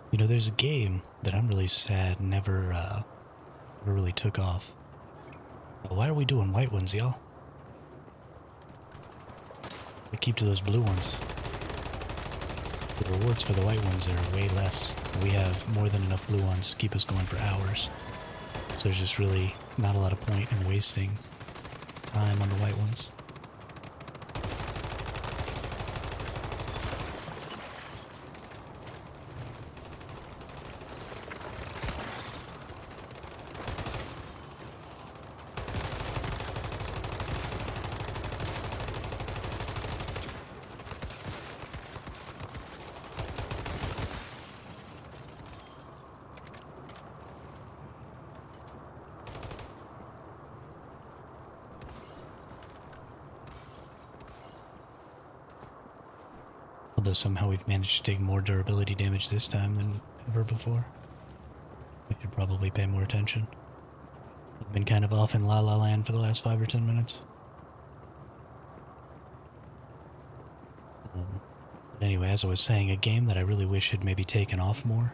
You know, there's a game that I'm really sad never really took off. Why are we doing white ones, y'all? We keep to those blue ones. The rewards for the white ones are way less. We have more than enough blue ones to keep us going for hours. So there's just really not a lot of point in wasting time on the white ones. Although somehow we've managed to take more durability damage this time than ever before. We should probably pay more attention. I've been kind of off in La La Land for the last 5 or 10 minutes. But anyway, as I was saying, a game that I really wish had maybe taken off more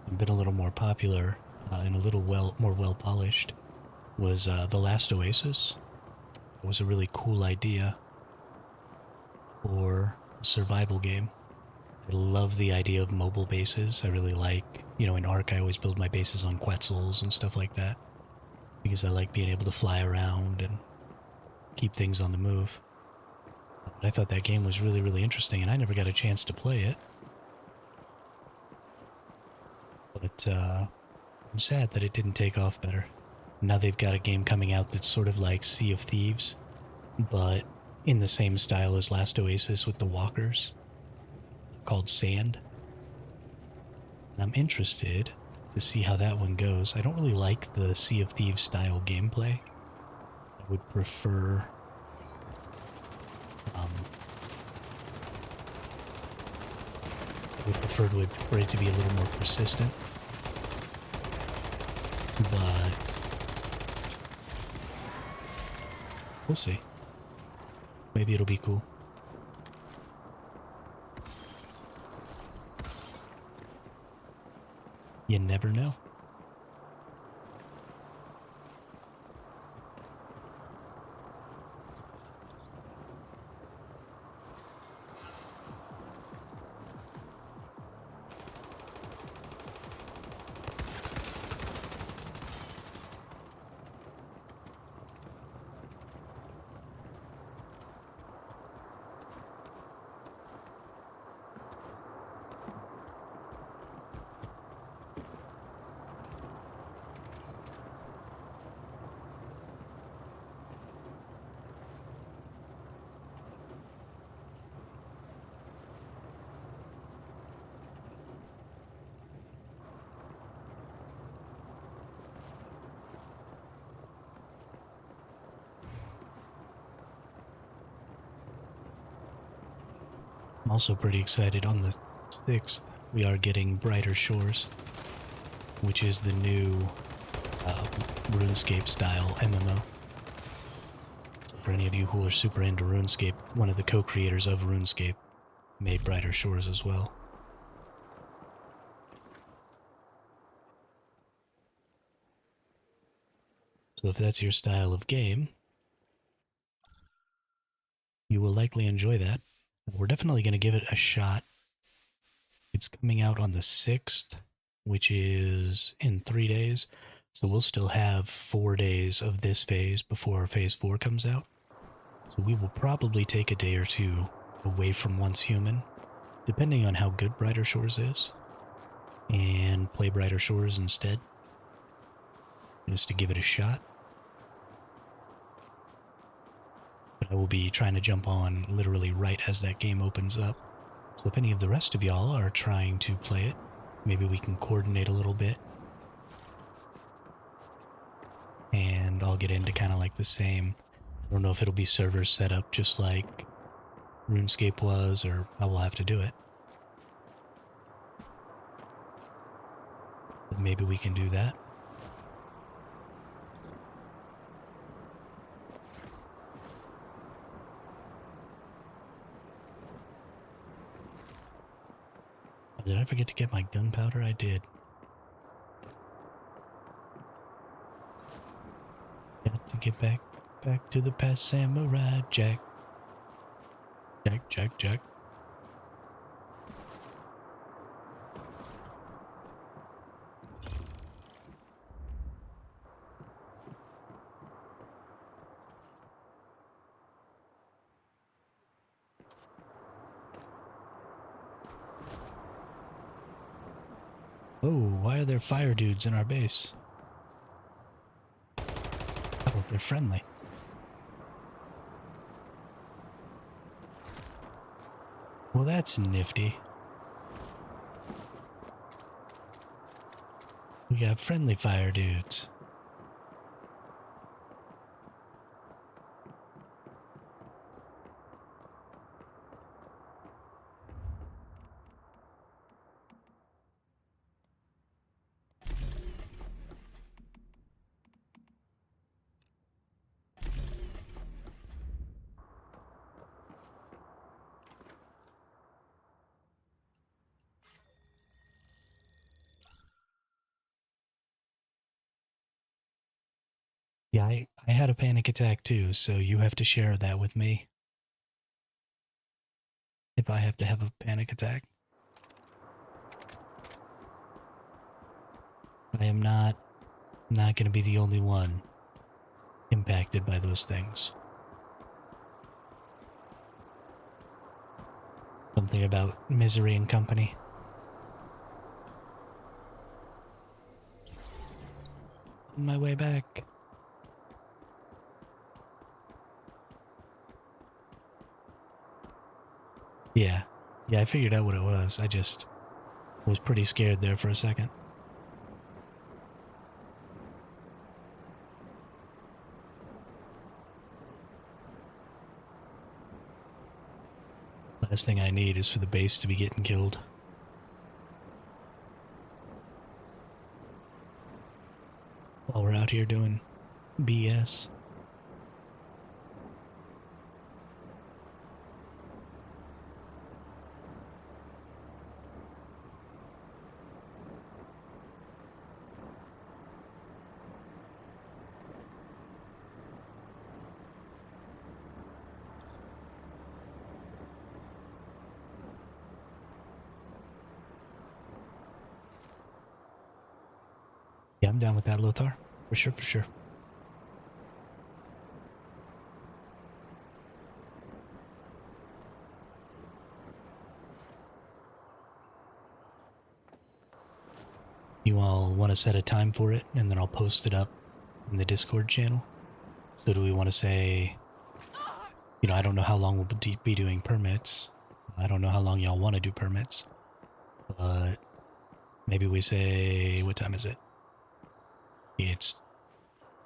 and been a little more popular and a little more well polished was The Last Oasis. It was a really cool idea for a survival game. I love the idea of mobile bases. I really like, in Ark I always build my bases on Quetzals and stuff like that because I like being able to fly around and keep things on the move. But I thought that game was really, really interesting, and I never got a chance to play it. But I'm sad that it didn't take off better. Now they've got a game coming out that's sort of like Sea of Thieves, but in the same style as Last Oasis with the walkers, called Sand. And I'm interested to see how that one goes. I don't really like the Sea of Thieves style gameplay. I would prefer for it to be a little more persistent. But we'll see. Maybe it'll be cool. You never know. I'm also pretty excited. On the 6th, we are getting Brighter Shores, which is the new RuneScape style MMO. So for any of you who are super into RuneScape, one of the co-creators of RuneScape made Brighter Shores as well. So if that's your style of game, you will likely enjoy that. We're definitely going to give it a shot. It's coming out on the 6th, which is in 3 days. So we'll still have 4 days of this phase before phase 4 comes out. So we will probably take a day or two away from Once Human, depending on how good Brighter Shores is, and play Brighter Shores instead, just to give it a shot. But I will be trying to jump on literally right as that game opens up. So if any of the rest of y'all are trying to play it, maybe we can coordinate a little bit. And I'll get into kind of like the same. I don't know if it'll be servers set up just like RuneScape was, or how we'll have to do it. But maybe we can do that. Did I forget to get my gunpowder? I did. Got to get back to the past, Samurai Jack. Jack. Oh, why are there fire dudes in our base? Oh, they're friendly. Well, that's nifty. We got friendly fire dudes. Yeah, I had a panic attack too, so you have to share that with me if I have to have a panic attack. I am not going to be the only one impacted by those things. Something about Misery and Company. On my way back. Yeah. Yeah, I figured out what it was. I just was pretty scared there for a second. Last thing I need is for the base to be getting killed. While we're out here doing BS. Yeah, I'm down with that, Lothar. For sure, for sure. You all want to set a time for it, and then I'll post it up in the Discord channel? So do we want to say, you know, I don't know how long we'll be doing permits. I don't know how long y'all want to do permits. But maybe we say, what time is it? It's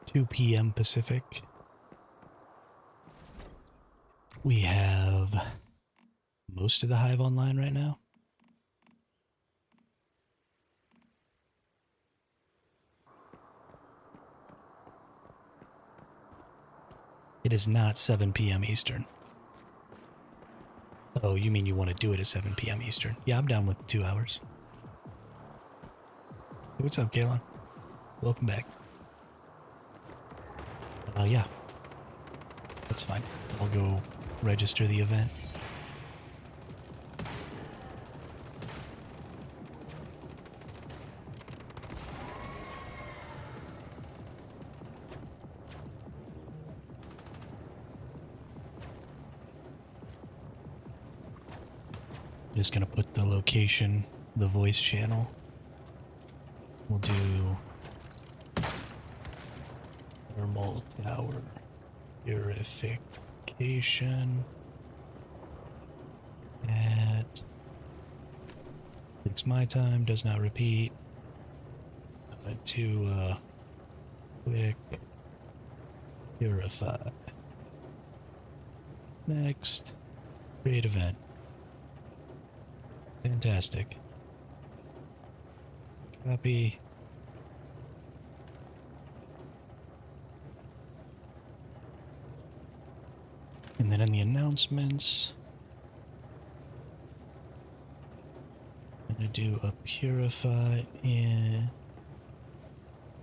2 p.m. Pacific. We have most of the Hive online right now. It is not 7 p.m. Eastern. Oh, you mean you want to do it at 7 p.m. Eastern? Yeah, I'm down with 2 hours. Hey, what's up, Galen? Welcome back. Yeah. That's fine. I'll go register the event. Just gonna put the location, the voice channel. We'll do thermal tower purification at 6 my time, does not repeat. To quick purify. Next, create event. Fantastic. Copy. And then in the announcements, I'm gonna do a purify in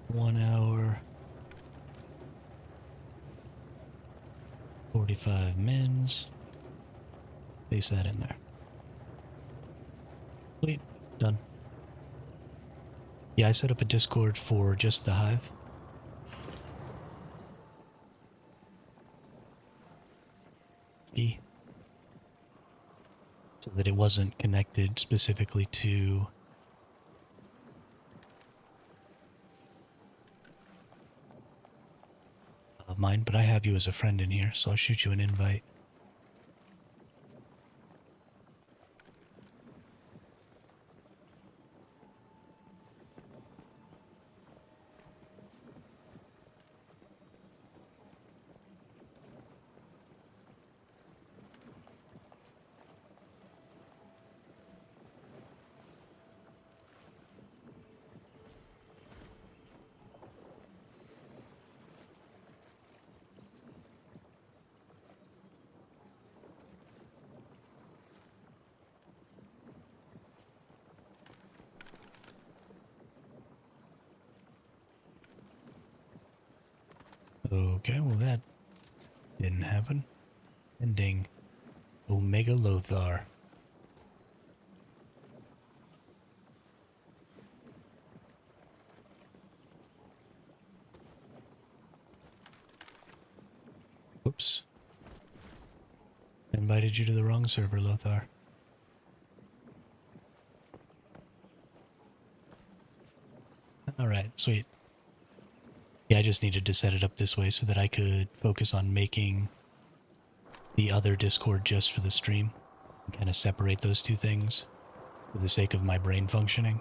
1 hour, 45 mins. Paste that in there. Sweet, done. Yeah, I set up a Discord for just the Hive. So that it wasn't connected specifically to mine, but I have you as a friend in here, so I'll shoot you an invite. Okay, well that didn't happen. Ending Omega Lothar. Whoops. Invited you to the wrong server, Lothar. Alright, sweet. Yeah, I just needed to set it up this way so that I could focus on making the other Discord just for the stream. And kind of separate those two things for the sake of my brain functioning.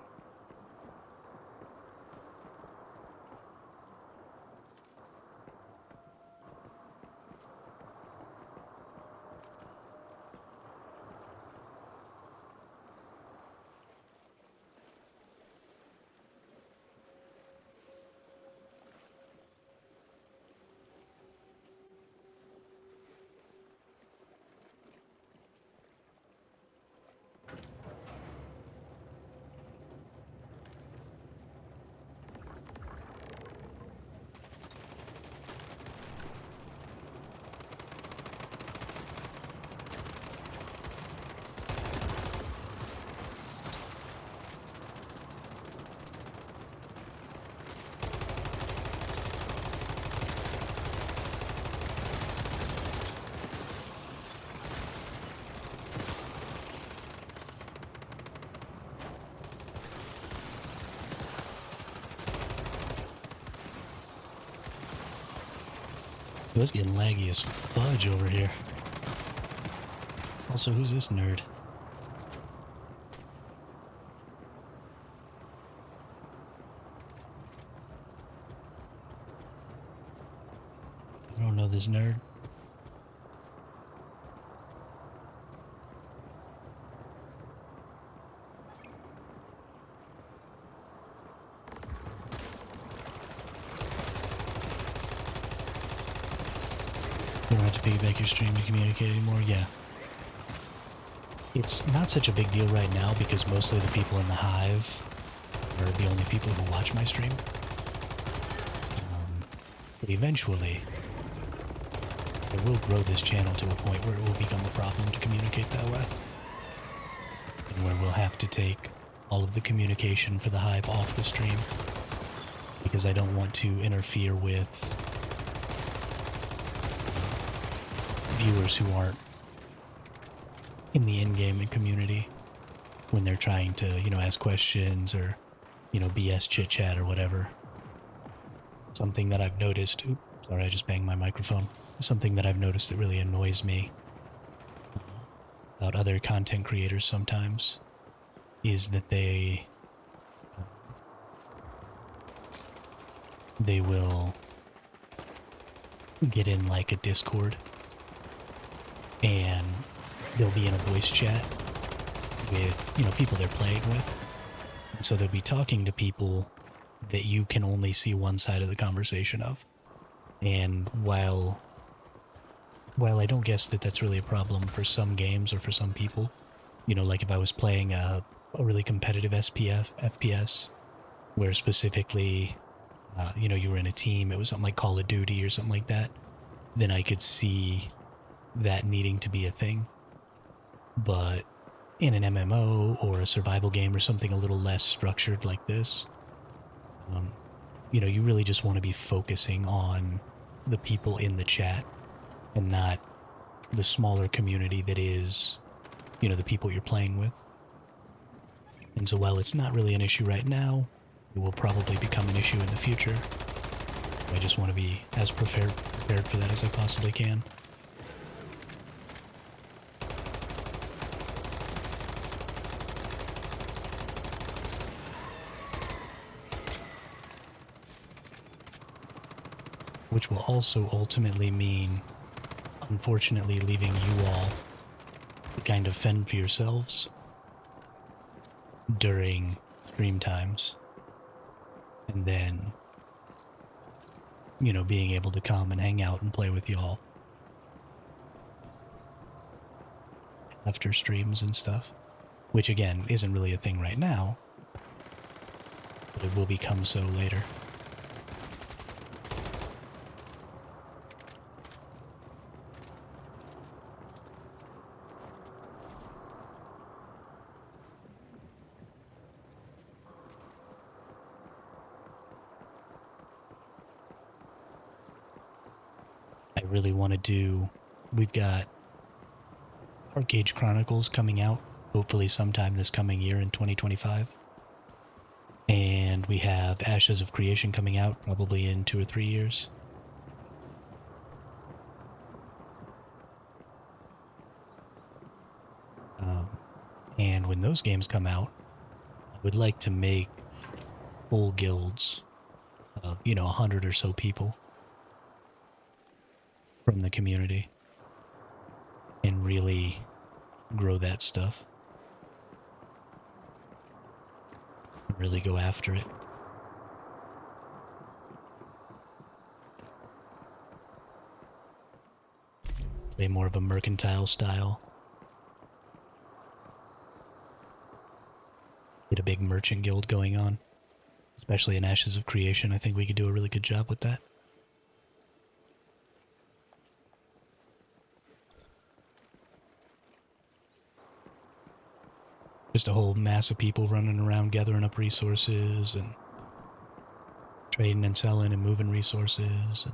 It was getting laggy as fudge over here. Also, who's this nerd? I don't know this nerd. You don't have to piggyback your stream to communicate anymore? Yeah. It's not such a big deal right now because mostly the people in the Hive are the only people who watch my stream. But eventually, I will grow this channel to a point where it will become a problem to communicate that way. And where we'll have to take all of the communication for the Hive off the stream. Because I don't want to interfere with viewers who aren't in the in-game and community when they're trying to, you know, ask questions or, you know, BS chit-chat or whatever. Something that I've noticed... Oops, sorry, I just banged my microphone. Something that I've noticed that really annoys me about other content creators sometimes is that they will get in like a Discord and they'll be in a voice chat with, you know, people they're playing with. And so they'll be talking to people that you can only see one side of the conversation of. And while I don't guess that that's really a problem for some games or for some people, you know, like if I was playing a really competitive FPS, where specifically, you know, you were in a team, it was something like Call of Duty or something like that, then I could see that needing to be a thing. But in an MMO or a survival game or something a little less structured like this, you know, you really just want to be focusing on the people in the chat and not the smaller community that is, you know, the people you're playing with. And so while it's not really an issue right now, it will probably become an issue in the future. So I just want to be as prepared for that as I possibly can. Which will also ultimately mean, unfortunately, leaving you all to kind of fend for yourselves during stream times. And then, you know, being able to come and hang out and play with y'all after streams and stuff. Which, again, isn't really a thing right now, but it will become so later. really want to do... We've got Arcade Chronicles coming out, hopefully sometime this coming year in 2025. And we have Ashes of Creation coming out probably in 2 or 3 years. And when those games come out, I would like to make full guilds of, 100 or so people from the community and really grow that stuff. Really go after it. Play more of a mercantile style. Get a big merchant guild going on. Especially in Ashes of Creation, I think we could do a really good job with that. Just a whole mass of people running around gathering up resources and trading and selling and moving resources.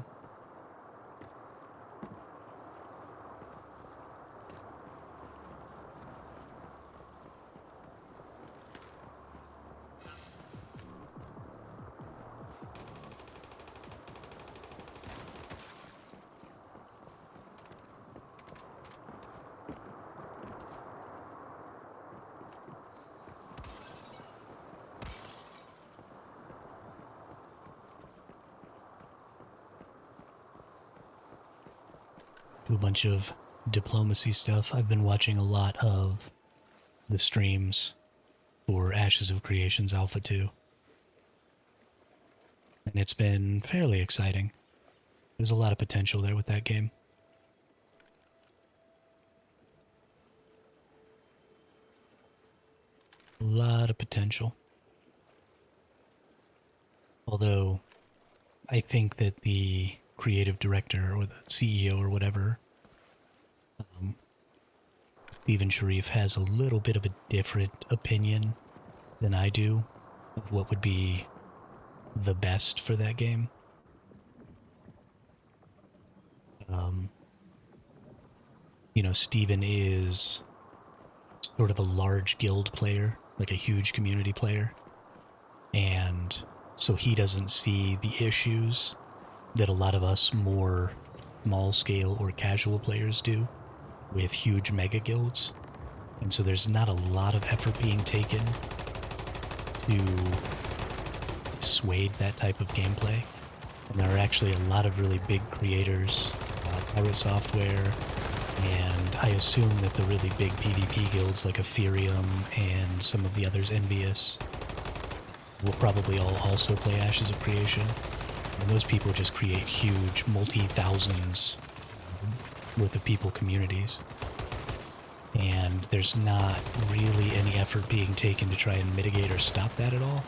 Do a bunch of diplomacy stuff. I've been watching a lot of the streams for Ashes of Creation's Alpha 2. And it's been fairly exciting. There's a lot of potential there with that game. A lot of potential. Although, I think that the creative director or the CEO or whatever, Steven Sharif, has a little bit of a different opinion than I do of what would be the best for that game. Steven is sort of a large guild player, like a huge community player, and so he doesn't see the issues that a lot of us more small-scale or casual players do with huge mega guilds. And so there's not a lot of effort being taken to dissuade that type of gameplay. And there are actually a lot of really big creators, Pirate Software, and I assume that the really big PvP guilds like Ethereum and some of the others, Envious, will probably all also play Ashes of Creation. And those people just create huge, multi-thousands worth of people communities. And there's not really any effort being taken to try and mitigate or stop that at all.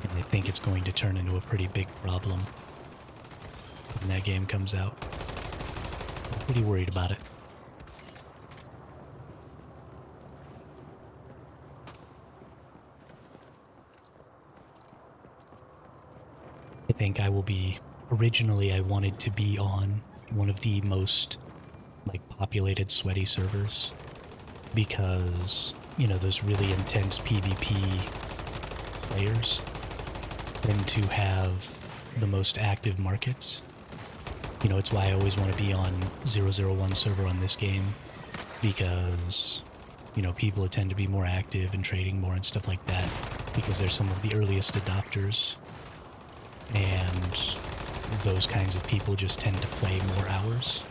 And I think it's going to turn into a pretty big problem when that game comes out. I'm pretty worried about it. I think I will be... Originally, I wanted to be on one of the most, populated sweaty servers. Because, those really intense PvP players tend to have the most active markets. It's why I always want to be on 001 server on this game. Because, people tend to be more active and trading more and stuff like that. Because they're some of the earliest adopters. And those kinds of people just tend to play more hours.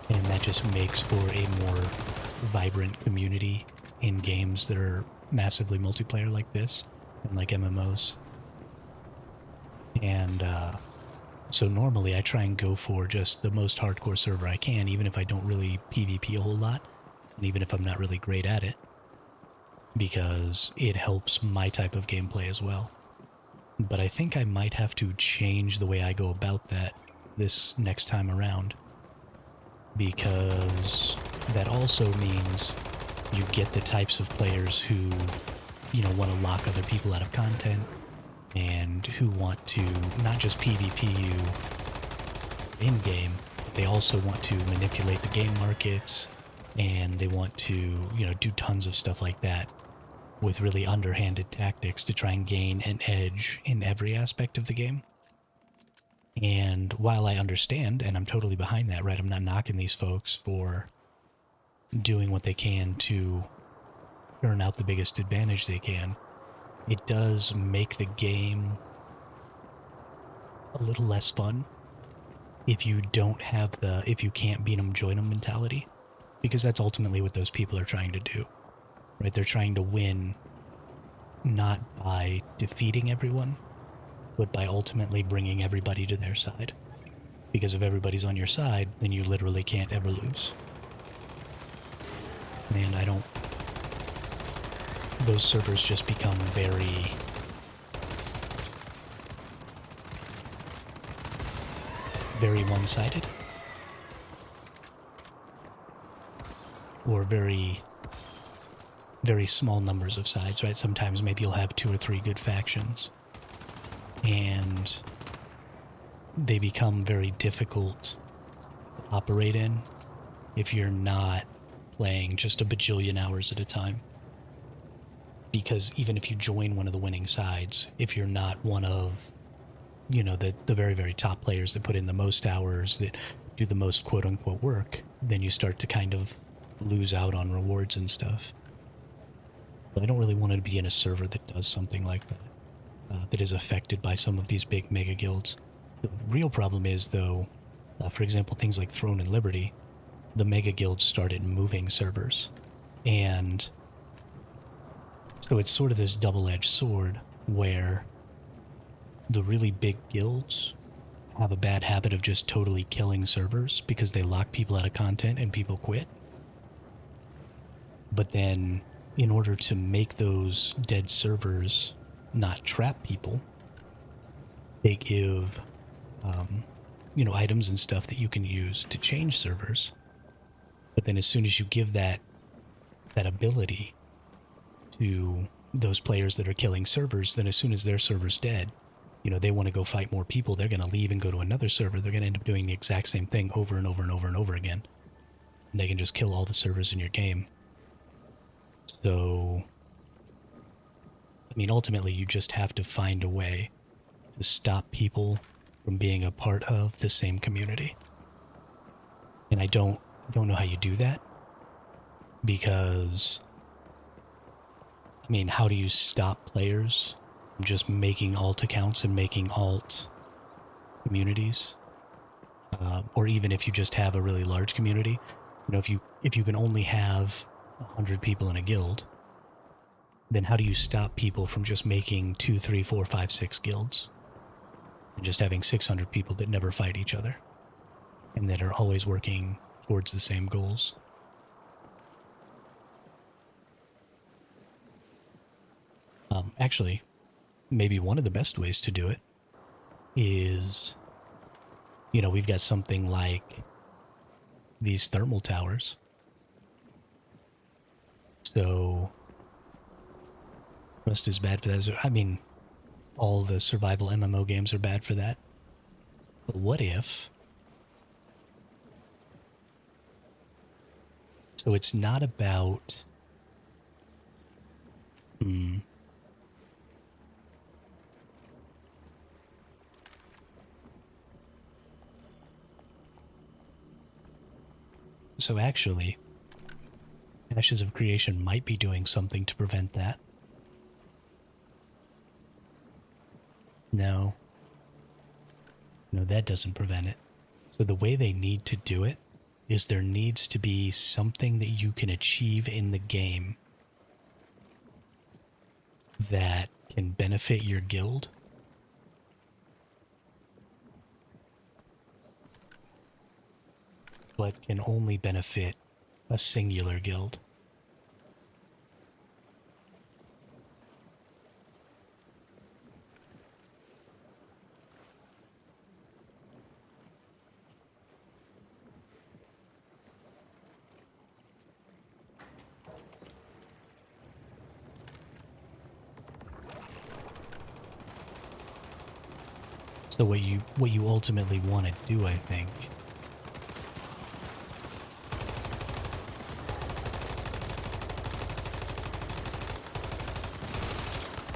And that just makes for a more vibrant community in games that are massively multiplayer like this, and like MMOs. And so normally I try and go for just the most hardcore server I can, even if I don't really PvP a whole lot, and even if I'm not really great at it, because it helps my type of gameplay as well. But I think I might have to change the way I go about that this next time around, because that also means you get the types of players who, want to lock other people out of content, and who want to not just PvP you, in-game. They also want to manipulate the game markets, and they want to, you know, do tons of stuff like that with really underhanded tactics to try and gain an edge in every aspect of the game. And while I understand, and I'm totally behind that, right? I'm not knocking these folks for doing what they can to turn out the biggest advantage they can. It does make the game a little less fun if you don't have the, if you can't beat them, join them mentality. Because that's ultimately what those people are trying to do, right? They're trying to win not by defeating everyone, but by ultimately bringing everybody to their side. Because if everybody's on your side, then you literally can't ever lose. Man, I don't... Those servers just become very... very one-sided. Or very small numbers of sides, right? Sometimes maybe you'll have 2 or 3 good factions. And they become very difficult to operate in if you're not playing just a bajillion hours at a time. Because even if you join one of the winning sides, if you're not one of, you know, the very, very top players that put in the most hours, that do the most quote-unquote work, then you start to kind of lose out on rewards and stuff. But I don't really want to be in a server that does something like that. That is affected by some of these big mega guilds. The real problem is, though, for example, things like Throne and Liberty, the mega guilds started moving servers. And so it's sort of this double-edged sword where the really big guilds have a bad habit of just totally killing servers because they lock people out of content and people quit. But then, in order to make those dead servers not trap people, they give, you know, items and stuff that you can use to change servers. But then as soon as you give that ability to those players that are killing servers, then as soon as their server's dead, you know, they want to go fight more people, they're going to leave and go to another server. They're going to end up doing the exact same thing over and over and over and over again. And they can just kill all the servers in your game. So, I mean, ultimately, you just have to find a way to stop people from being a part of the same community. And I don't know how you do that, because, I mean, how do you stop players from just making alt accounts and making alt communities? Or even if you just have a really large community, you know, if you can only have 100 people in a guild, then how do you stop people from just making 2, 3, 4, 5, 6 guilds and just having 600 people that never fight each other and that are always working towards the same goals? Actually, maybe one of the best ways to do it is, you know, we've got something like these thermal towers. So Rust is bad for that. I mean, all the survival MMO games are bad for that. But what if... So it's not about... So actually, Ashes of Creation might be doing something to prevent that. No. No, that doesn't prevent it. So the way they need to do it is there needs to be something that you can achieve in the game that can benefit your guild, but can only benefit a singular guild. So what you ultimately want to do, I think,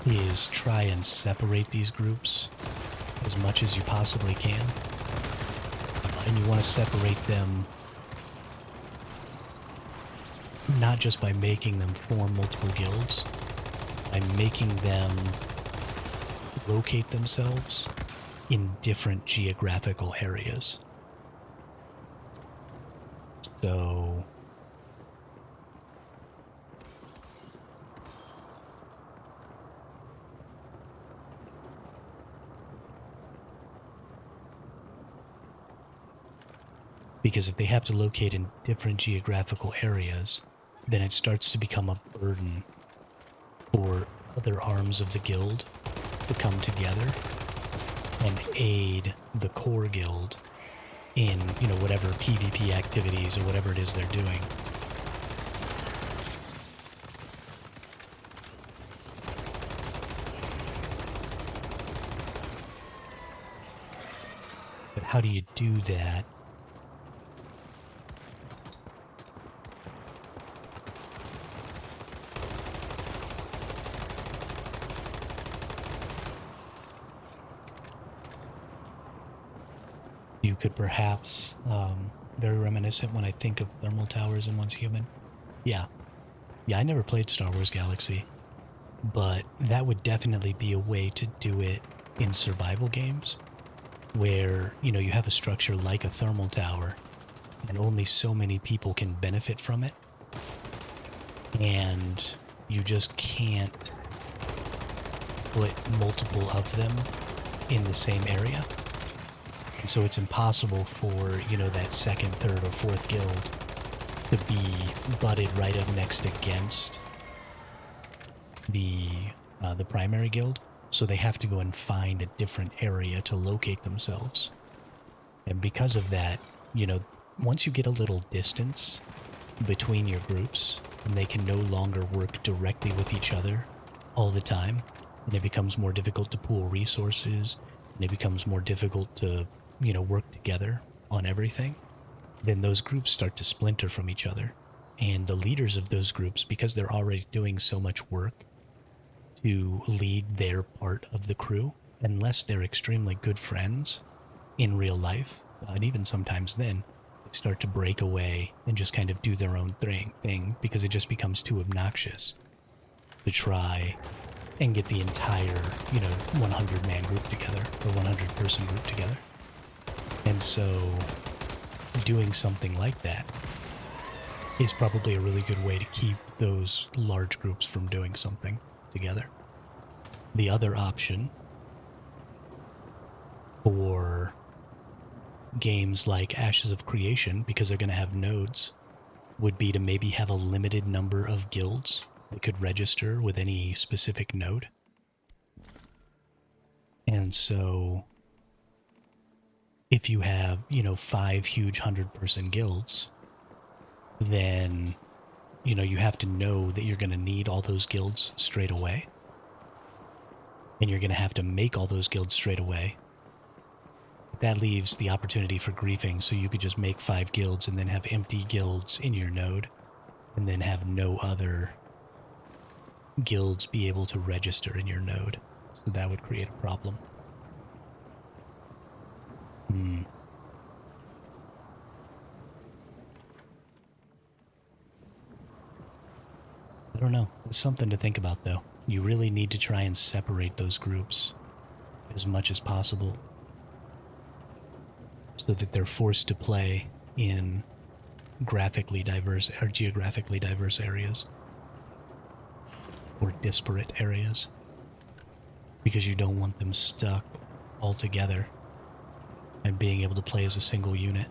is try and separate these groups as much as you possibly can. And you want to separate them not just by making them form multiple guilds, by making them locate themselves in different geographical areas. So because if they have to locate in different geographical areas, then it starts to become a burden for other arms of the guild to come together and aid the core guild in, whatever PvP activities or whatever it is they're doing. But how do you do that? You could perhaps, very reminiscent when I think of thermal towers in Once Human. Yeah, I never played Star Wars Galaxy, but that would definitely be a way to do it in survival games, where, you have a structure like a thermal tower, and only so many people can benefit from it, and you just can't put multiple of them in the same area. And so it's impossible for, that second, third, or fourth guild to be butted right up next against the primary guild. So they have to go and find a different area to locate themselves. And because of that, once you get a little distance between your groups, and they can no longer work directly with each other all the time, and it becomes more difficult to pool resources, and it becomes more difficult to, work together on everything, then those groups start to splinter from each other. And the leaders of those groups, because they're already doing so much work to lead their part of the crew, unless they're extremely good friends in real life, and even sometimes then, they start to break away and just kind of do their own thing because it just becomes too obnoxious to try and get the entire, 100-man group together or 100-person group together. And so doing something like that is probably a really good way to keep those large groups from doing something together. The other option for games like Ashes of Creation, because they're going to have nodes, would be to maybe have a limited number of guilds that could register with any specific node. And so if you have, 5 huge 100-person guilds, then, you have to know that you're going to need all those guilds straight away. And you're going to have to make all those guilds straight away. That leaves the opportunity for griefing, so you could just make 5 guilds and then have empty guilds in your node, and then have no other guilds be able to register in your node. So that would create a problem. I don't know. It's something to think about, though. You really need to try and separate those groups as much as possible so that they're forced to play in graphically diverse or geographically diverse areas or disparate areas, because you don't want them stuck all together and being able to play as a single unit.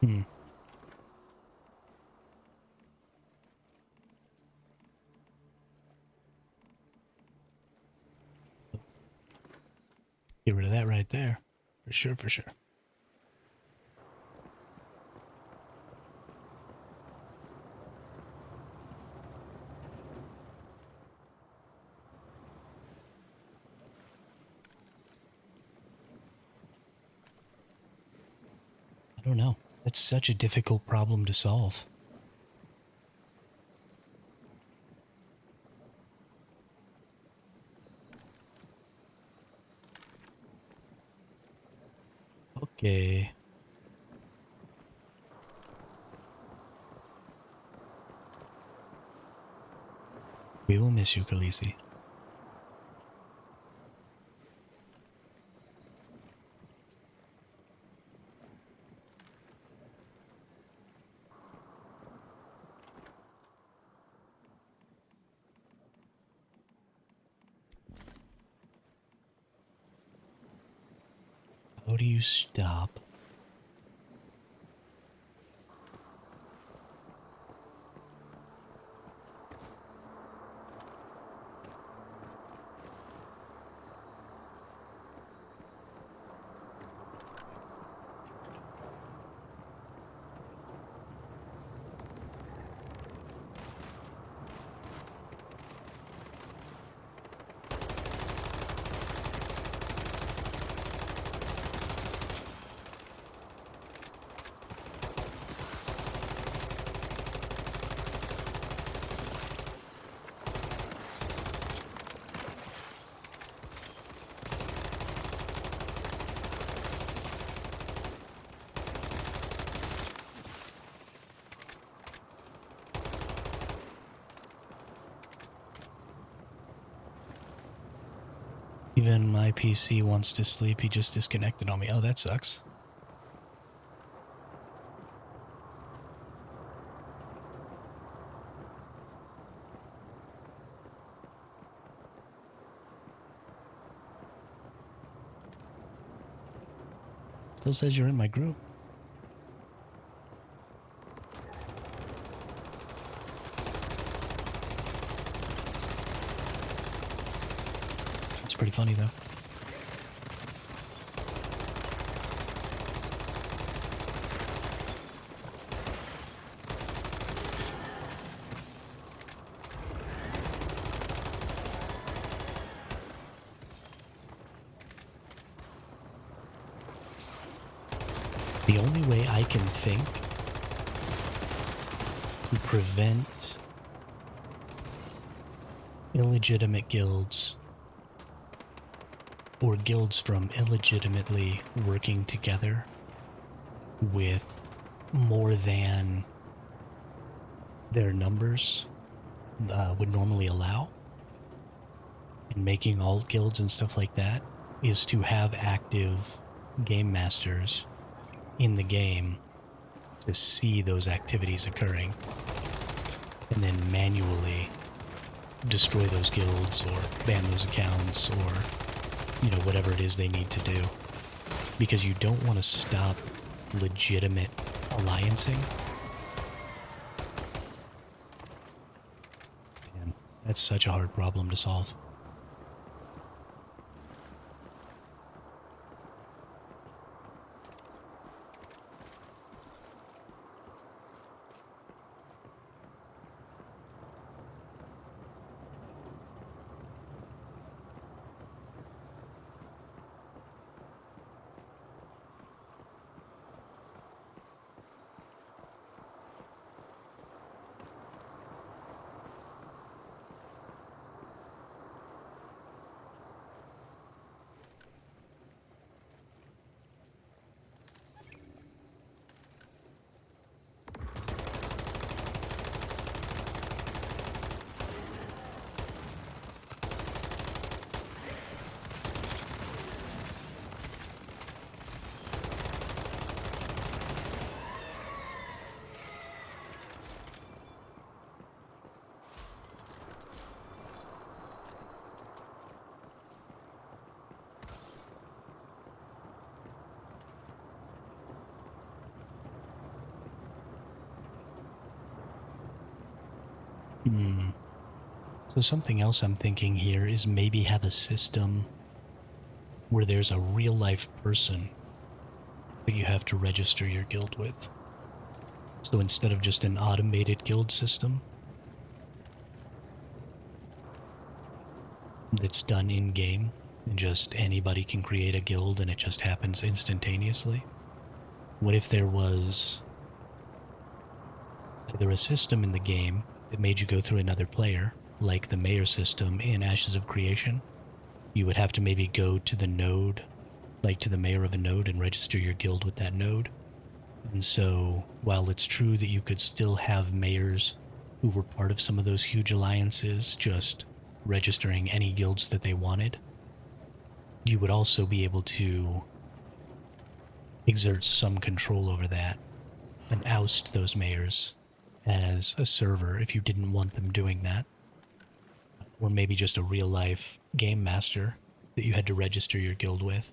Hmm. Get rid of that right there. For sure, for sure. I don't know. That's such a difficult problem to solve. Okay. We will miss you, Khaleesi. How do you stop? Even my PC wants to sleep. He just disconnected on me. Oh, that sucks. Still says you're in my group. It's pretty funny, though. The only way I can think to prevent illegitimate guilds or guilds from illegitimately working together with more than their numbers would normally allow, and making alt guilds and stuff like that, is to have active game masters in the game to see those activities occurring and then manually destroy those guilds or ban those accounts or, you know, whatever it is they need to do. Because you don't want to stop legitimate alliancing. Man, that's such a hard problem to solve. So something else I'm thinking here is maybe have a system where there's a real life person that you have to register your guild with. So instead of just an automated guild system that's done in-game, and just anybody can create a guild and it just happens instantaneously, what if there was either a system in the game that made you go through another player, like the mayor system in Ashes of Creation? You would have to maybe go to the node, like to the mayor of a node, and register your guild with that node. And so, while it's true that you could still have mayors who were part of some of those huge alliances just registering any guilds that they wanted, you would also be able to exert some control over that and oust those mayors as a server if you didn't want them doing that. Or maybe just a real life game master that you had to register your guild with.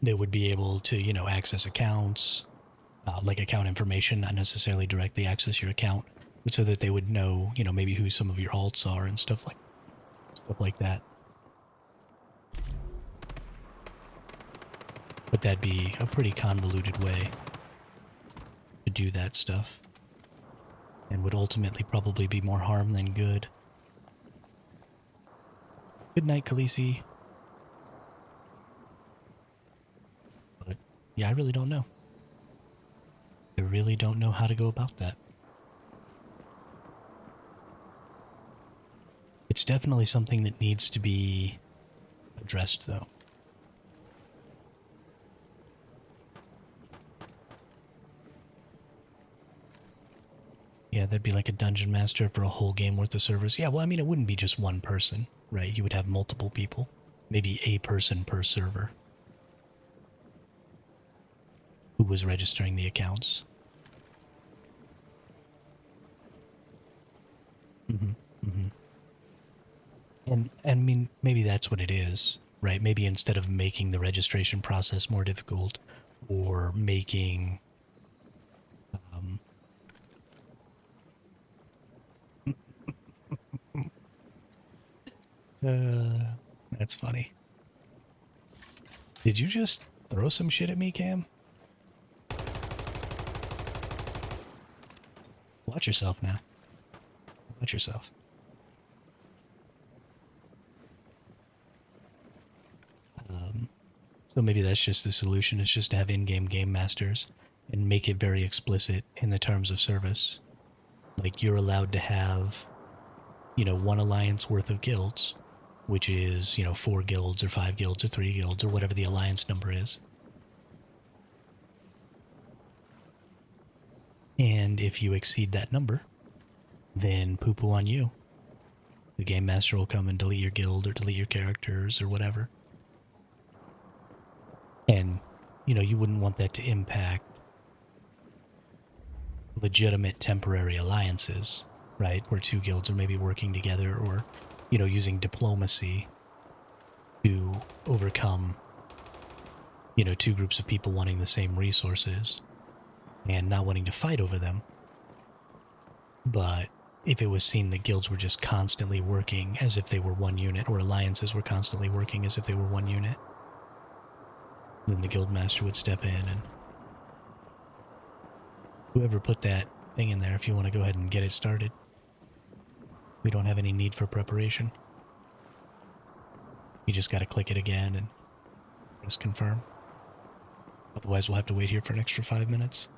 They would be able to, you know, access accounts, like account information, not necessarily directly access your account, but so that they would know, you know, maybe who some of your alts are and stuff like that. But that'd be a pretty convoluted way to do that stuff, and would ultimately probably be more harm than good. Good night, Khaleesi. But yeah, I really don't know. I really don't know how to go about that. It's definitely something that needs to be addressed, though. Yeah, there'd be like a dungeon master for a whole game worth of servers. Yeah, well, I mean, it wouldn't be just one person, right? You would have multiple people. Maybe a person per server who was registering the accounts. And I mean, maybe that's what it is, right? Maybe instead of making the registration process more difficult, or making that's funny. Did you just throw some shit at me, Cam? Watch yourself now. Watch yourself. So maybe that's just the solution, is just to have in-game game masters and make it very explicit in the terms of service. Like, you're allowed to have, you know, one alliance worth of guilds, which is, you know, 4 guilds or 5 guilds or 3 guilds or whatever the alliance number is. And if you exceed that number, then poo-poo on you. The game master will come and delete your guild or delete your characters or whatever. And, you know, you wouldn't want that to impact legitimate temporary alliances, right? Where 2 guilds are maybe working together, or, you know, using diplomacy to overcome, you know, 2 groups of people wanting the same resources and not wanting to fight over them. But if it was seen that guilds were just constantly working as if they were one unit, or alliances were constantly working as if they were one unit, then the guild master would step in, and whoever put that thing in there, if you want to go ahead and get it started. We don't have any need for preparation. You just got to click it again and press confirm. Otherwise, we'll have to wait here for an extra 5 minutes.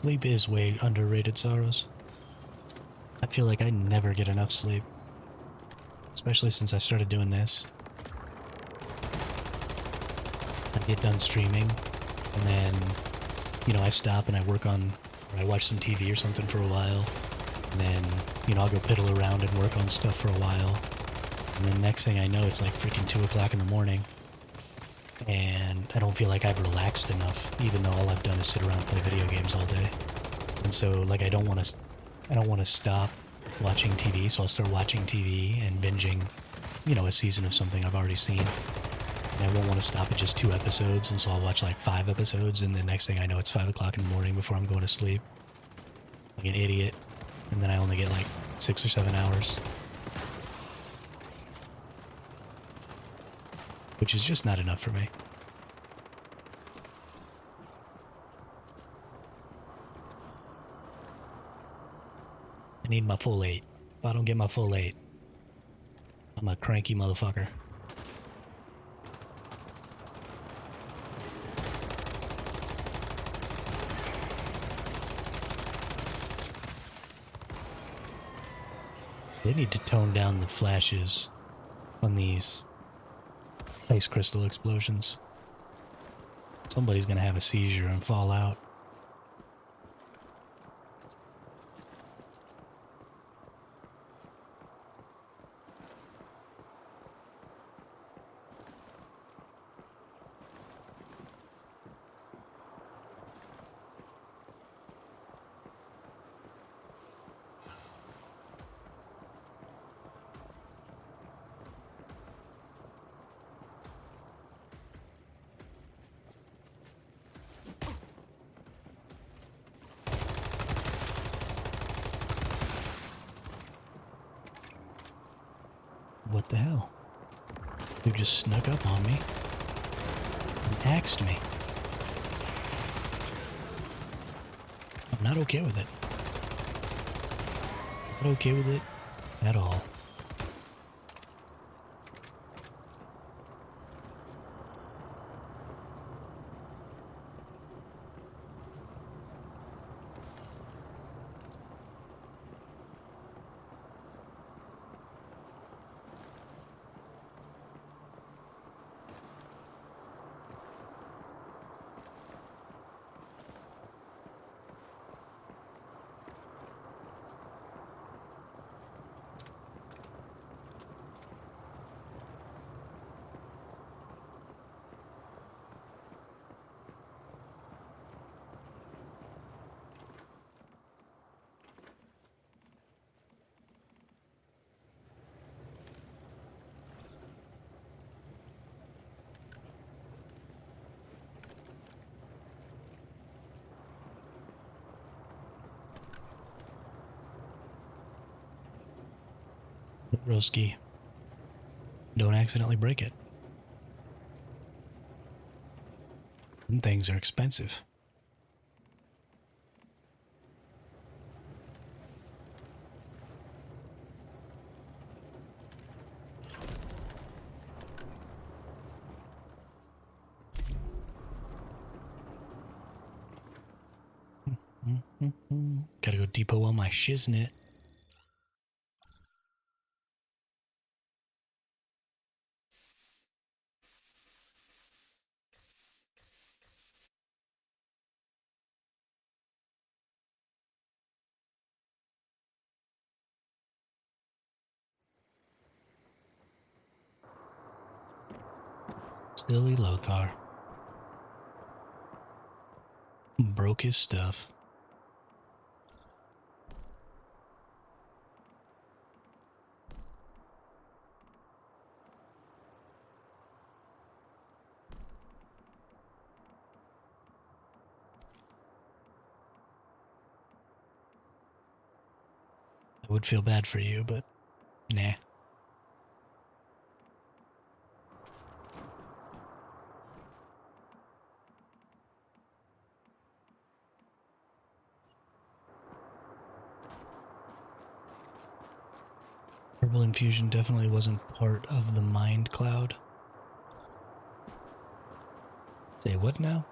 Sleep is way underrated, Sorrows. I feel like I never get enough sleep. Especially since I started doing this. I get done streaming, and then, you know, I stop and I work on, or I watch some TV or something for a while, and then, you know, I'll go piddle around and work on stuff for a while, and then next thing I know, it's like freaking 2 o'clock in the morning, and I don't feel like I've relaxed enough, even though all I've done is sit around and play video games all day. And so, like, I don't want to stop watching TV, so I'll start watching TV and binging, you know, a season of something I've already seen. And I won't want to stop at just 2 episodes, and so I'll watch like 5 episodes, and the next thing I know, it's 5 o'clock in the morning before I'm going to sleep. Like an idiot. And then I only get like 6 or 7 hours. Which is just not enough for me. I need my full 8. If I don't get my full 8, I'm a cranky motherfucker. They need to tone down the flashes on these ice crystal explosions. Somebody's gonna have a seizure and fall out. What the hell? Dude just snuck up on me and axed me. I'm not okay with it. Not okay with it at all. Broski, don't accidentally break it. Them things are expensive. Gotta go depot on my shiznit. Silly Lothar. Broke his stuff. I would feel bad for you, but nah. Herbal infusion definitely wasn't part of the mind cloud. Say what now?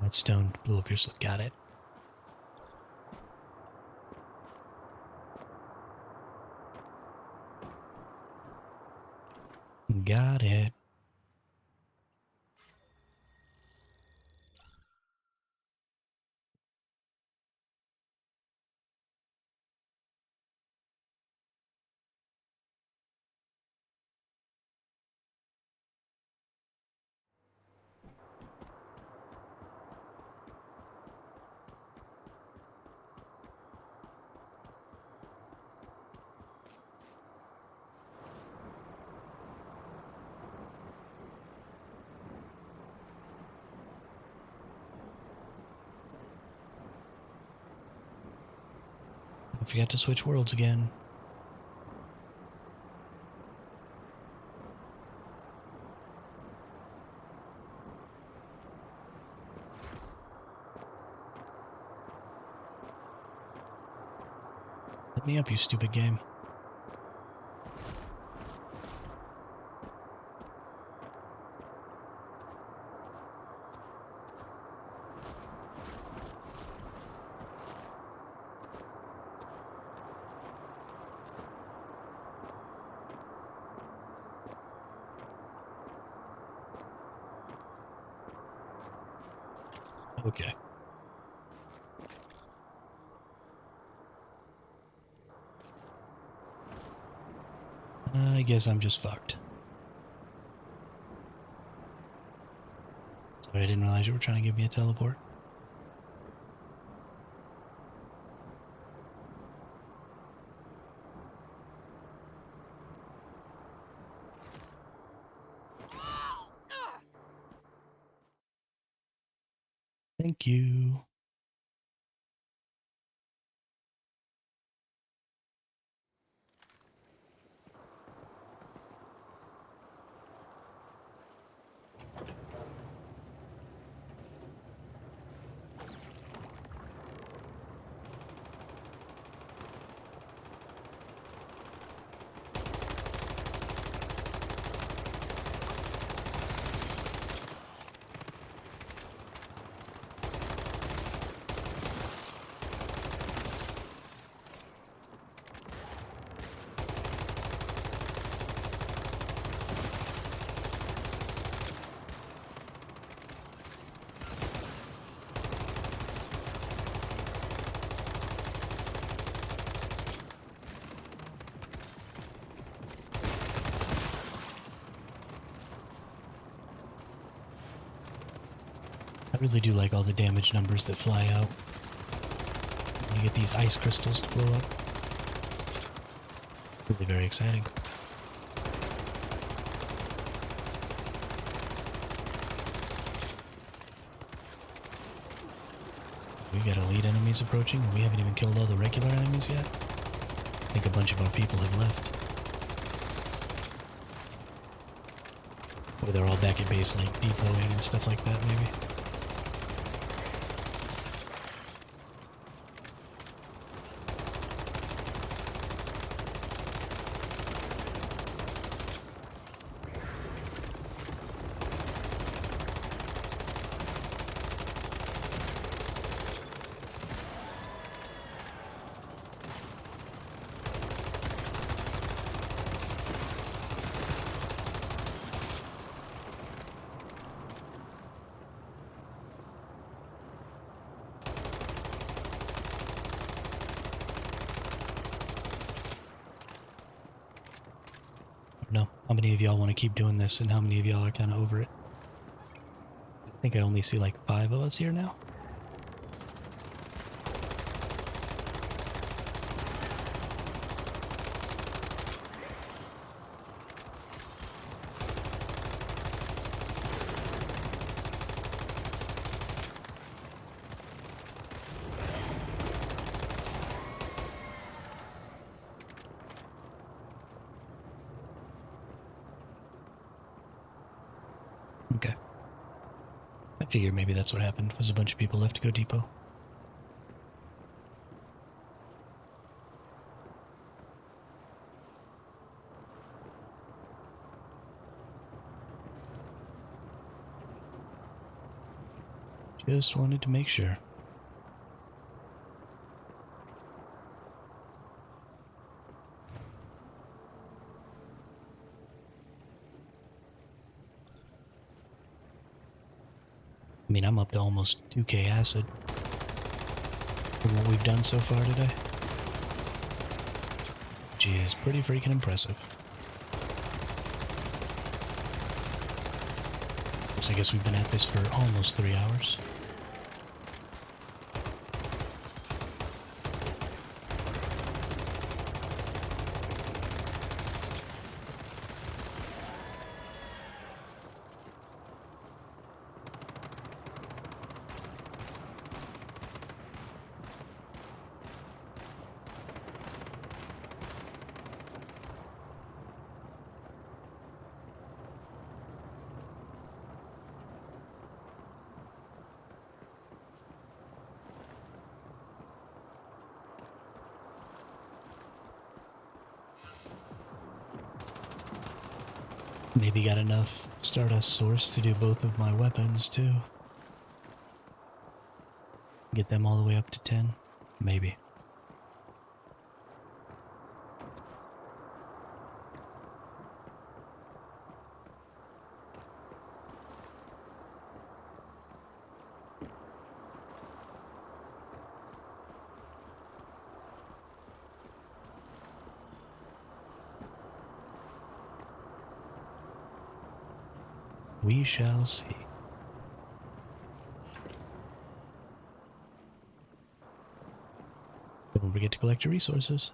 That stone blew up your slip. Got it. Got it. I forgot to switch worlds again. Let me up, you stupid game. Okay. I guess I'm just fucked. Sorry, I didn't realize you were trying to give me a teleport. Thank you. I really do like all the damage numbers that fly out when you get these ice crystals to blow up. Really very exciting. We got elite enemies approaching, and we haven't even killed all the regular enemies yet. I think a bunch of our people have left. Or they're all back at base, like depoting and stuff like that, maybe. No, how many of y'all want to keep doing this, and how many of y'all are kind of over it? I think I only see like 5 of us here now. Okay. I figured maybe that's what happened, was a bunch of people left to go depot. Just wanted to make sure. I mean, I'm up to almost 2k acid from what we've done so far today. Which is pretty freaking impressive. I guess we've been at this for almost 3 hours. Maybe got enough Stardust Source to do both of my weapons, too. Get them all the way up to 10? Maybe. We shall see. Don't forget to collect your resources.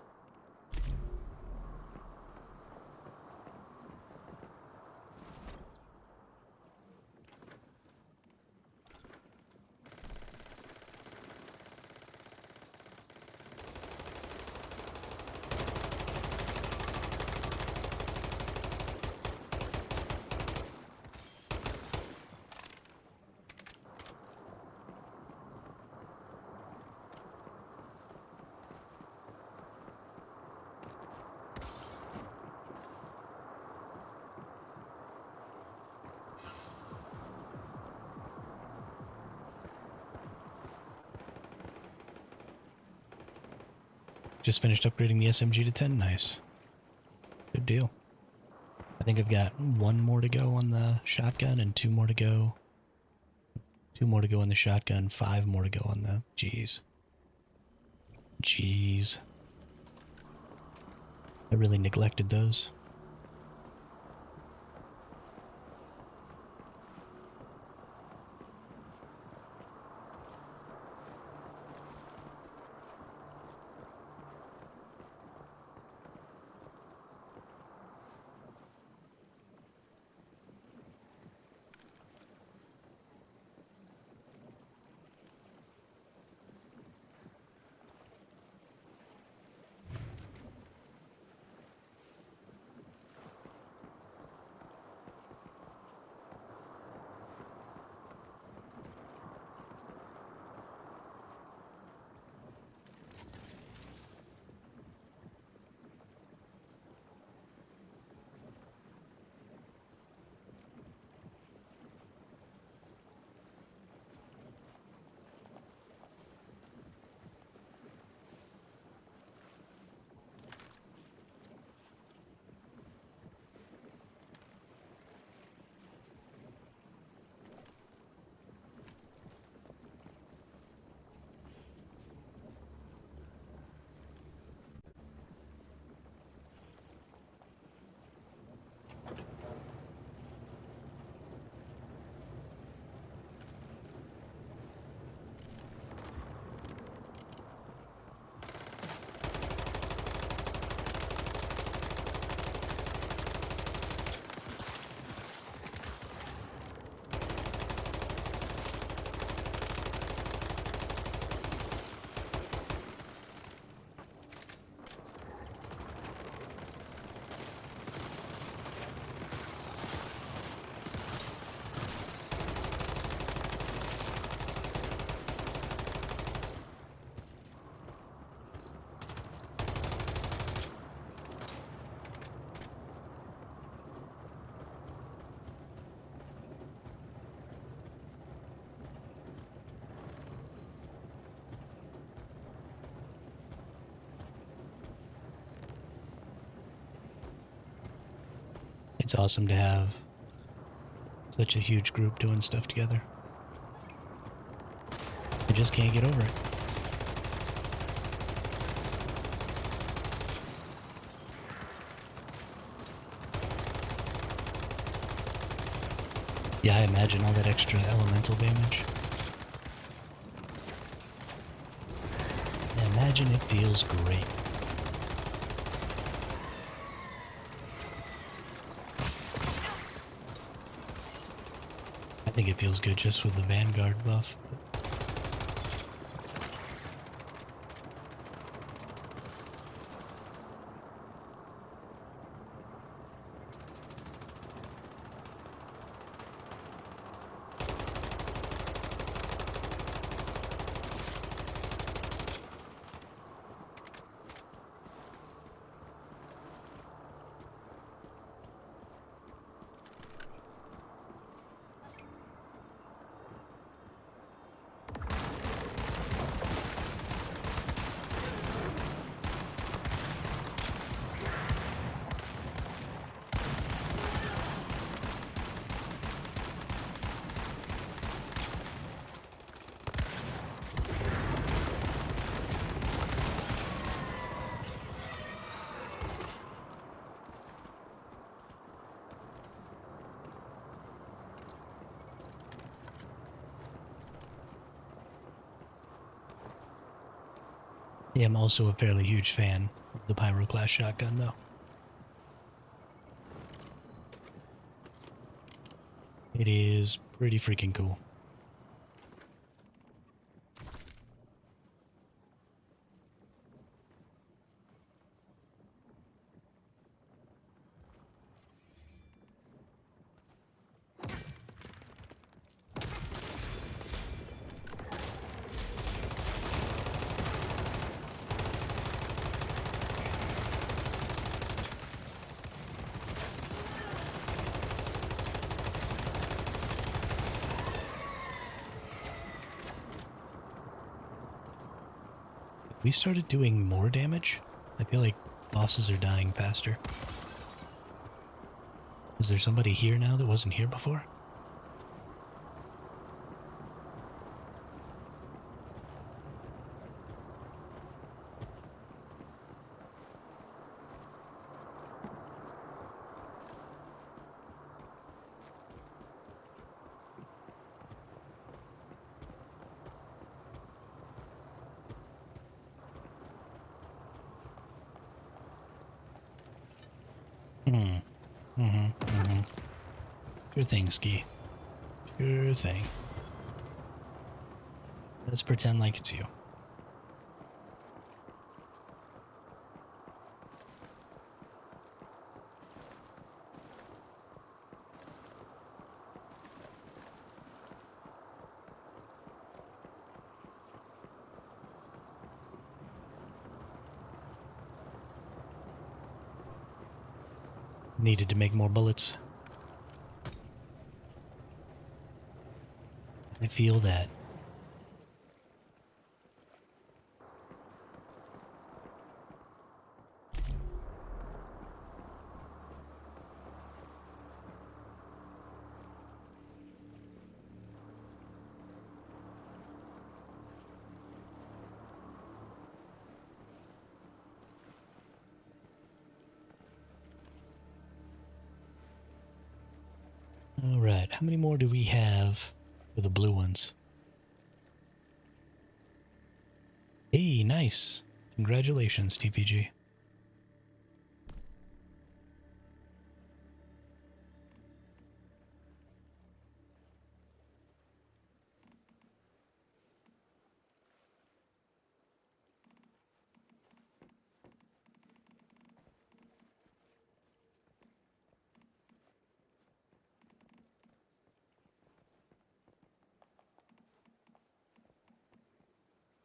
Just finished upgrading the SMG to 10. Nice. Good deal. I think I've got 1 more to go on the shotgun and 2 more to go. 2 more to go on the shotgun, 5 more to go on the... Jeez. Jeez. I really neglected those. It's awesome to have such a huge group doing stuff together. I just can't get over it. Yeah, I imagine all that extra elemental damage. I imagine it feels great. I think it feels good just with the Vanguard buff. Yeah, I'm also a fairly huge fan of the Pyroclast shotgun, though. It is pretty freaking cool. We started doing more damage? I feel like bosses are dying faster. Is there somebody here now that wasn't here before? Sure thing, Ski. Sure thing. Let's pretend like it's you. Needed to make more bullets. I feel that. Alright, how many more do we have for the blue ones? Hey, nice. Congratulations, TPG.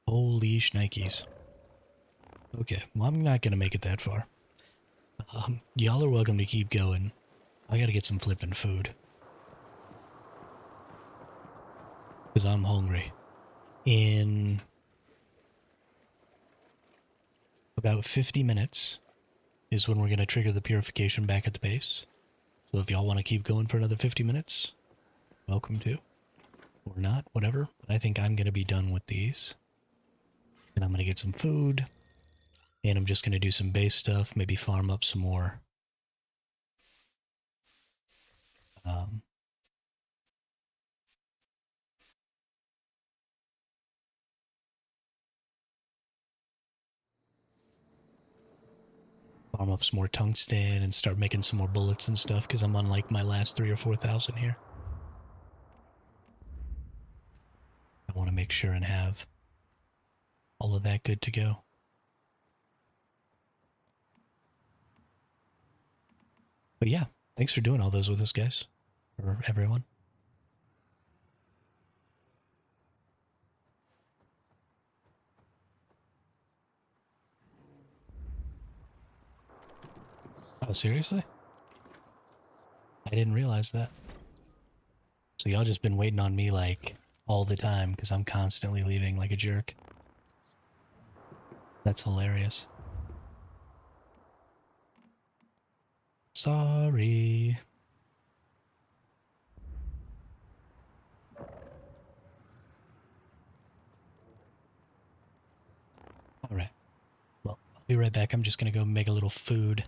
Holy shnikes. Okay, well, I'm not gonna make it that far. Y'all are welcome to keep going. I gotta get some flippin' food. Because I'm hungry. In about 50 minutes is when we're gonna trigger the purification back at the base. So if y'all want to keep going for another 50 minutes, welcome to. Or not, whatever. But I think I'm going to be done with these. And I'm going to get some food. And I'm just going to do some base stuff, maybe farm up some more. Farm up some more tungsten and start making some more bullets and stuff because I'm on like my last 3,000 or 4,000 here. I want to make sure and have all of that good to go. But yeah, thanks for doing all those with us, guys. Or everyone. Oh, seriously? I didn't realize that. So y'all just been waiting on me like all the time because I'm constantly leaving like a jerk. That's hilarious. Sorry. Alright. Well, I'll be right back. I'm just gonna go make a little food.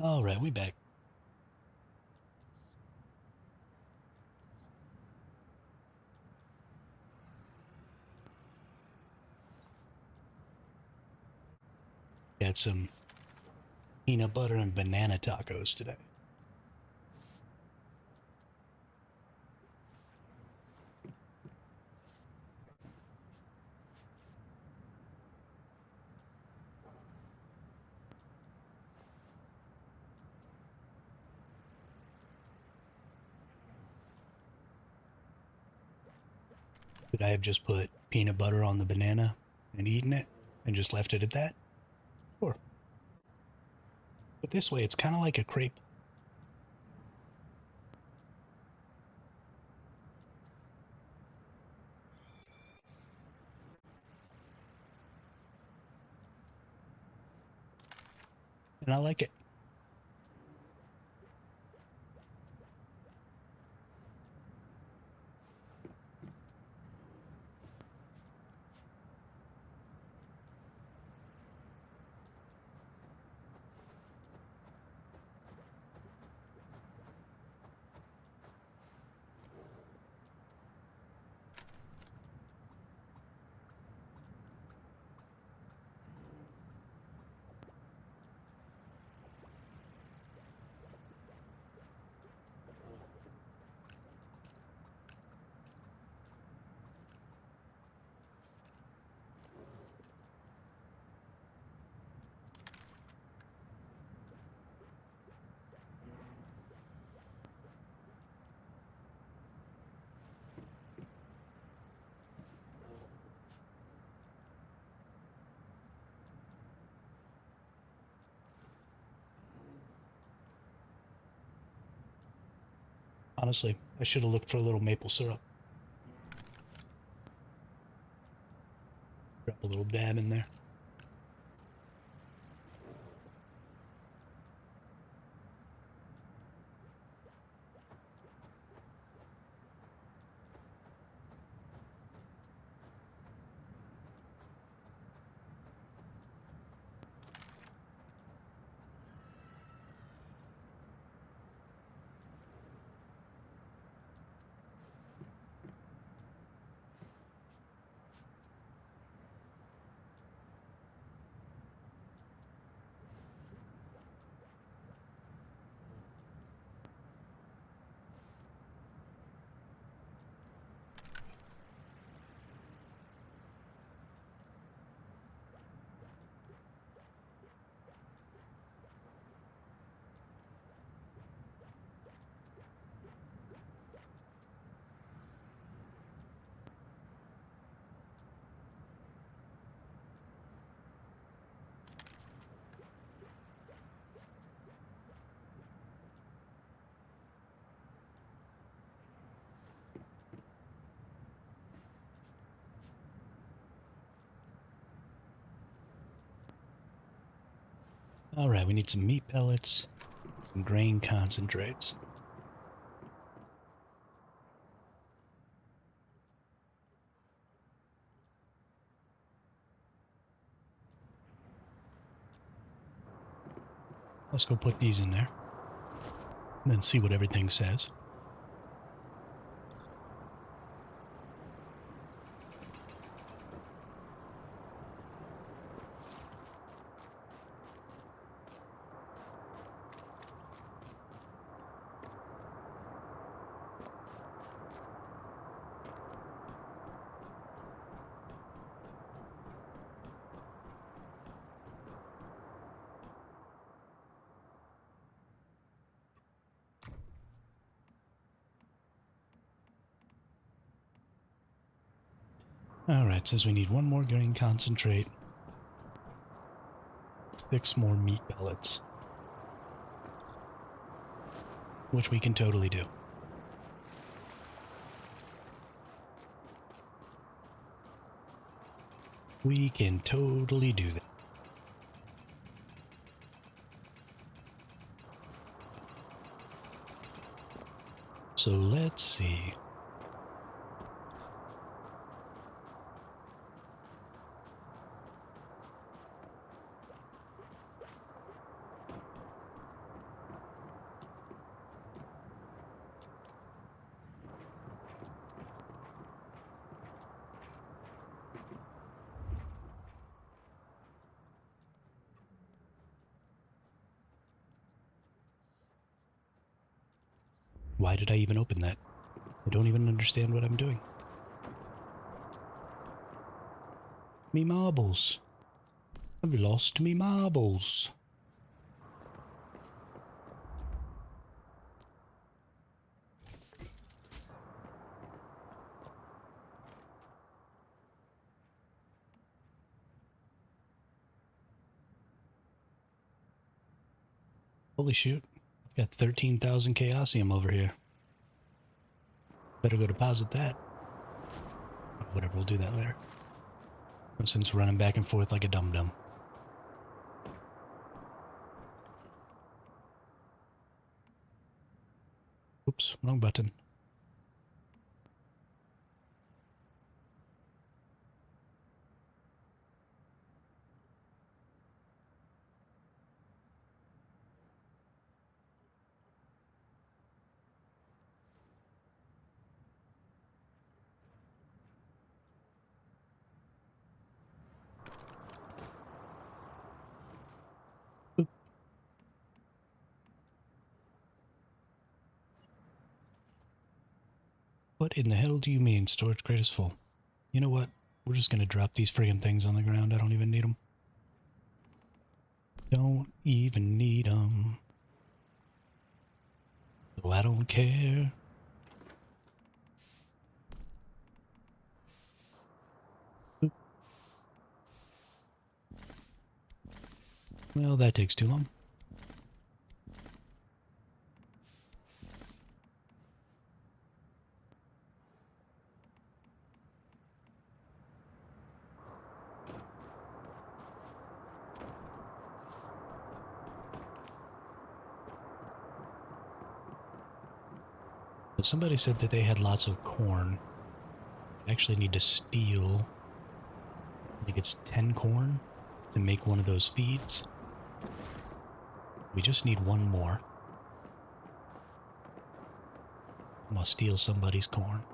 All right, we back. Got some peanut butter and banana tacos today. Could I have just put peanut butter on the banana and eaten it and just left it at that? Sure. But this way, it's kind of like a crepe. And I like it. Honestly, I should have looked for a little maple syrup. Drop a little dab in there. All right, we need some meat pellets, some grain concentrates. Let's go put these in there and then see what everything says. All right, says we need one more grain concentrate, 6 more meat pellets, which we can totally do. We can totally do that. So let's see. Why did I even open that? I don't even understand what I'm doing. Me marbles. I've lost me marbles. Holy shoot. I've got 13,000 chaosium over here. Better go deposit that. Whatever, we'll do that later. Since running back and forth like a dum-dum. Oops, wrong button. Oop. What in the hell do you mean storage crate is full? You know what? We're just gonna drop these friggin' things on the ground. I don't even need them. Don't even need them. So I don't care. Oop. Well, that takes too long. But somebody said that they had lots of corn. I actually need to steal, I think it's 10 corn to make one of those feeds. We just need one more. I'm gonna steal somebody's corn.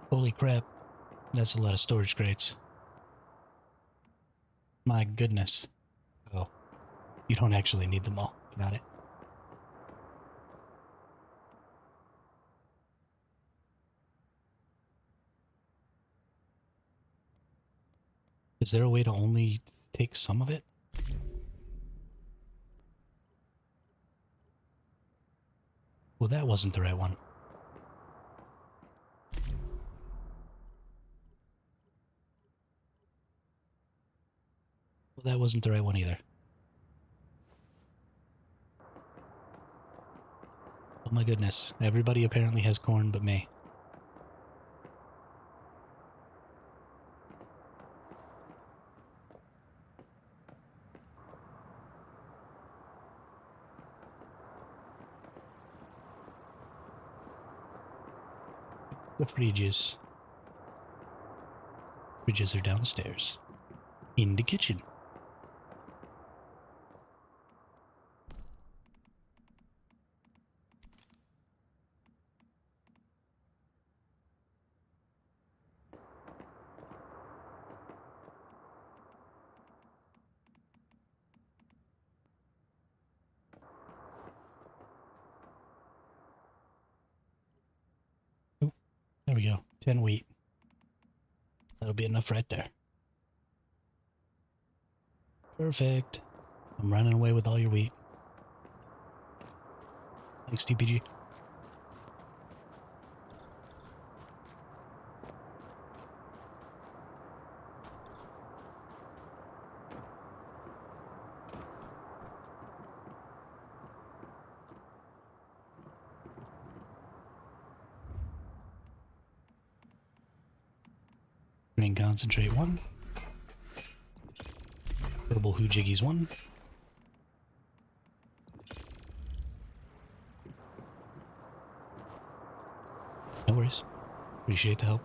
Holy crap, that's a lot of storage crates. My goodness. Oh, you don't actually need them all. Got it. Is there a way to only take some of it? Well, that wasn't the right one. Well, that wasn't the right one either. Oh my goodness. Everybody apparently has corn but me. The fridges. Fridges are downstairs. In the kitchen. Oh, there we go. 10 wheat. That'll be enough right there. Perfect. I'm running away with all your wheat. Thanks, TPG. Grain concentrate 1. Herbal hoojiggies 1. No worries. Appreciate the help.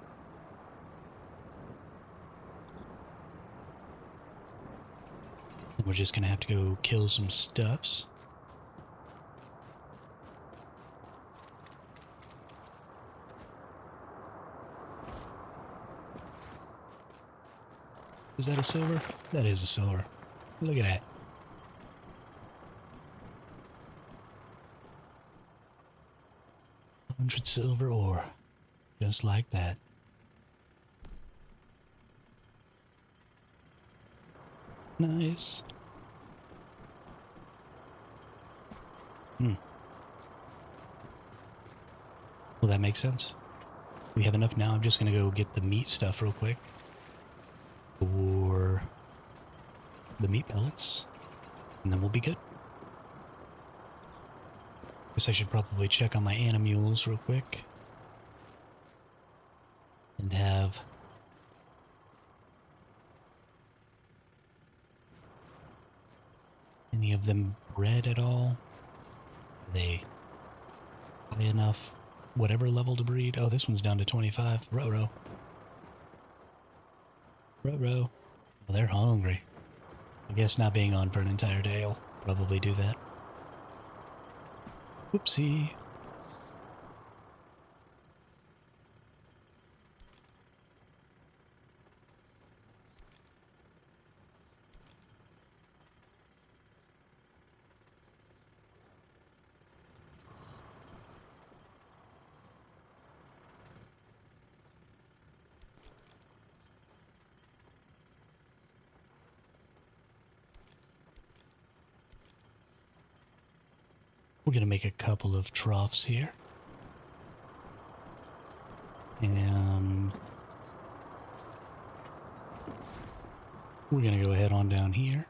We're just gonna have to go kill some stuffs. Is that a silver? That is a silver. Look at that. $100 silver ore. Just like that. Nice. Well, that makes sense. We have enough now. I'm just gonna go get the meat stuff real quick. Or the meat pellets. And then we'll be good. Guess I should probably check on my animules real quick. And have... any of them bred at all? Are they high enough, whatever level to breed? Oh, this one's down to 25. Ruh-roh. Ruh-roh. Well, they're hungry. I guess not being on for an entire day will probably do that. Whoopsie. We're going to make a couple of troughs here. And we're going to go ahead on down here.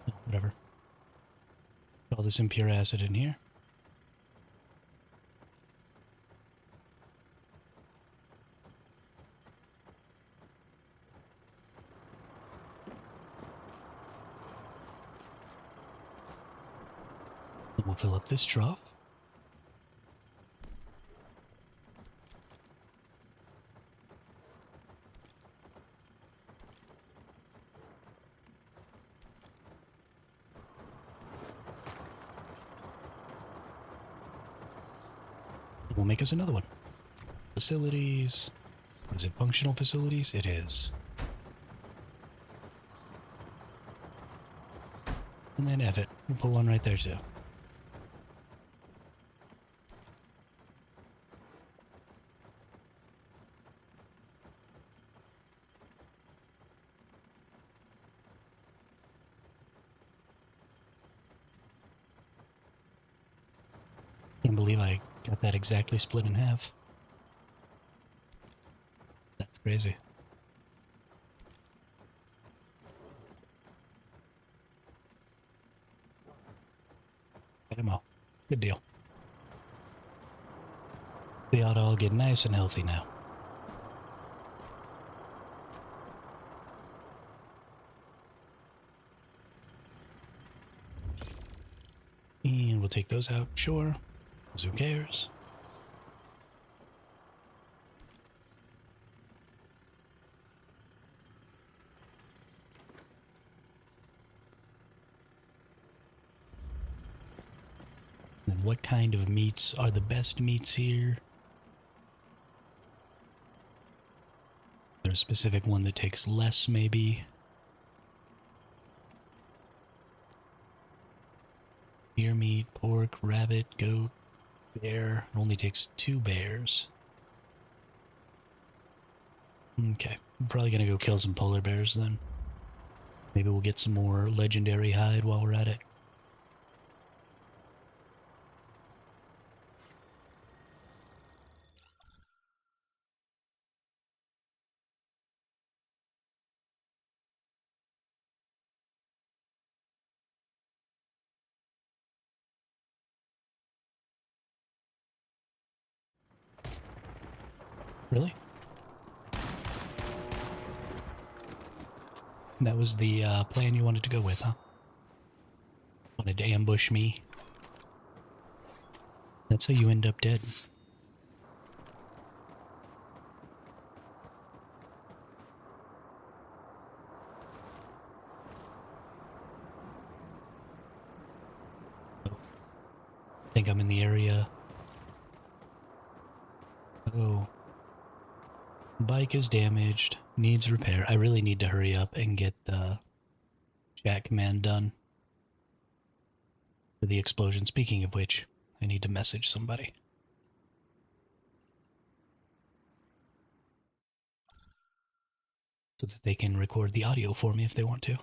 Oh, whatever. Put all this impure acid in here. We'll fill up this trough. We'll make us another one. Facilities. Is it functional facilities? It is. And then F it. We'll put one right there too. Can't believe I got that exactly split in half. That's crazy. Get them all. Good deal. They ought to all get nice and healthy now. And we'll take those out, sure. Who cares? Then what kind of meats are the best meats here? There's a specific one that takes less, maybe. Deer meat, pork, rabbit, goat, bear. It only takes 2 bears. Okay, I'm probably gonna go kill some polar bears then. Maybe we'll get some more legendary hide while we're at it. Really? That was the plan you wanted to go with, huh? Wanted to ambush me. That's how you end up dead. I think I'm in the area. Oh. Bike is damaged. Needs repair. I really need to hurry up and get the chat command done for the explosion. Speaking of which, I need to message somebody. So that they can record the audio for me if they want to.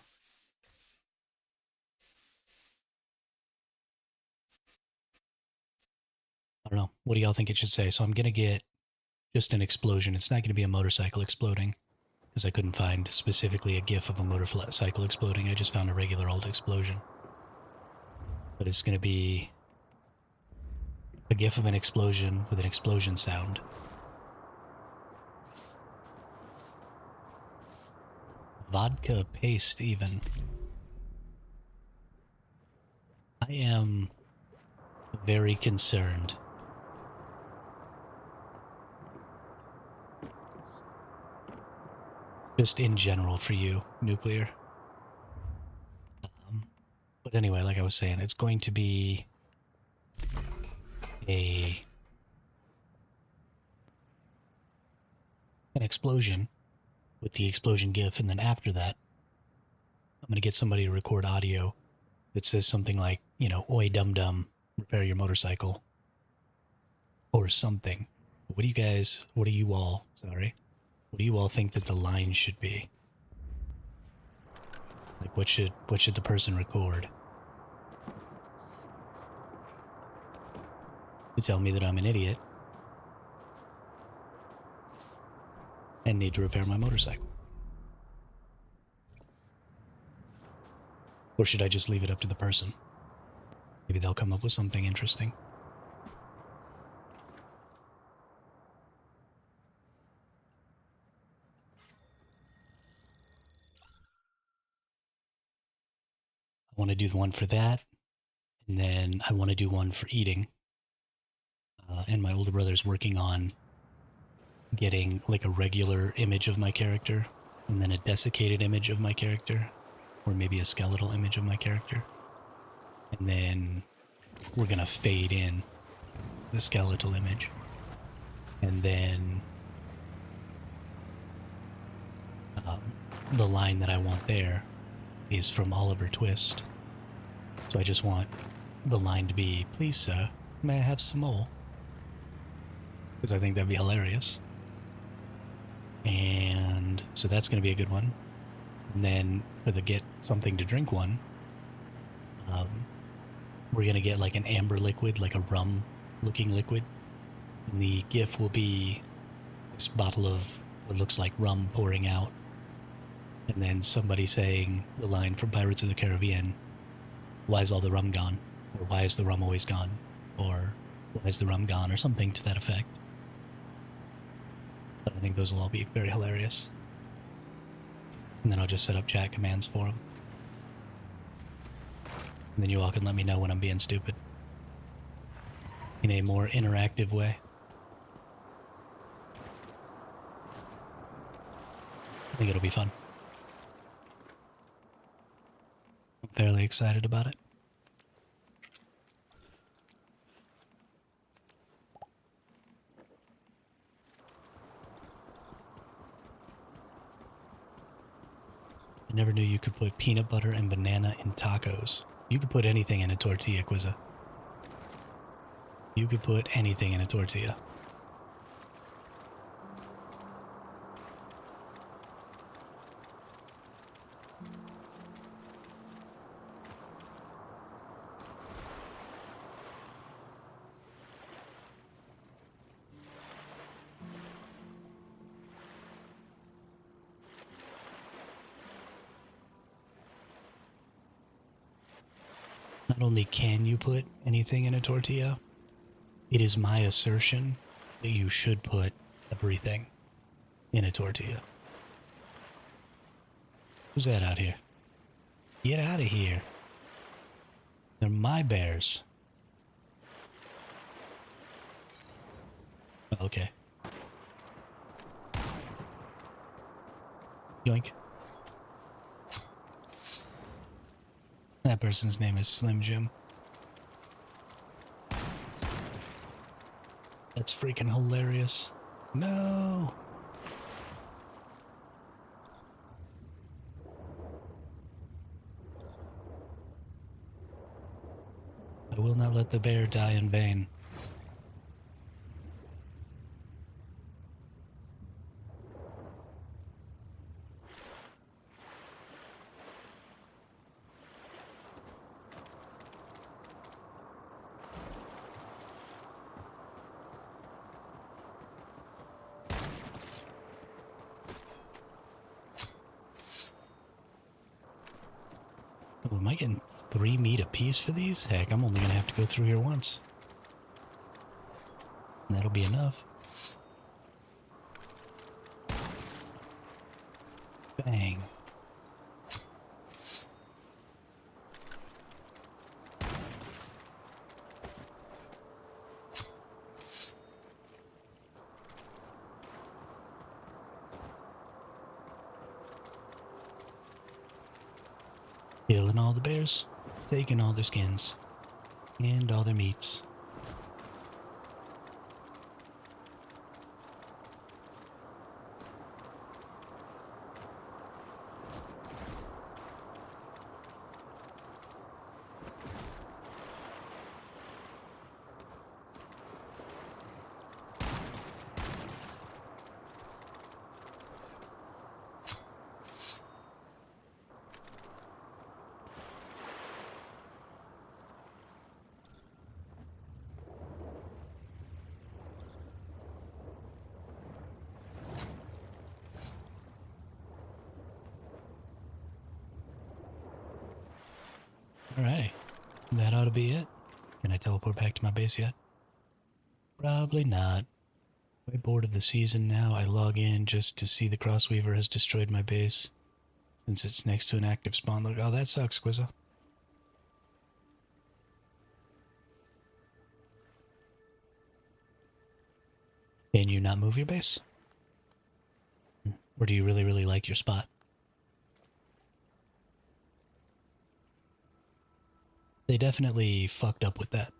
I don't know. What do y'all think it should say? So I'm going to get just an explosion. It's not going to be a motorcycle exploding because I couldn't find specifically a GIF of a motorcycle exploding. I just found a regular old explosion. But it's going to be a GIF of an explosion with an explosion sound. Vodka paste, even. I am very concerned. Just in general for you, Nuclear. But anyway, like I was saying, it's going to be an explosion with the explosion GIF, and then after that, I'm going to get somebody to record audio that says something like, you know, oi dum dum, repair your motorcycle, or something. What do you all think that the line should be? Like, what should the person record? To tell me that I'm an idiot and need to repair my motorcycle. Or should I just leave it up to the person? Maybe they'll come up with something interesting. I want to do the one for that, and then I want to do one for eating. And my older brother's working on getting like a regular image of my character, and then a desiccated image of my character, or maybe a skeletal image of my character. And then we're gonna fade in the skeletal image. And then the line that I want there is from Oliver Twist. So I just want the line to be, please sir, may I have some more? Because I think that'd be hilarious. And so that's going to be a good one. And then for the get something to drink one, we're going to get like an amber liquid, like a rum looking liquid. And the GIF will be this bottle of what looks like rum pouring out. And then somebody saying the line from Pirates of the Caribbean, why is all the rum gone? Or why is the rum always gone? Or why is the rum gone? Or something to that effect. But I think those will all be very hilarious. And then I'll just set up chat commands for them. And then you all can let me know when I'm being stupid. In a more interactive way. I think it'll be fun. I'm fairly excited about it. I never knew you could put peanut butter and banana in tacos. You could put anything in a tortilla, Quizza. You could put anything in a tortilla. Not only can you put anything in a tortilla, it is my assertion that you should put everything in a tortilla. Who's that out here? Get out of here. They're my bears. Oh, okay. Yoink. That person's name is Slim Jim. That's freaking hilarious. No! I will not let the bear die in vain. Oh, am I getting 3 meat apiece for these? Heck, I'm only gonna have to go through here once. And that'll be enough. Bang. Killing all the bears, taking all their skins, and all their meats. Alrighty, that ought to be it. Can I teleport back to my base yet? Probably not. Way bored of the season now. I log in just to see the Crossweaver has destroyed my base. Since it's next to an active spawn. Look, oh, that sucks, Quizza. Can you not move your base? Or do you really, really like your spot? They definitely fucked up with that.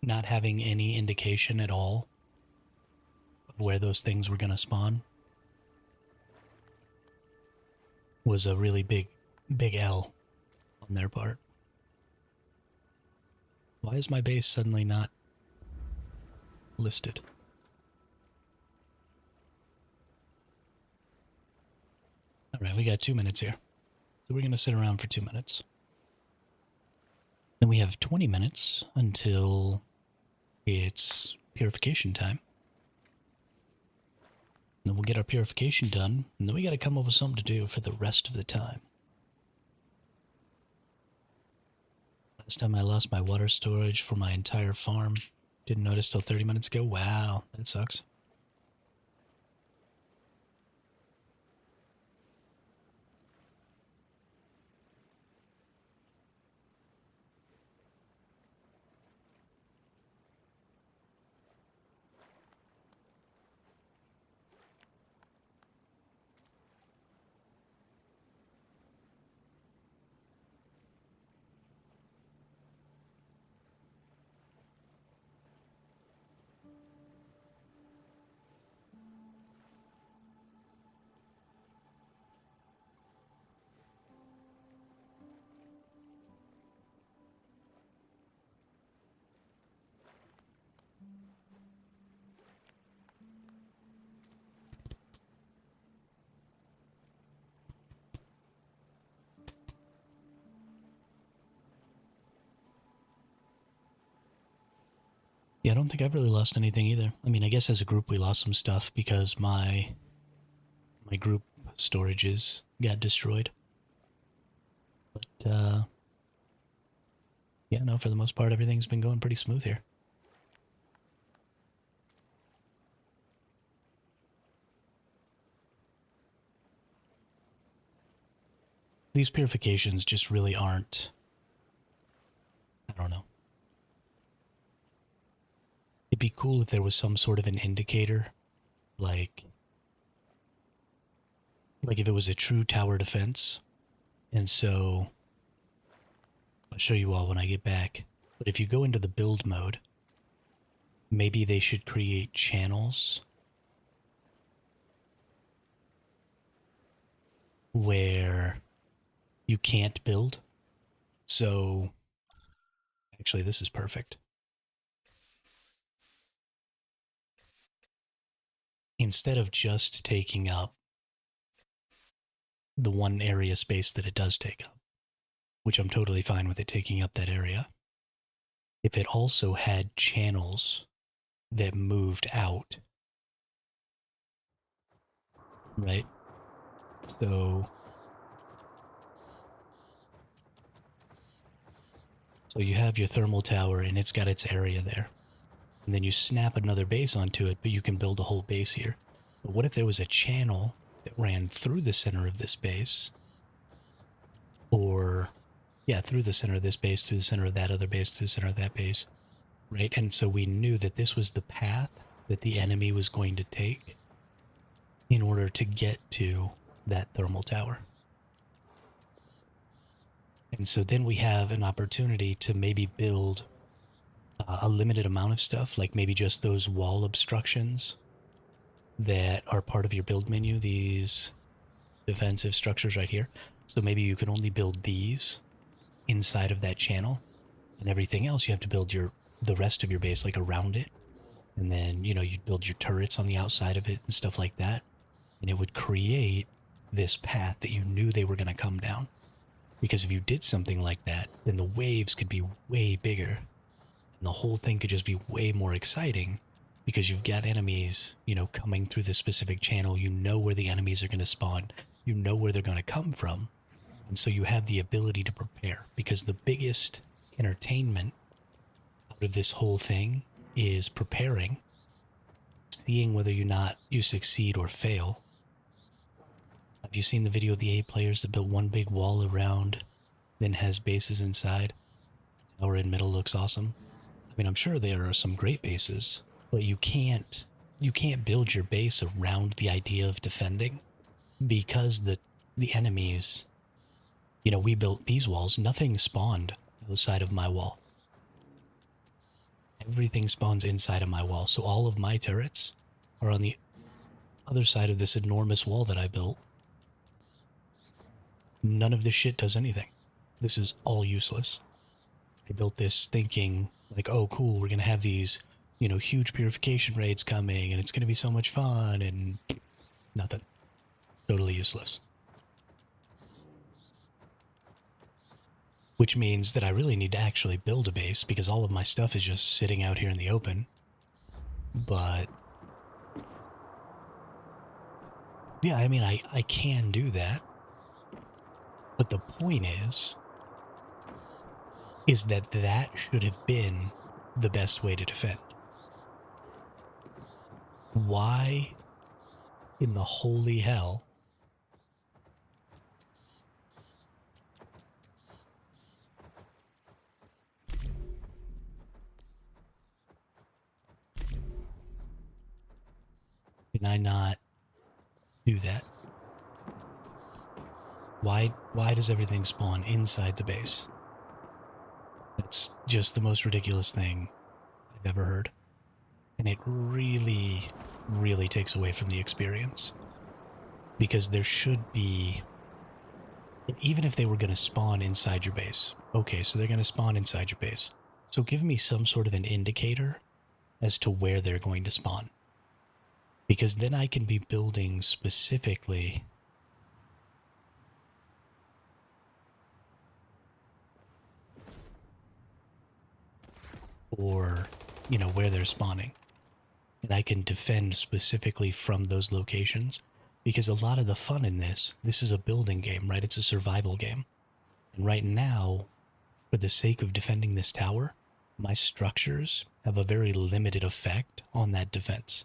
Not having any indication at all of where those things were going to spawn was a really big L on their part. Why is my base suddenly not listed? Alright, we got 2 minutes here. So we're going to sit around for 2 minutes. Then we have 20 minutes until it's purification time. Then we'll get our purification done, and then we got to come up with something to do for the rest of the time. Last time I lost my water storage for my entire farm. Didn't notice till 30 minutes ago. Wow, that sucks. Yeah, I don't think I've really lost anything either. I mean, I guess as a group we lost some stuff because my group storages got destroyed. But, yeah, no, for the most part, everything's been going pretty smooth here. these purifications just really aren't, I don't know. It'd be cool if there was some sort of an indicator, like if it was a true tower defense. And so I'll show you all when I get back. But if you go into the build mode, maybe they should create channels where you can't build. So actually, this is perfect. Instead of just taking up the one area space that it does take up, which I'm totally fine with it taking up that area, if it also had channels that moved out, right? So you have your thermal tower and it's got its area there. And then you snap another base onto it, but you can build a whole base here. But what if there was a channel that ran through the center of this base? Or, yeah, through the center of this base, through the center of that other base, through the center of that base, right? And so we knew that this was the path that the enemy was going to take in order to get to that thermal tower. And so then we have an opportunity to maybe build a limited amount of stuff, like maybe just those wall obstructions that are part of your build menu, these defensive structures right here. So maybe you can only build these inside of that channel, and everything else you have to build the rest of your base like around it. And then, you know, you'd build your turrets on the outside of it and stuff like that. And it would create this path that you knew they were going to come down. Because if you did something like that, then the waves could be way bigger. And the whole thing could just be way more exciting because you've got enemies, you know, coming through this specific channel. You know where the enemies are going to spawn. You know where they're going to come from. And so you have the ability to prepare, because the biggest entertainment out of this whole thing is preparing, seeing whether you succeed or fail. Have you seen the video of the 8 players that built one big wall around, then has bases inside? Tower in middle looks awesome. I mean, I'm sure there are some great bases, but you can't build your base around the idea of defending, because the enemies, you know, we built these walls, nothing spawned outside of my wall. Everything spawns inside of my wall, so all of my turrets are on the other side of this enormous wall that I built. None of this shit does anything. This is all useless. I built this thinking, like, oh, cool, we're going to have these, you know, huge purification raids coming, and it's going to be so much fun, and nothing. Totally useless. Which means that I really need to actually build a base, because all of my stuff is just sitting out here in the open. But yeah, I mean, I can do that. But the point is that that should have been the best way to defend. Why in the holy hell can I not do that? Why does everything spawn inside the base? That's just the most ridiculous thing I've ever heard. And it really, really takes away from the experience. Because there should be, even if they were going to spawn inside your base. Okay, so they're going to spawn inside your base. So give me some sort of an indicator as to where they're going to spawn. Because then I can be building specifically or, you know, where they're spawning. And I can defend specifically from those locations, because a lot of the fun in this is a building game, right? It's a survival game. And right now, for the sake of defending this tower, my structures have a very limited effect on that defense.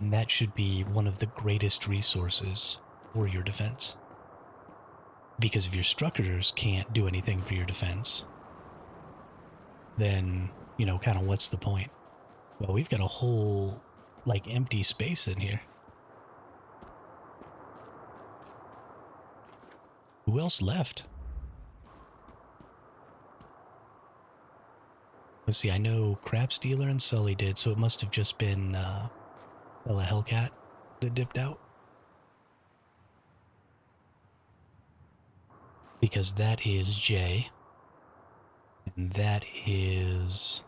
And that should be one of the greatest resources for your defense. Because if your structures can't do anything for your defense, then, you know, kind of what's the point? Well, we've got a whole, like, empty space in here. Who else left? Let's see, I know Crap Stealer and Sully did, so it must have just been Bella Hellcat that dipped out. Because that is Jay. And that is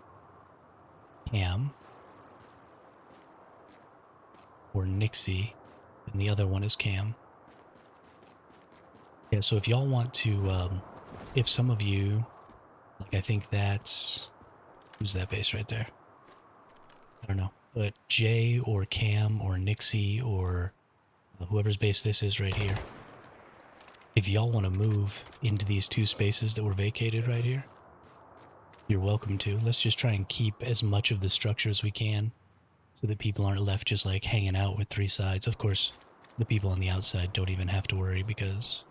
Cam. Or Nixie. And the other one is Cam. Yeah, so if y'all want to, if some of you, like I think that's, who's that base right there? I don't know. But Jay or Cam or Nixie or whoever's base this is right here. If y'all want to move into these two spaces that were vacated right here, you're welcome to. Let's just try and keep as much of the structure as we can so that people aren't left just like hanging out with three sides. Of course, the people on the outside don't even have to worry because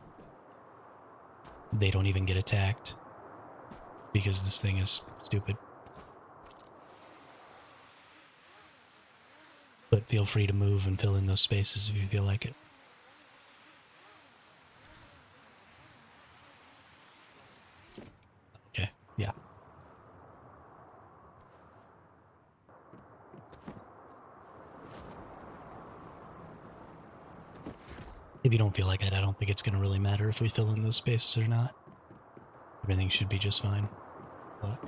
they don't even get attacked because this thing is stupid. But feel free to move and fill in those spaces if you feel like it. Okay, yeah. If you don't feel like it, I don't think it's going to really matter if we fill in those spaces or not. Everything should be just fine. But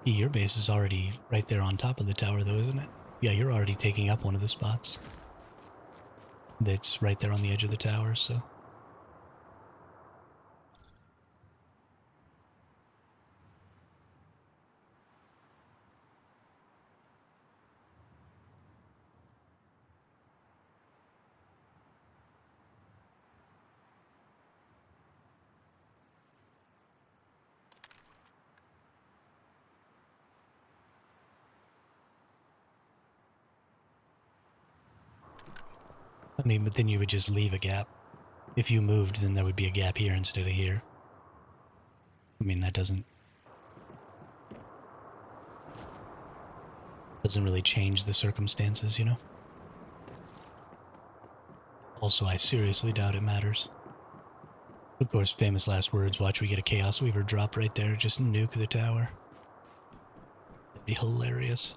your base is already right there on top of the tower though, isn't it? Yeah, you're already taking up one of the spots. That's right there on the edge of the tower, so. I mean, but then you would just leave a gap. If you moved, then there would be a gap here instead of here. I mean, that doesn't really change the circumstances, you know? Also, I seriously doubt it matters. Of course, famous last words, watch we get a Chaos Weaver drop right there, just nuke the tower. That'd be hilarious.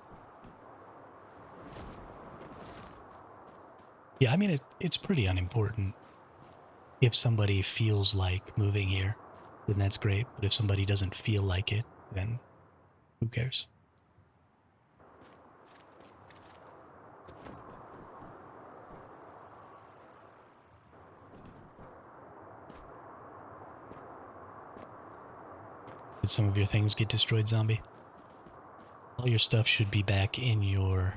Yeah, I mean, it's pretty unimportant. If somebody feels like moving here, then that's great. But if somebody doesn't feel like it, then who cares? Did some of your things get destroyed, zombie? All your stuff should be back in your...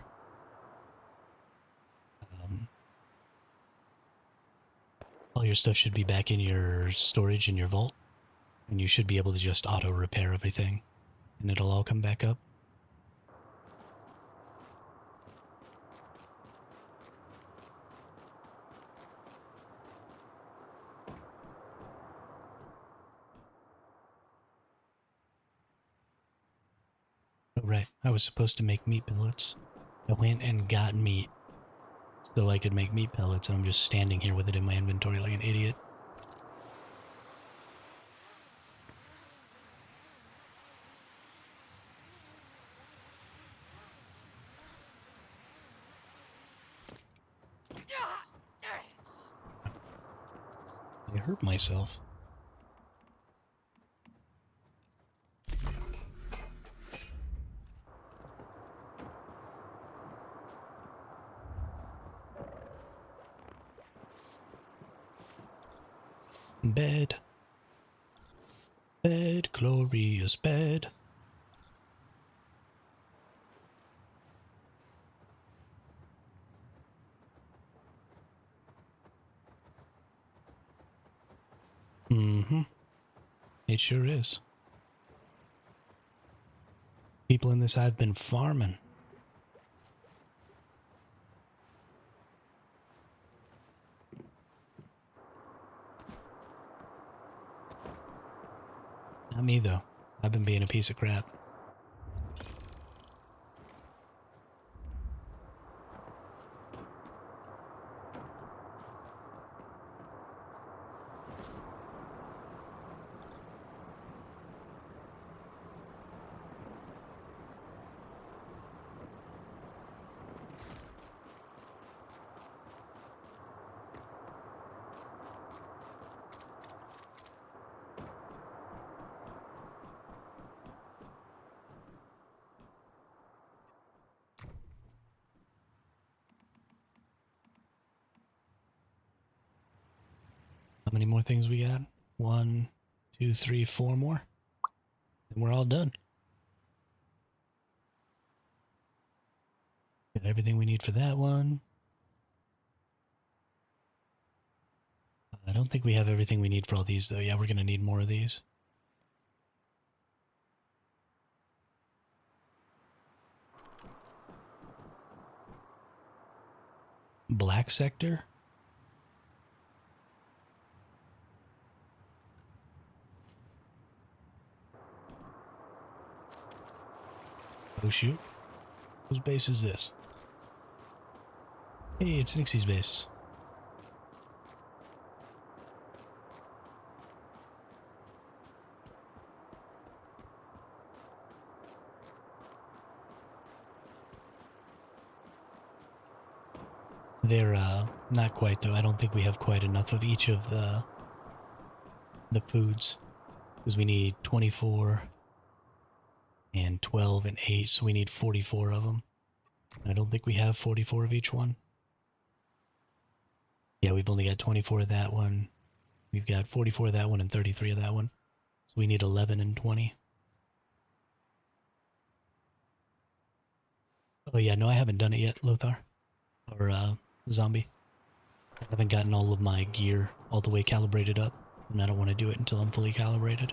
all your stuff should be back in your storage in your vault. And you should be able to just auto-repair everything. And it'll all come back up. Oh, right. I was supposed to make meat pellets. I went and got meat so I could make meat pellets, and I'm just standing here with it in my inventory like an idiot. I hurt myself. Bed. Bed, glorious bed. Mm-hmm. It sure is. People in this hive been farming. Not me, though. I've been being a piece of crap. How many more things we got? 1, 2, 3, 4 more. And we're all done. Got everything we need for that one. I don't think we have everything we need for all these, though. Yeah, we're going to need more of these. Black sector? Oh, shoot. Whose base is this? Hey, it's Nixie's base. They're, not quite, though. I don't think we have quite enough of each of the foods. Because we need 24 and 12 and 8, so we need 44 of them. I don't think we have 44 of each one. Yeah, we've only got 24 of that one. We've got 44 of that one and 33 of that one. So we need 11 and 20. Oh yeah, no, I haven't done it yet, Lothar. Or, Zombie. I haven't gotten all of my gear all the way calibrated up, and I don't want to do it until I'm fully calibrated.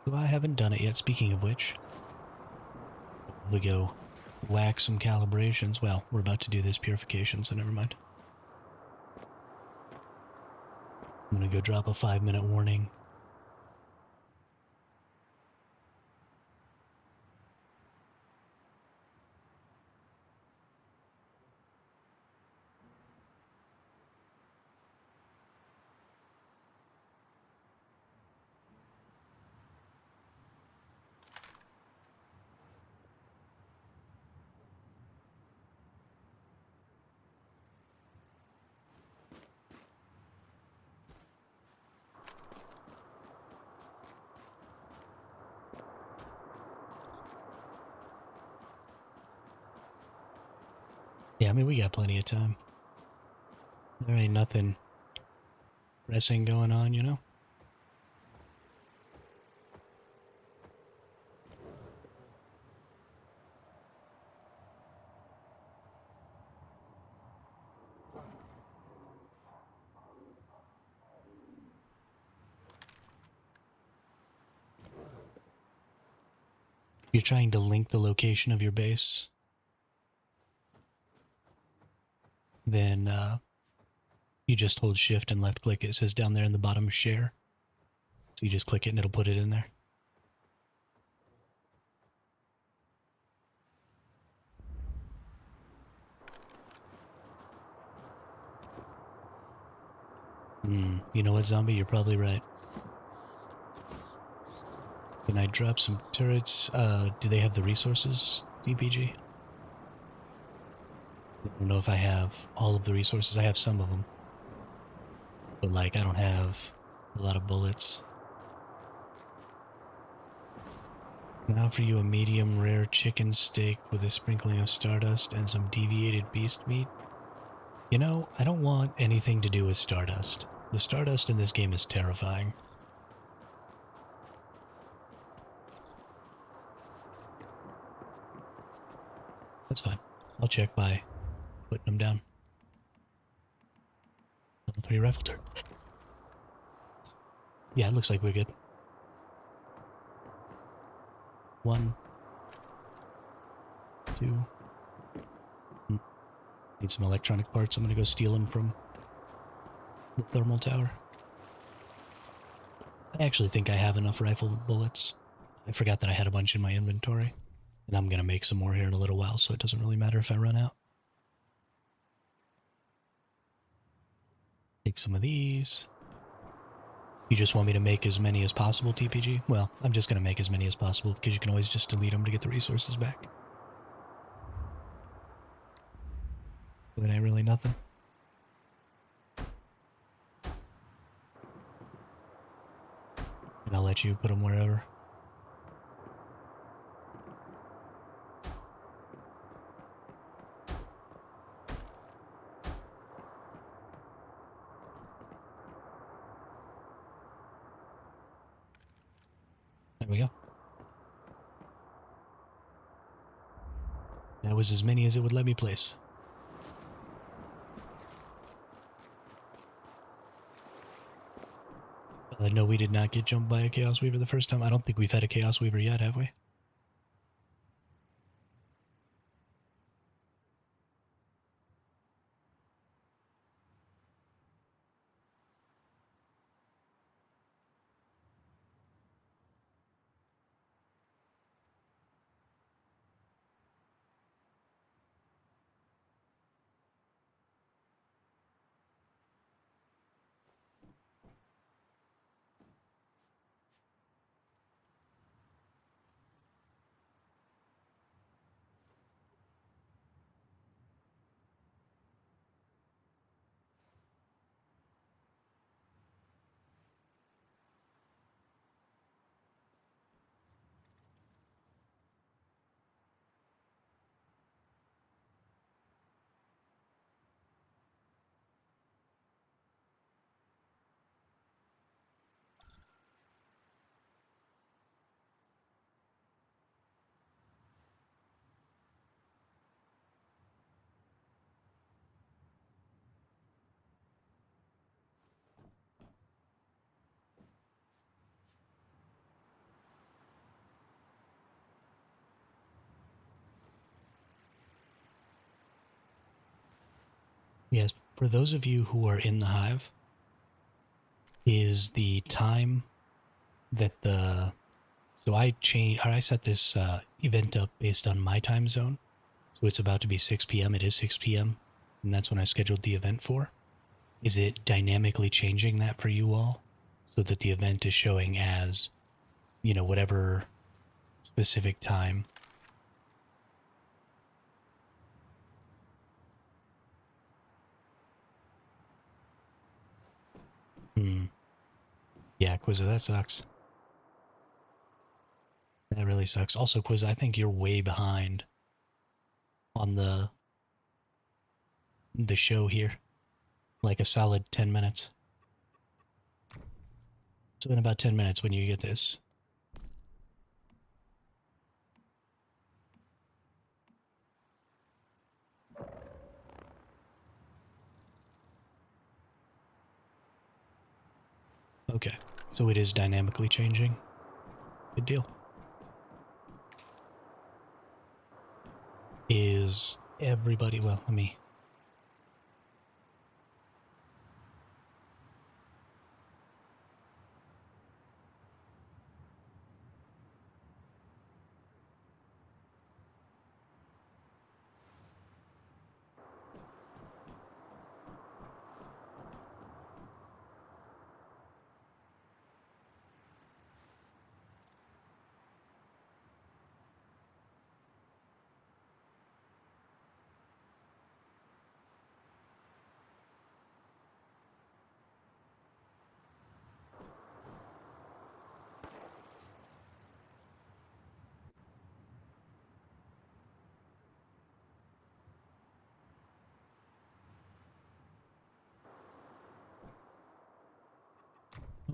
So I haven't done it yet, speaking of which. We go whack some calibrations. Well, we're about to do this purification, so never mind. I'm gonna go drop a 5-minute warning. Yeah, I mean, we got plenty of time. There ain't nothing pressing going on, you know? You're trying to link the location of your base. Then, you just hold shift and left click. It says down there in the bottom, share. So you just click it and it'll put it in there. You know what, Zombie? You're probably right. Can I drop some turrets? Do they have the resources, DPG? I don't know if I have all of the resources. I have some of them. But, like, I don't have a lot of bullets. I can offer you a medium rare chicken steak with a sprinkling of stardust and some deviated beast meat. You know, I don't want anything to do with stardust. The stardust in this game is terrifying. That's fine. I'll check by putting them down. Level 3 rifle turret. Yeah, it looks like we're good. 1, 2. Need some electronic parts. I'm gonna go steal them from the thermal tower. I actually think I have enough rifle bullets. I forgot that I had a bunch in my inventory. And I'm gonna make some more here in a little while, so it doesn't really matter if I run out. Take some of these. You just want me to make as many as possible, TPG? Well, I'm just gonna make as many as possible because you can always just delete them to get the resources back. But it ain't really nothing. And I'll let you put them wherever. There we go. That was as many as it would let me place. No, we did not get jumped by a Chaos Weaver the first time. I don't think we've had a Chaos Weaver yet, have we? Yes, for those of you who are in the hive, is the time that the... So I set this event up based on my time zone. So it's about to be 6 p.m. It is 6 p.m. And that's when I scheduled the event for. Is it dynamically changing that for you all? So that the event is showing as, you know, whatever specific time. Yeah, Quizza, that sucks. That really sucks. Also, Quizza, I think you're way behind on the show here. Like a solid 10 minutes. So in about 10 minutes when you get this. Okay, so it is dynamically changing. Good deal. Is everybody... Well, let me...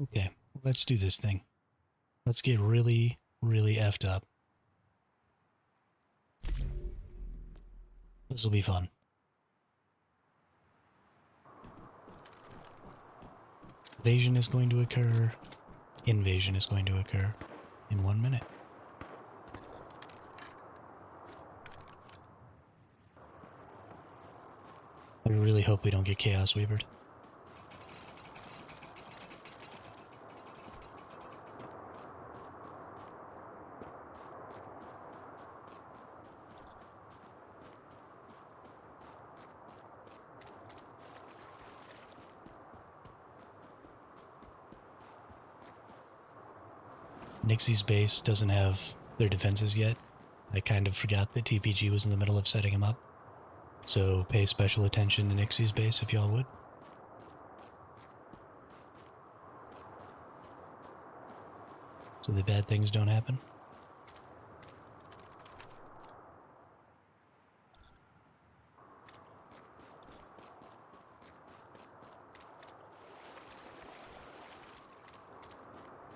Okay, let's do this thing. Let's get really, really effed up. This will be fun. Invasion is going to occur. invasion is going to occur in 1 minute. I really hope we don't get Chaos Weavered. Nixie's base doesn't have their defenses yet. I kind of forgot that TPG was in the middle of setting them up. So pay special attention to Nixie's base if y'all would. So the bad things don't happen.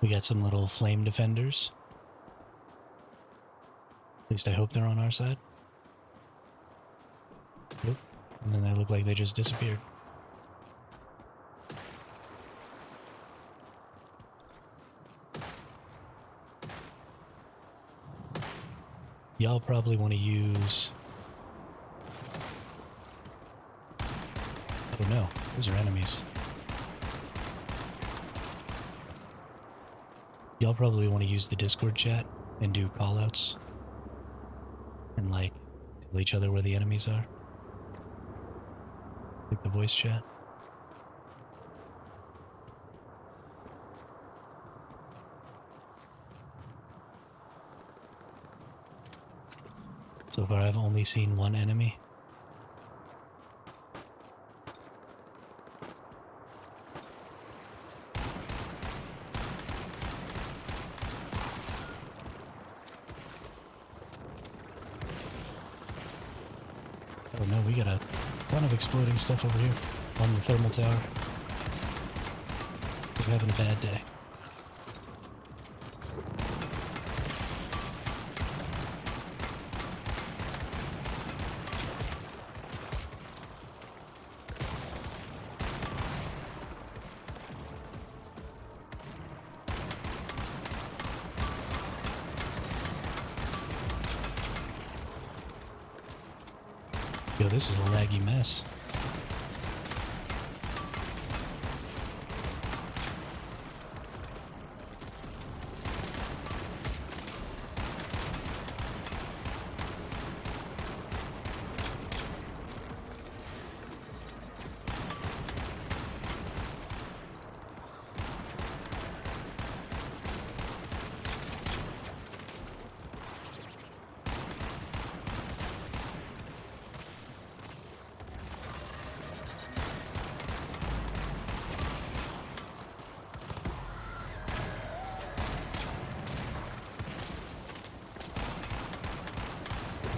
We got some little flame defenders. At least I hope they're on our side. Nope. And then they look like they just disappeared. Y'all probably want to use... Oh no, those are enemies. Y'all probably want to use the Discord chat and do callouts. And like, tell each other where the enemies are. Like the voice chat. So far I've only seen one enemy. Oh no, we got a ton of exploding stuff over here on the thermal tower. We're having a bad day. Yo, this is a laggy mess.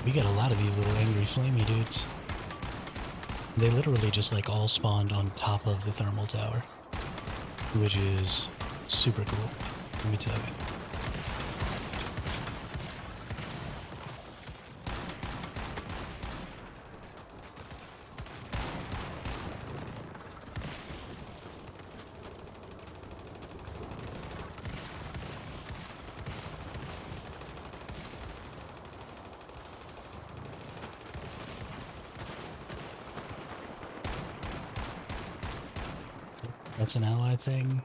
We got a lot of these little angry flamey dudes. They literally just like all spawned on top of the thermal tower, which is super cool, let me tell you. That's an ally thing.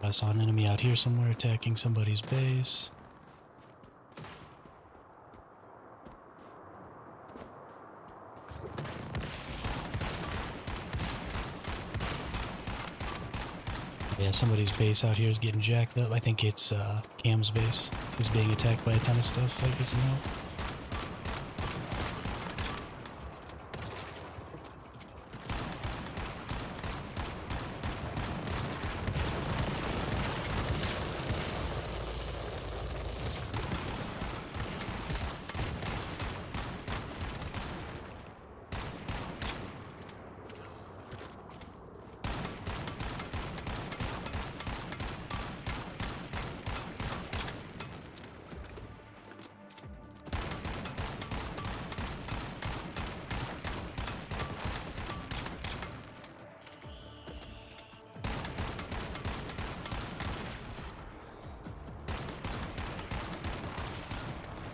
I saw an enemy out here somewhere attacking somebody's base. Yeah, somebody's base out here is getting jacked up. I think it's Cam's base is being attacked by a ton of stuff like this now.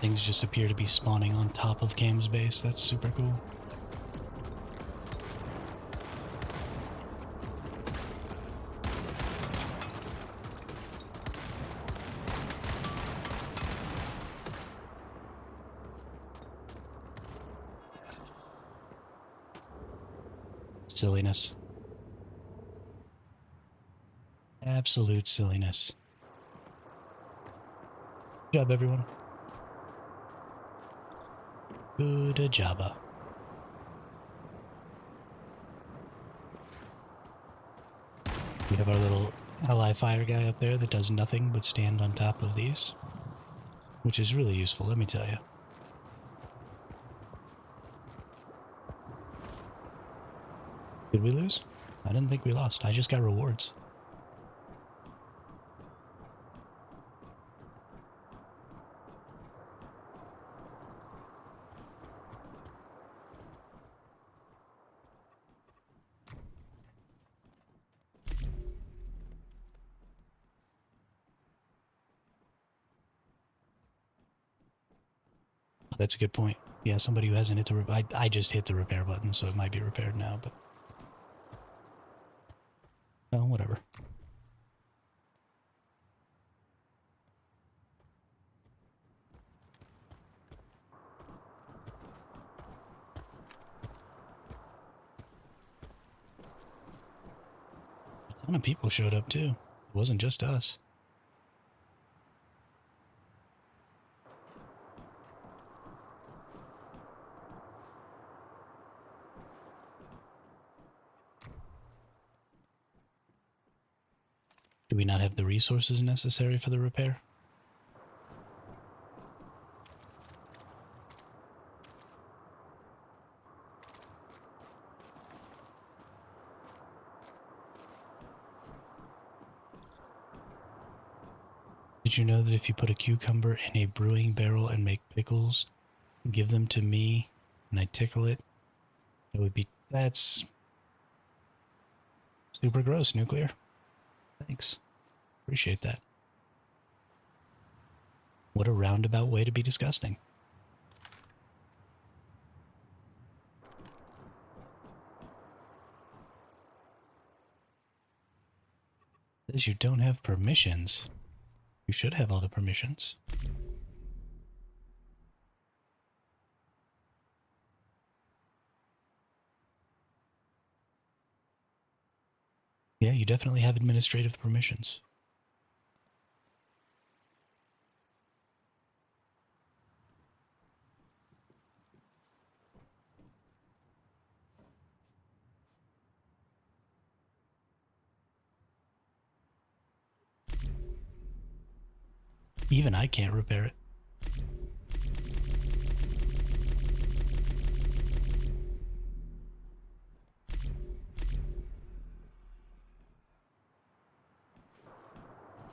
Things just appear to be spawning on top of Cam's base. That's super cool. Silliness. Absolute silliness. Good job, everyone. Good job. We have our little ally fire guy up there that does nothing but stand on top of these, which is really useful, let me tell you. Did we lose? I didn't think we lost. I just got rewards. Oh, that's a good point. Yeah, somebody who hasn't hit the I just hit the repair button, so it might be repaired now, but... Oh, whatever. A ton of people showed up, too. It wasn't just us. Do we not have the resources necessary for the repair? Did you know that if you put a cucumber in a brewing barrel and make pickles, give them to me, and I tickle it, it would be... That's... super gross, Nuclear. Thanks. Appreciate that. What a roundabout way to be disgusting. Says you don't have permissions. You should have all the permissions. Yeah, you definitely have administrative permissions. Even I can't repair it.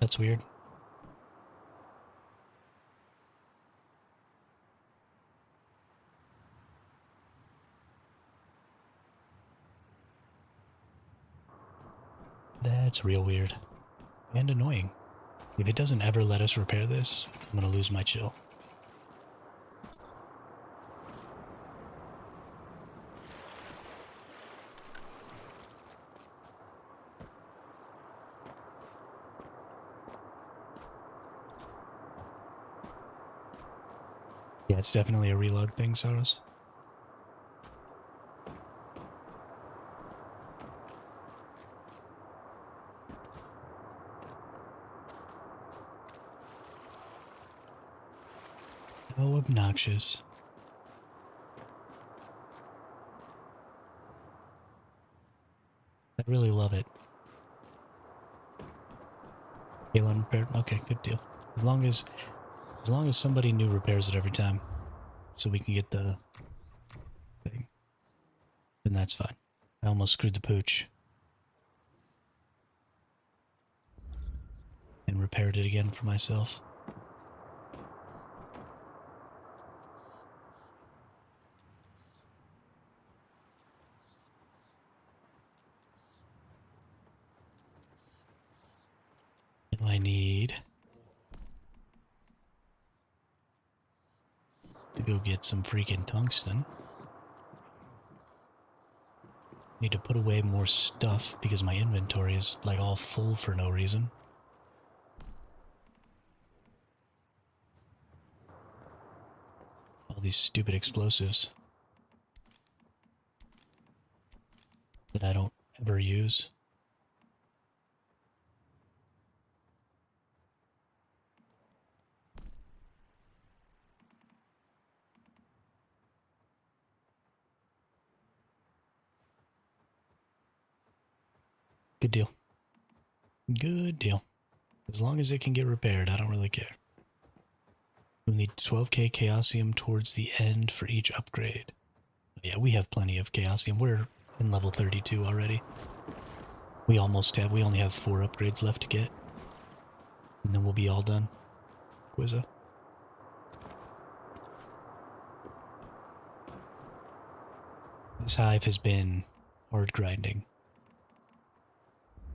That's weird. That's real weird. And annoying. If it doesn't ever let us repair this, I'm gonna lose my chill. Yeah, it's definitely a relog thing, Saros. So obnoxious. I really love it. Galen repaired. Okay, good deal. As long as somebody new repairs it every time, so we can get the thing, then that's fine. I almost screwed the pooch. And repaired it again for myself. I need... to go get some freaking tungsten. Need to put away more stuff because my inventory is like all full for no reason. All these stupid explosives that I don't ever use. Good deal. Good deal. As long as it can get repaired, I don't really care. We'll need 12k Chaosium towards the end for each upgrade. Yeah, we have plenty of Chaosium. We're in level 32 already. We only have 4 upgrades left to get. And then we'll be all done. Quizza. This hive has been hard grinding.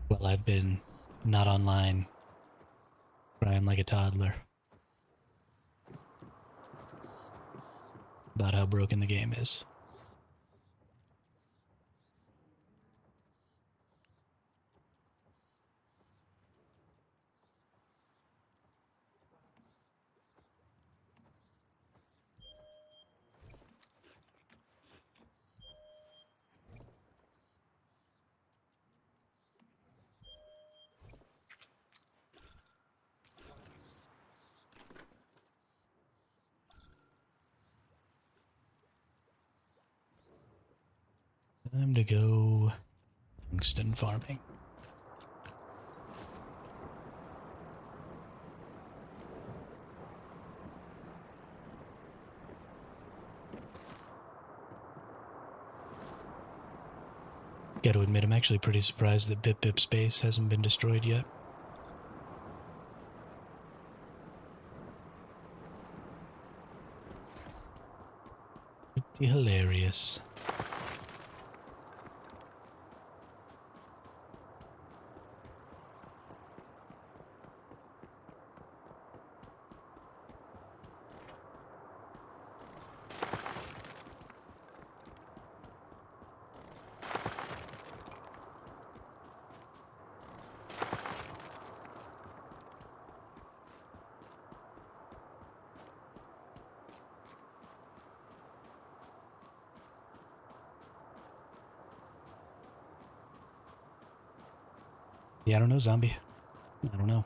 Well, I've been not online, crying like a toddler about how broken the game is. Time to go tungsten farming. Gotta admit, I'm actually pretty surprised that Bip Space hasn't been destroyed yet. Pretty hilarious. Yeah, I don't know, zombie. I don't know.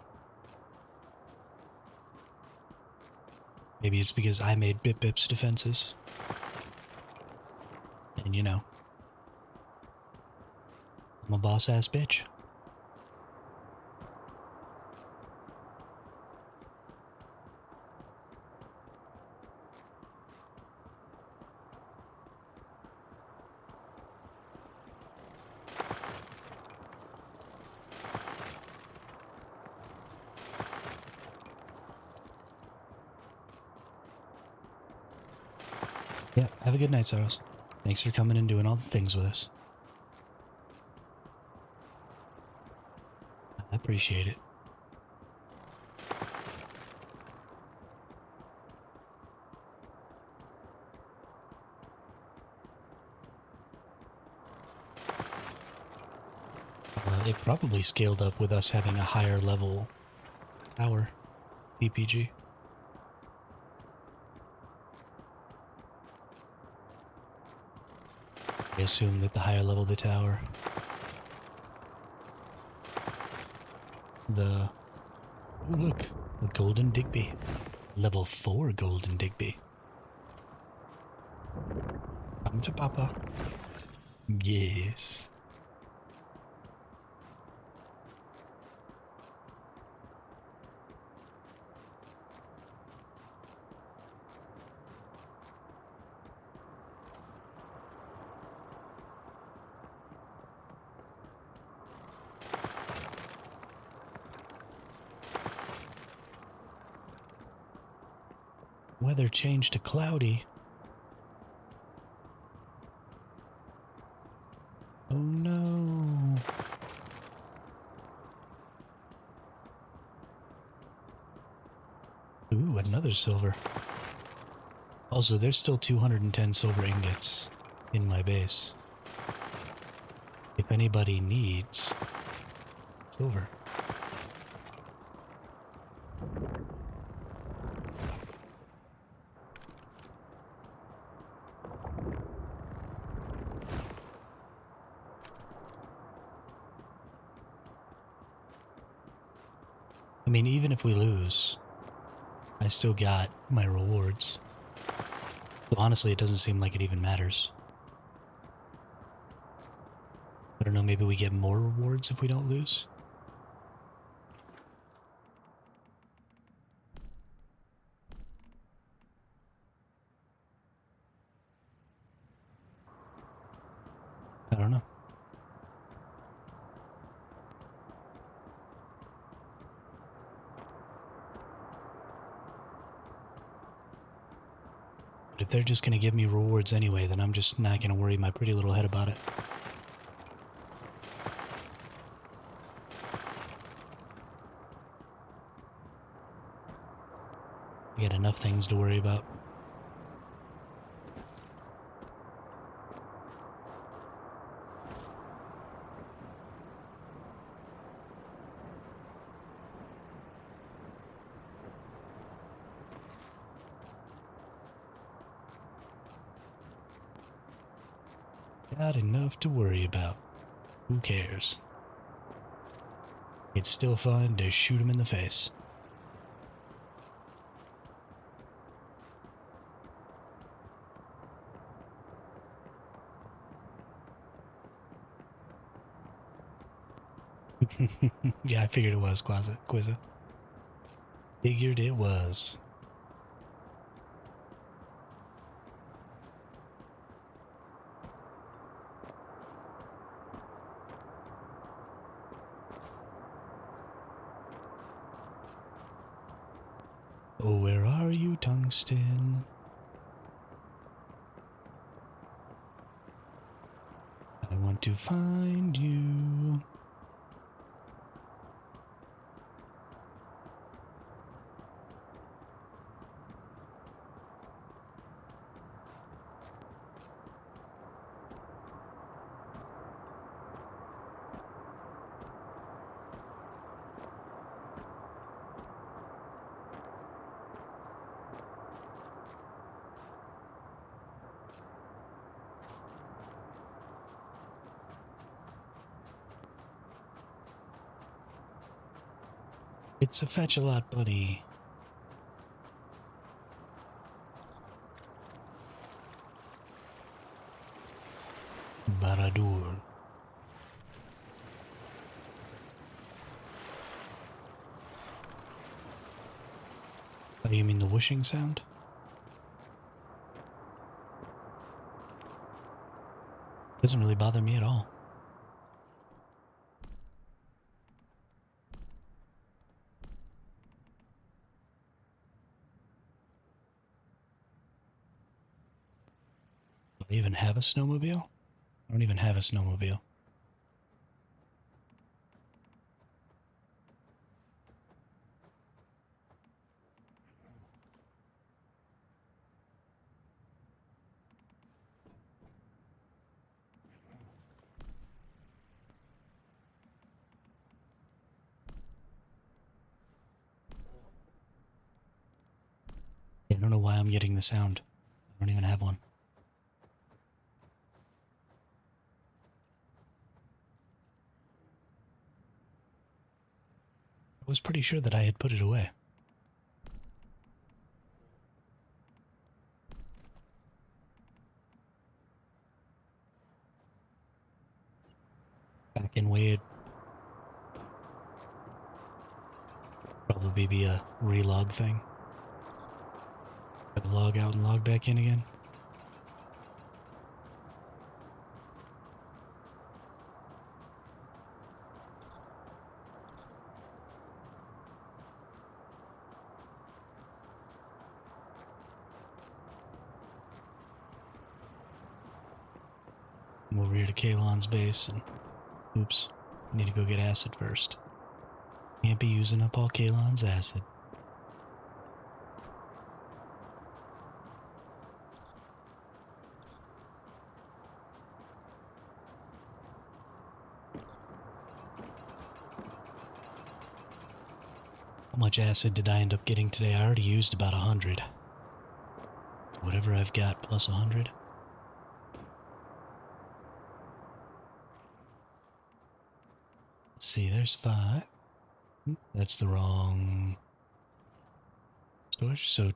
Maybe it's because I made Bip's defenses. And you know, I'm a boss-ass bitch. Yeah, have a good night, Saros. Thanks for coming and doing all the things with us. I appreciate it. It probably scaled up with us having a higher level tower TPG. I assume that the higher level the tower, oh look, a golden Digby. Level 4 golden Digby. Come to Papa. Yes. Weather changed to cloudy. Oh no. Ooh, another silver. Also, there's still 210 silver ingots in my base. If anybody needs silver. I mean, even if we lose, I still got my rewards. So honestly, it doesn't seem like it even matters. I don't know, maybe we get more rewards if we don't lose? I don't know. But if they're just going to give me rewards anyway, then I'm just not going to worry my pretty little head about it. I got enough things to worry about. Got enough to worry about. Who cares? It's still fun to shoot him in the face. Yeah, I figured it was, Quizza. Figured it was. Oh, where are you, Tungsten? I want to find you. It's a Fetch-a-Lot bunny. Baradur. Oh, you mean the whooshing sound? Doesn't really bother me at all. Do I even have a snowmobile? I don't even have a snowmobile. I don't know why I'm getting the sound. I don't even have one. I was pretty sure that I had put it away. Back in Wade. Probably be a relog thing. Log out and log back in again. I'm over here to Kalon's base and oops, I need to go get acid first. Can't be using up all Kalon's acid. How much acid did I end up getting today? I already used about 100. Whatever I've got plus 100. Let's see, there's 5. That's the wrong storage. So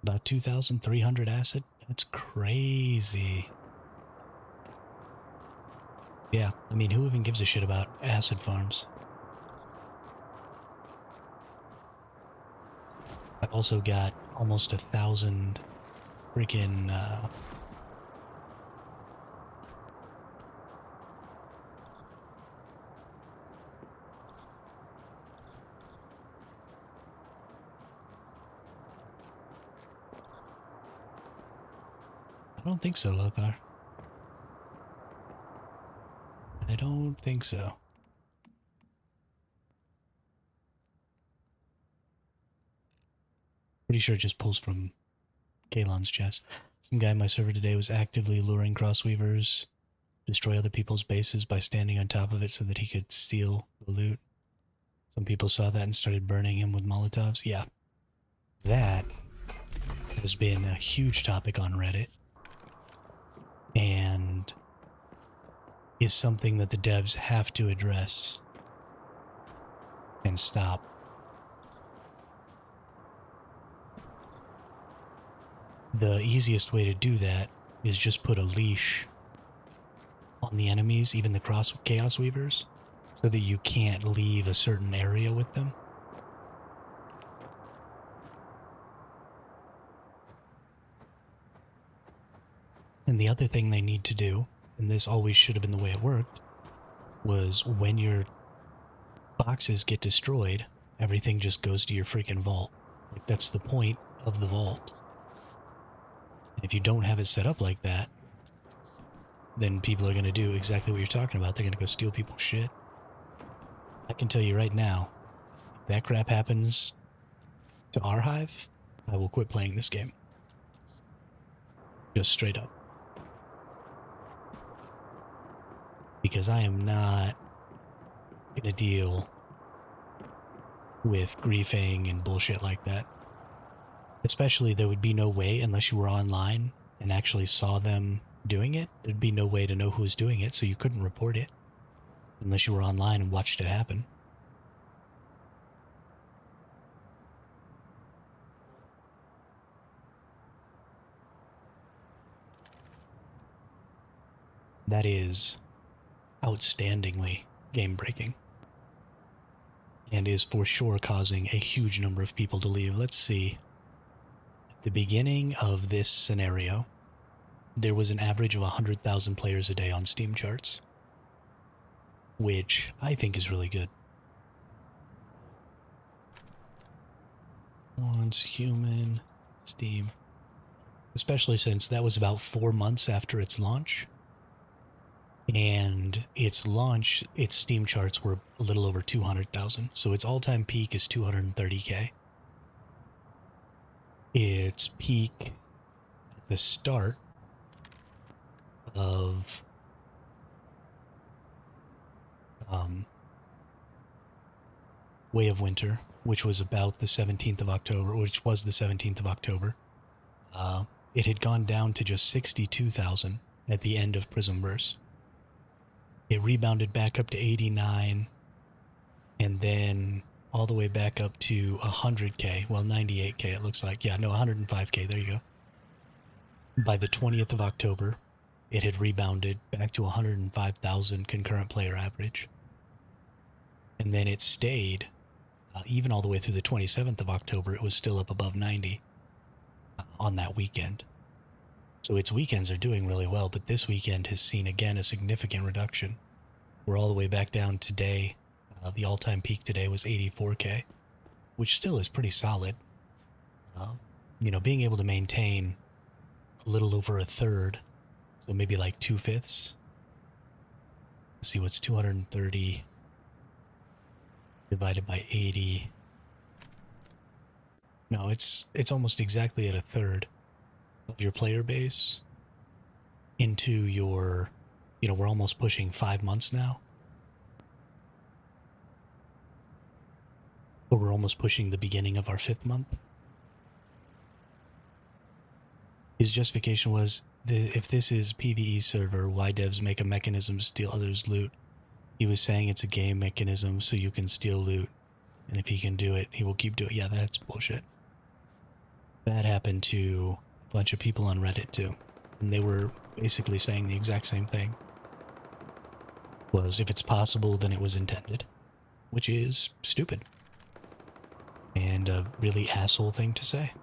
about 2,300 acid. That's crazy. Yeah, I mean, who even gives a shit about acid farms? I've also got almost 1,000 freaking, I don't think so, Lothar. I don't think so. Pretty sure it just pulls from Kalon's chest. Some guy in my server today was actively luring crossweavers, destroy other people's bases by standing on top of it so that he could steal the loot. Some people saw that and started burning him with Molotovs. Yeah. That has been a huge topic on Reddit. And is something that the devs have to address and stop. The easiest way to do that is just put a leash on the enemies, even the Chaos Weavers, so that you can't leave a certain area with them. And the other thing they need to do, and this always should have been the way it worked, was when your boxes get destroyed, everything just goes to your freaking vault. Like, that's the point of the vault. And if you don't have it set up like that, then people are going to do exactly what you're talking about. They're going to go steal people's shit. I can tell you right now, if that crap happens to our hive, I will quit playing this game. Just straight up. Because I am not going to deal with griefing and bullshit like that. Especially, there would be no way, unless you were online and actually saw them doing it, there'd be no way to know who was doing it, so you couldn't report it. Unless you were online and watched it happen. That is outstandingly game-breaking. And is for sure causing a huge number of people to leave. Let's see. At the beginning of this scenario, there was an average of 100,000 players a day on Steam charts, which I think is really good. Once human Steam. Especially since that was about 4 months after its launch. And its launch, its Steam charts were a little over 200,000. So its all-time peak is 230K. Its peak at the start of Way of Winter, which was about the 17th of October, which was the 17th of October, it had gone down to just 62,000 at the end of Prismverse. It rebounded back up to 89, and then all the way back up to 100K, well, 98K it looks like. Yeah, no, 105K, there you go. By the 20th of October, it had rebounded back to 105,000 concurrent player average. And then it stayed, even all the way through the 27th of October, it was still up above 90 on that weekend. So its weekends are doing really well, but this weekend has seen, again, a significant reduction. We're all the way back down today. The all-time peak today was 84K, which still is pretty solid. You know, being able to maintain a little over a third, so maybe like 2/5. Let's see, what's 230 divided by 80? No, it's almost exactly at a third of your player base into your, you know, we're almost pushing 5 months now. But we're almost pushing the beginning of our 5th month. His justification was, if this is PvE server, why devs make a mechanism to steal others' loot? He was saying it's a game mechanism so you can steal loot. And if he can do it, he will keep doing it. Yeah, that's bullshit. That happened to a bunch of people on Reddit too. And they were basically saying the exact same thing. Was if it's possible, then it was intended. Which is stupid. And a really asshole thing to say.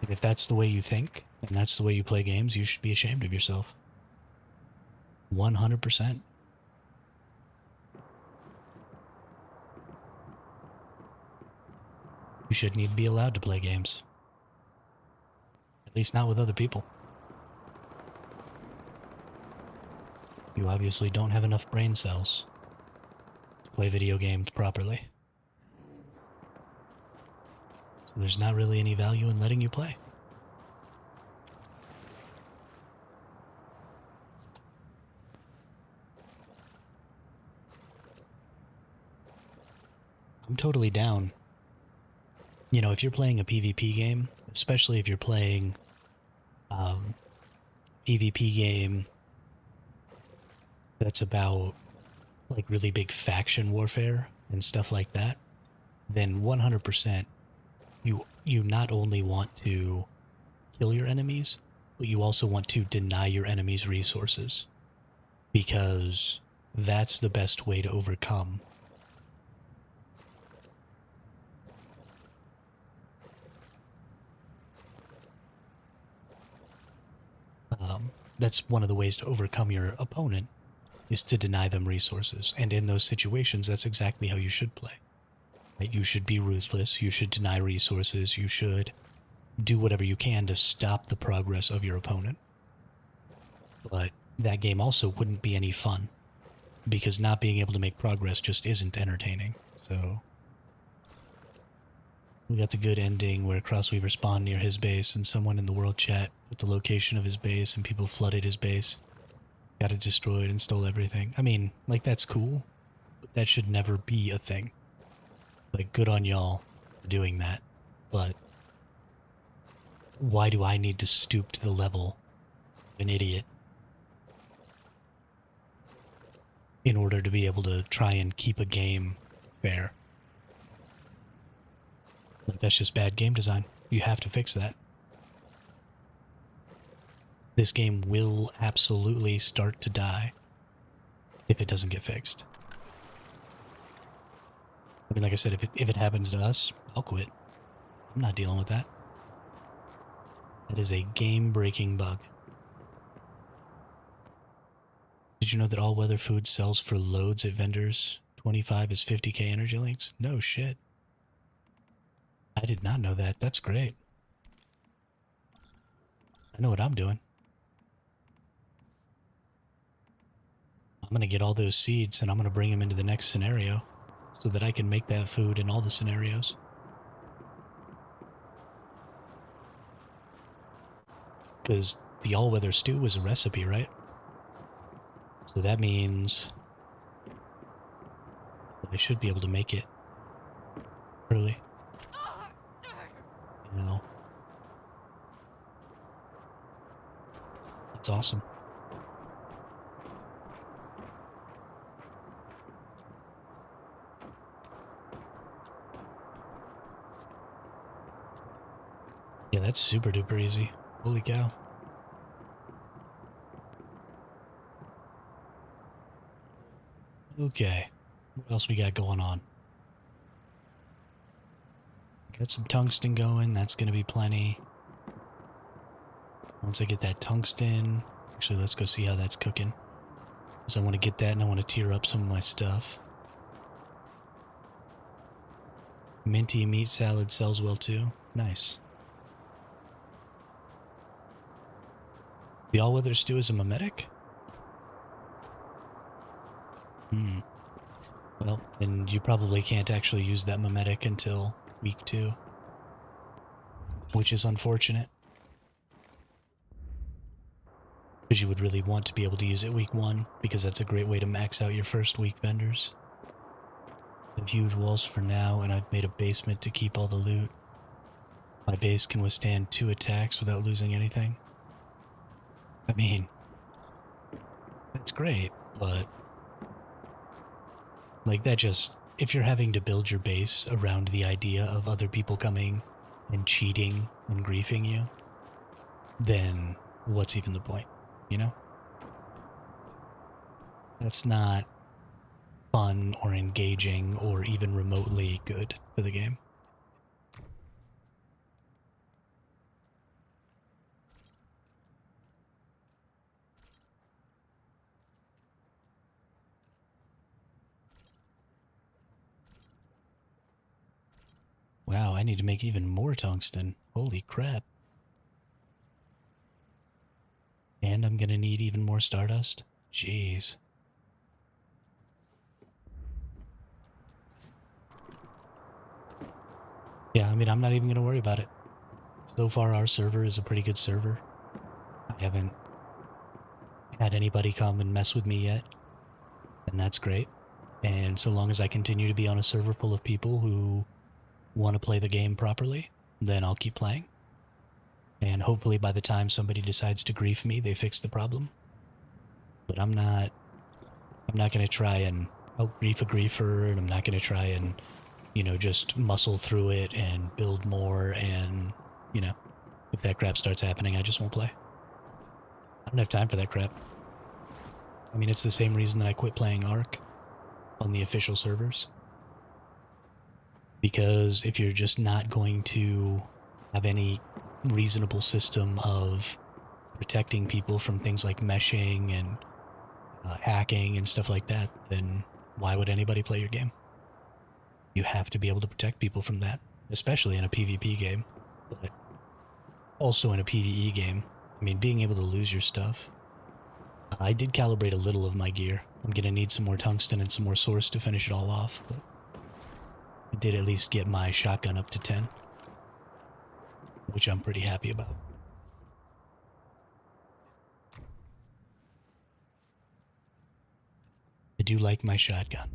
And if that's the way you think, and that's the way you play games, you should be ashamed of yourself. 100%. You shouldn't even be allowed to play games. At least not with other people. You obviously don't have enough brain cells to play video games properly. So there's not really any value in letting you play. I'm totally down. You know, if you're playing a PvP game, especially if you're playing PvP game that's about like really big faction warfare and stuff like that, then 100% you not only want to kill your enemies, but you also want to deny your enemies resources, because that's the best way to overcome that's one of the ways to overcome your opponent, is to deny them resources. And in those situations, that's exactly how you should play. Right? You should be ruthless, you should deny resources, you should do whatever you can to stop the progress of your opponent. But that game also wouldn't be any fun, because not being able to make progress just isn't entertaining. So we got the good ending where Crossweaver spawned near his base and someone in the world chat put the location of his base and people flooded his base. Got it destroyed and stole everything. I mean, like, that's cool, but that should never be a thing. Like, good on y'all for doing that, but why do I need to stoop to the level of an idiot in order to be able to try and keep a game fair? Like, that's just bad game design. You have to fix that. This game will absolutely start to die if it doesn't get fixed. I mean, like I said, if it happens to us, I'll quit. I'm not dealing with that. That is a game-breaking bug. Did you know that All Weather Food sells for loads at vendors? 25 is 50k energy links? No shit. I did not know that. That's great. I know what I'm doing. I'm going to get all those seeds and I'm going to bring them into the next scenario so that I can make that food in all the scenarios. Because the all-weather stew was a recipe, right? So that means that I should be able to make it early. You know. That's awesome. Yeah, that's super duper easy. Holy cow. Okay. What else we got going on? Got some tungsten going. That's going to be plenty. Once I get that tungsten... Actually, let's go see how that's cooking. Because I want to get that and I want to tier up some of my stuff. Minty meat salad sells well too. Nice. The all-weather stew is a mimetic? Well, then you probably can't actually use that mimetic until week 2. Which is unfortunate. because you would really want to be able to use it week 1, because that's a great way to max out your first week vendors. I've huge walls for now, and I've made a basement to keep all the loot. My base can withstand 2 attacks without losing anything. I mean, that's great, but like that just, if you're having to build your base around the idea of other people coming and cheating and griefing you, then what's even the point, you know? That's not fun or engaging or even remotely good for the game. Wow, I need to make even more tungsten. Holy crap. And I'm gonna need even more stardust? Jeez. Yeah, I mean, I'm not even gonna worry about it. So far, our server is a pretty good server. I haven't had anybody come and mess with me yet, and that's great. And so long as I continue to be on a server full of people who want to play the game properly, then I'll keep playing. And hopefully by the time somebody decides to grief me, they fix the problem. But I'm not going to try and out-grief a griefer, and I'm not going to try and, just muscle through it and build more, and, if that crap starts happening, I just won't play. I don't have time for that crap. I mean, it's the same reason that I quit playing Ark on the official servers. Because if you're just not going to have any reasonable system of protecting people from things like meshing and hacking and stuff like that, then why would anybody play your game? You have to be able to protect people from that, especially in a PvP game, but also in a PvE game. I mean, being able to lose your stuff. I did calibrate a little of my gear. I'm gonna need some more tungsten and some more source to finish it all off, but I did at least get my shotgun up to 10, which I'm pretty happy about. I do like my shotgun.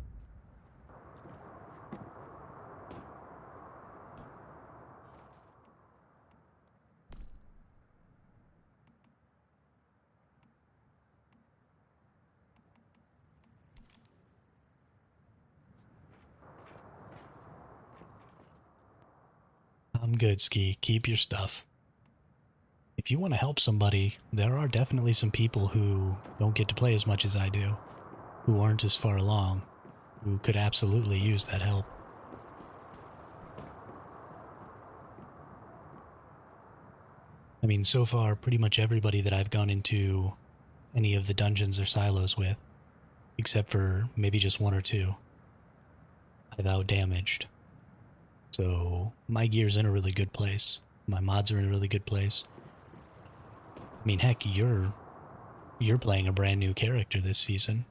I'm good, Ski. Keep your stuff. If you want to help somebody, there are definitely some people who don't get to play as much as I do, who aren't as far along, who could absolutely use that help. I mean, so far, pretty much everybody that I've gone into any of the dungeons or silos with, except for maybe just 1 or 2, I've out-damaged. So my gear's in a really good place. My mods are in a really good place. I mean, heck, you're playing a brand new character this season.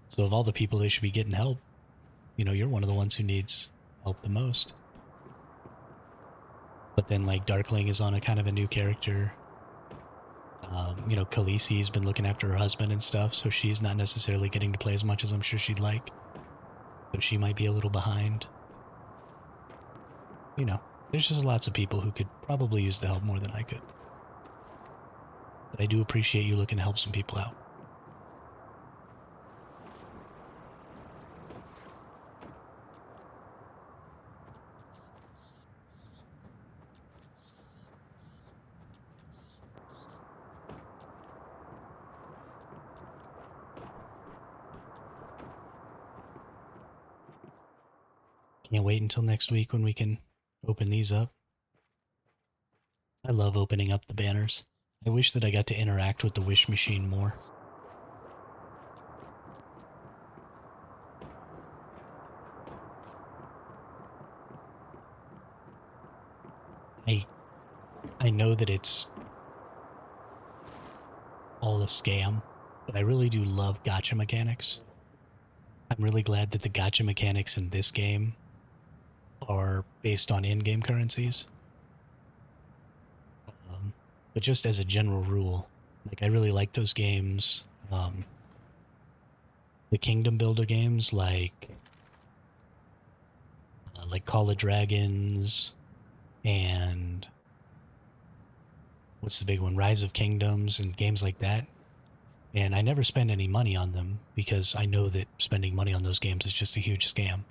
So of all the people that should be getting help, you're one of the ones who needs help the most. But then, like, Darkling is on a kind of a new character. Khaleesi's been looking after her husband and stuff, so she's not necessarily getting to play as much as I'm sure she'd like. So she might be a little behind. There's just lots of people who could probably use the help more than I could. But I do appreciate you looking to help some people out. Can't wait until next week when we can open these up. I love opening up the banners. I wish that I got to interact with the wish machine more. I know that it's all a scam, but I really do love gacha mechanics. I'm really glad that the gacha mechanics in this game are based on in-game currencies. But just as a general rule, Like, I really like those games. The kingdom builder games, like Call of Dragons and what's the big one? Rise of Kingdoms and games like that. And I never spend any money on them because I know that spending money on those games is just a huge scam.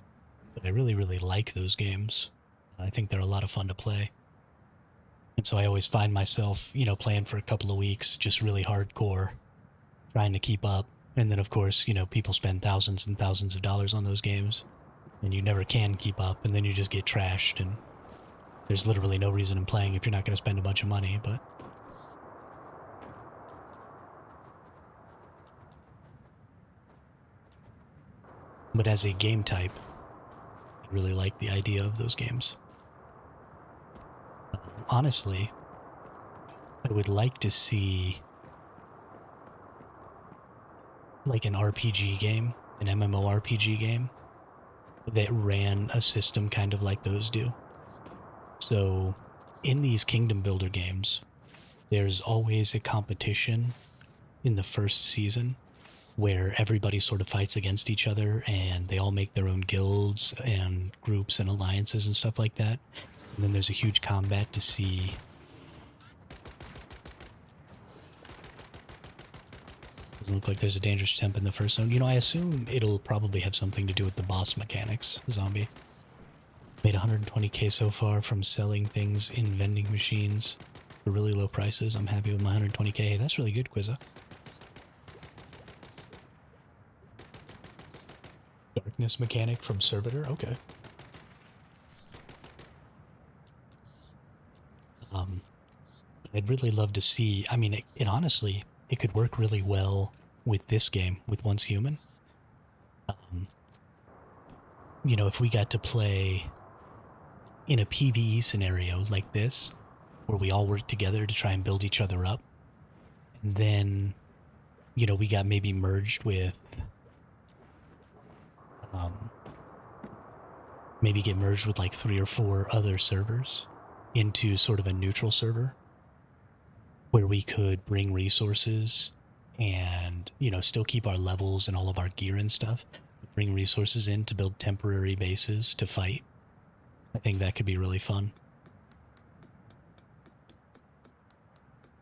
But I really, really like those games. I think they're a lot of fun to play. And so I always find myself, playing for a couple of weeks, just really hardcore, trying to keep up. And then, of course, people spend thousands and thousands of dollars on those games, and you never can keep up, and then you just get trashed, and there's literally no reason in playing if you're not going to spend a bunch of money, but as a game type, I really like the idea of those games. Honestly, I would like to see like an RPG game, an MMORPG game that ran a system kind of like those do. So, in these kingdom builder games, there's always a competition in the first season where everybody sort of fights against each other and they all make their own guilds and groups and alliances and stuff like that. And then there's a huge combat to see. Doesn't look like there's a dangerous temp in the first zone. I assume it'll probably have something to do with the boss mechanics, zombie. Made 120k so far from selling things in vending machines for really low prices. I'm happy with my 120k. That's really good, Quizza. Darkness mechanic from Servitor? Okay. I'd really love to see. I mean, it honestly, it could work really well with this game, with Once Human. If we got to play in a PvE scenario like this, where we all work together to try and build each other up, and then, we got maybe merged with, maybe get merged with like 3 or 4 other servers into sort of a neutral server where we could bring resources and, still keep our levels and all of our gear and stuff, bring resources in to build temporary bases to fight. I think that could be really fun.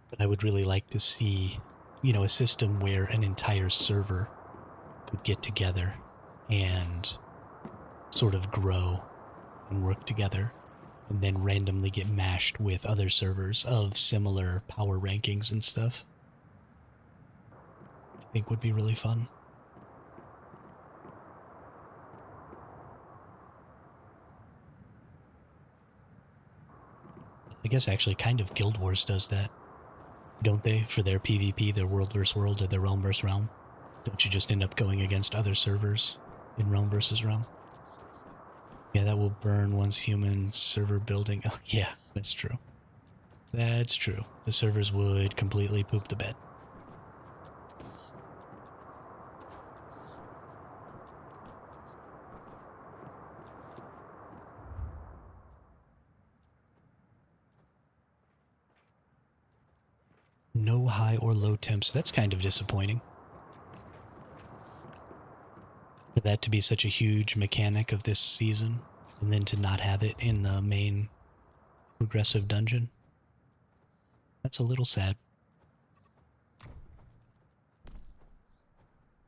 But I would really like to see, a system where an entire server could get together and sort of grow and work together and then randomly get mashed with other servers of similar power rankings and stuff. I think would be really fun. I guess actually kind of Guild Wars does that, don't they? For their PvP, their world versus world, or their realm versus realm. Don't you just end up going against other servers in realm versus realm? Yeah, that will burn Once Human server building. Oh, yeah, that's true. That's true. The servers would completely poop the bed. No high or low temps. That's kind of disappointing. For that to be such a huge mechanic of this season, and then to not have it in the main progressive dungeon. That's a little sad.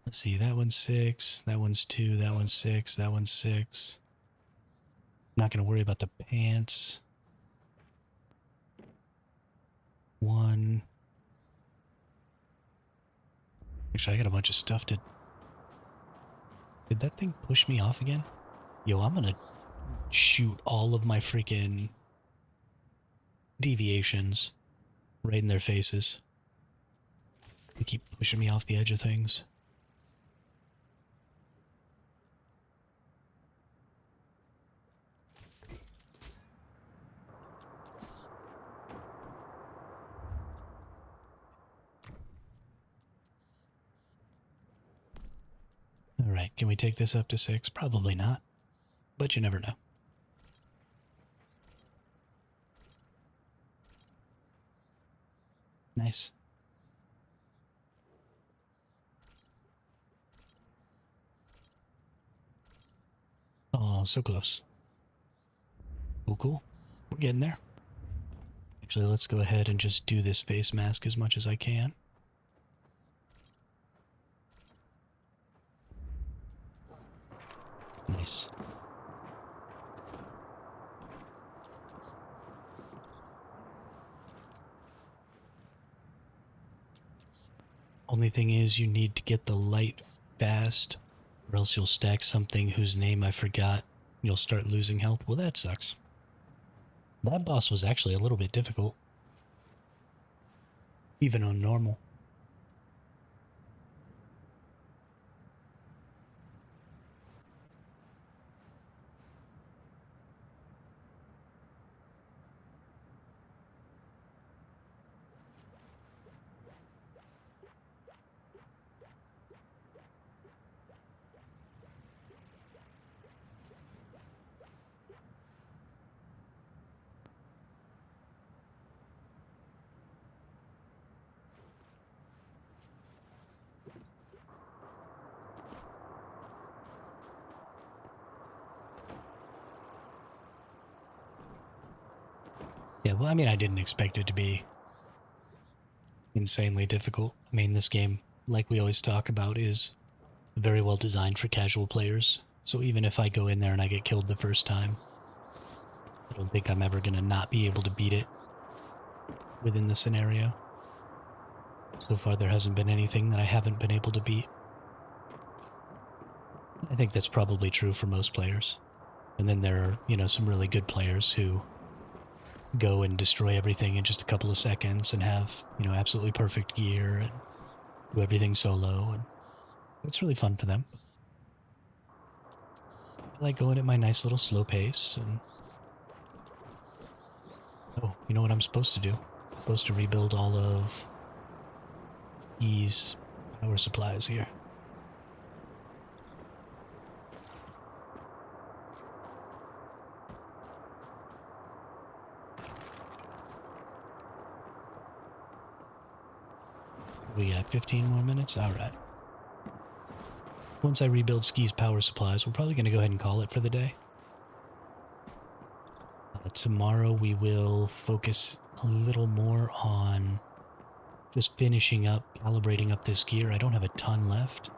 Let's see, that one's 6, that one's 2, that one's 6, that one's 6. Not going to worry about the pants. 1. Actually, I got a bunch of stuff to... Did that thing push me off again? Yo, I'm gonna shoot all of my freaking deviations right in their faces. They keep pushing me off the edge of things. Alright, can we take this up to 6? Probably not, but you never know. Nice. so close. Cool, cool. We're getting there. Actually, let's go ahead and just do this face mask as much as I can. Nice. Only thing is you need to get the light fast, or else you'll stack something whose name I forgot. You'll start losing health. Well, that sucks. That boss was actually a little bit difficult. Even on normal. Yeah, well, I mean, I didn't expect it to be insanely difficult. I mean, this game, like we always talk about, is very well designed for casual players. So even if I go in there and I get killed the first time, I don't think I'm ever going to not be able to beat it within the scenario. So far, there hasn't been anything that I haven't been able to beat. I think that's probably true for most players. And then there are, you know, some really good players who go and destroy everything in just a couple of seconds and have, you know, absolutely perfect gear and do everything solo, and it's really fun for them. I like going at my nice little slow pace. And oh, you know what I'm supposed to do? I'm supposed to rebuild all of these power supplies here. We got 15 more minutes? Alright. Once I rebuild Ski's power supplies, we're probably going to go ahead and call it for the day. Tomorrow we will focus a little more on just finishing up, calibrating up this gear. I don't have a ton left.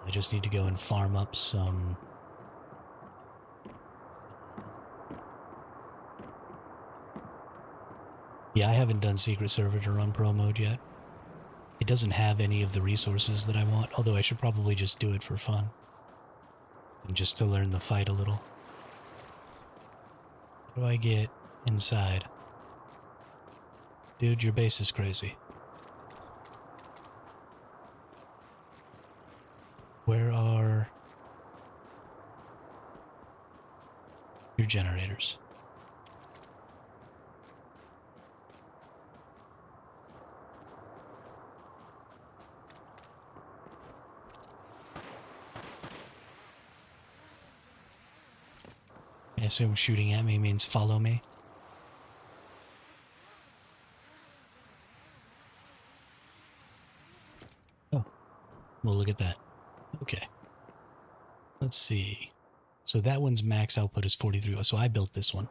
I just need to go and farm up some... Yeah, I haven't done Secret Servitor on Pro Mode yet. It doesn't have any of the resources that I want, although I should probably just do it for fun. And just to learn the fight a little. How do I get inside? Dude, your base is crazy. Where are your generators? I assume shooting at me means follow me. Oh, well, look at that. Okay. Let's see. So that one's max output is 43. So I built this one.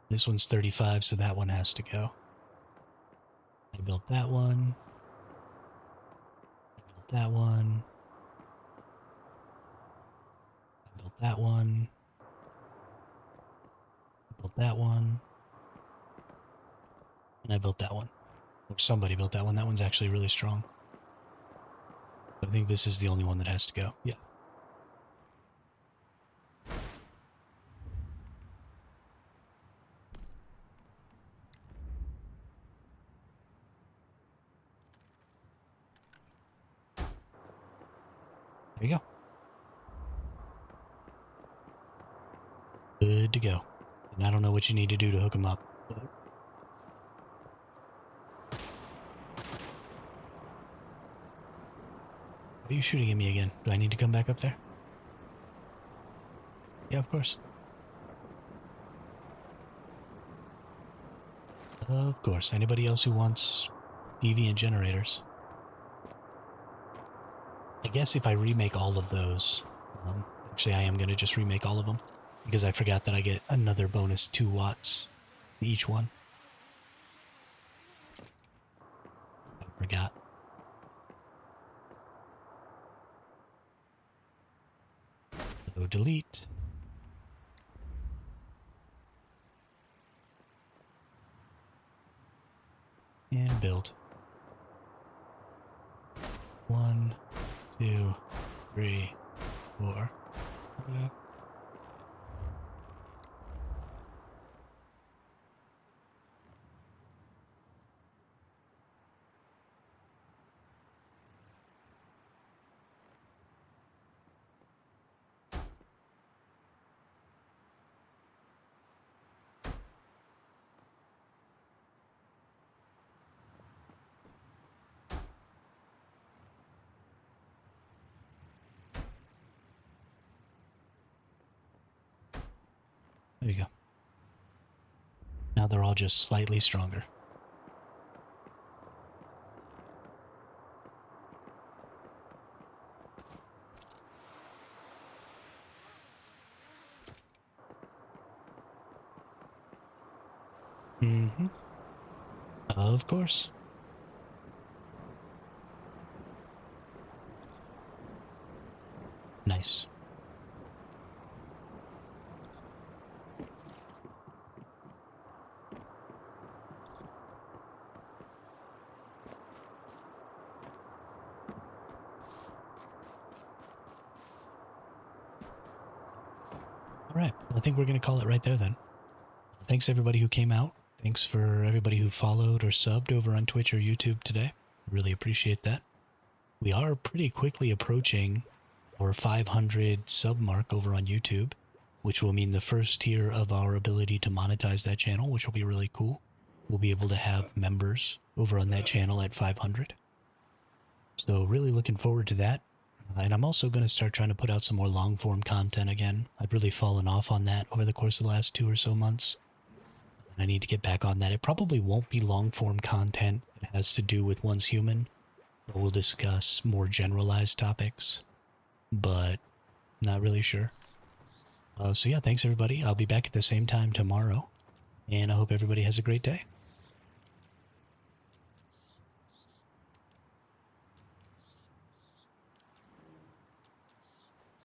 This one's 35, so that one has to go. I built that one. I built that one. I built that one. I built that one. And I built that one. Or somebody built that one. That one's actually really strong. I think this is the only one that has to go. Yeah. There you go. Good to go. And I don't know what you need to do to hook them up. But... Why are you shooting at me again? Do I need to come back up there? Yeah, of course. Of course. Anybody else who wants deviant generators? I guess if I remake all of those, actually I am going to just remake all of them because I forgot that I get another bonus 2 watts each one. I forgot. So delete. And build. 1, 2, 3, 4. There you go. Now they're all just slightly stronger. Mm-hmm. Of course. Nice. All right. I think we're going to call it right there then. Thanks everybody who came out. Thanks for everybody who followed or subbed over on Twitch or YouTube today. I really appreciate that. We are pretty quickly approaching our 500 sub mark over on YouTube, which will mean the first tier of our ability to monetize that channel, which will be really cool. We'll be able to have members over on that channel at 500. So really looking forward to that. And I'm also going to start trying to put out some more long form content again. I've really fallen off on that over the course of the last 2 or so months. I need to get back on that. It probably won't be long form content that has to do with one's human, but we'll discuss more generalized topics, but not really sure. So yeah, thanks everybody. I'll be back at the same time tomorrow, and I hope everybody has a great day.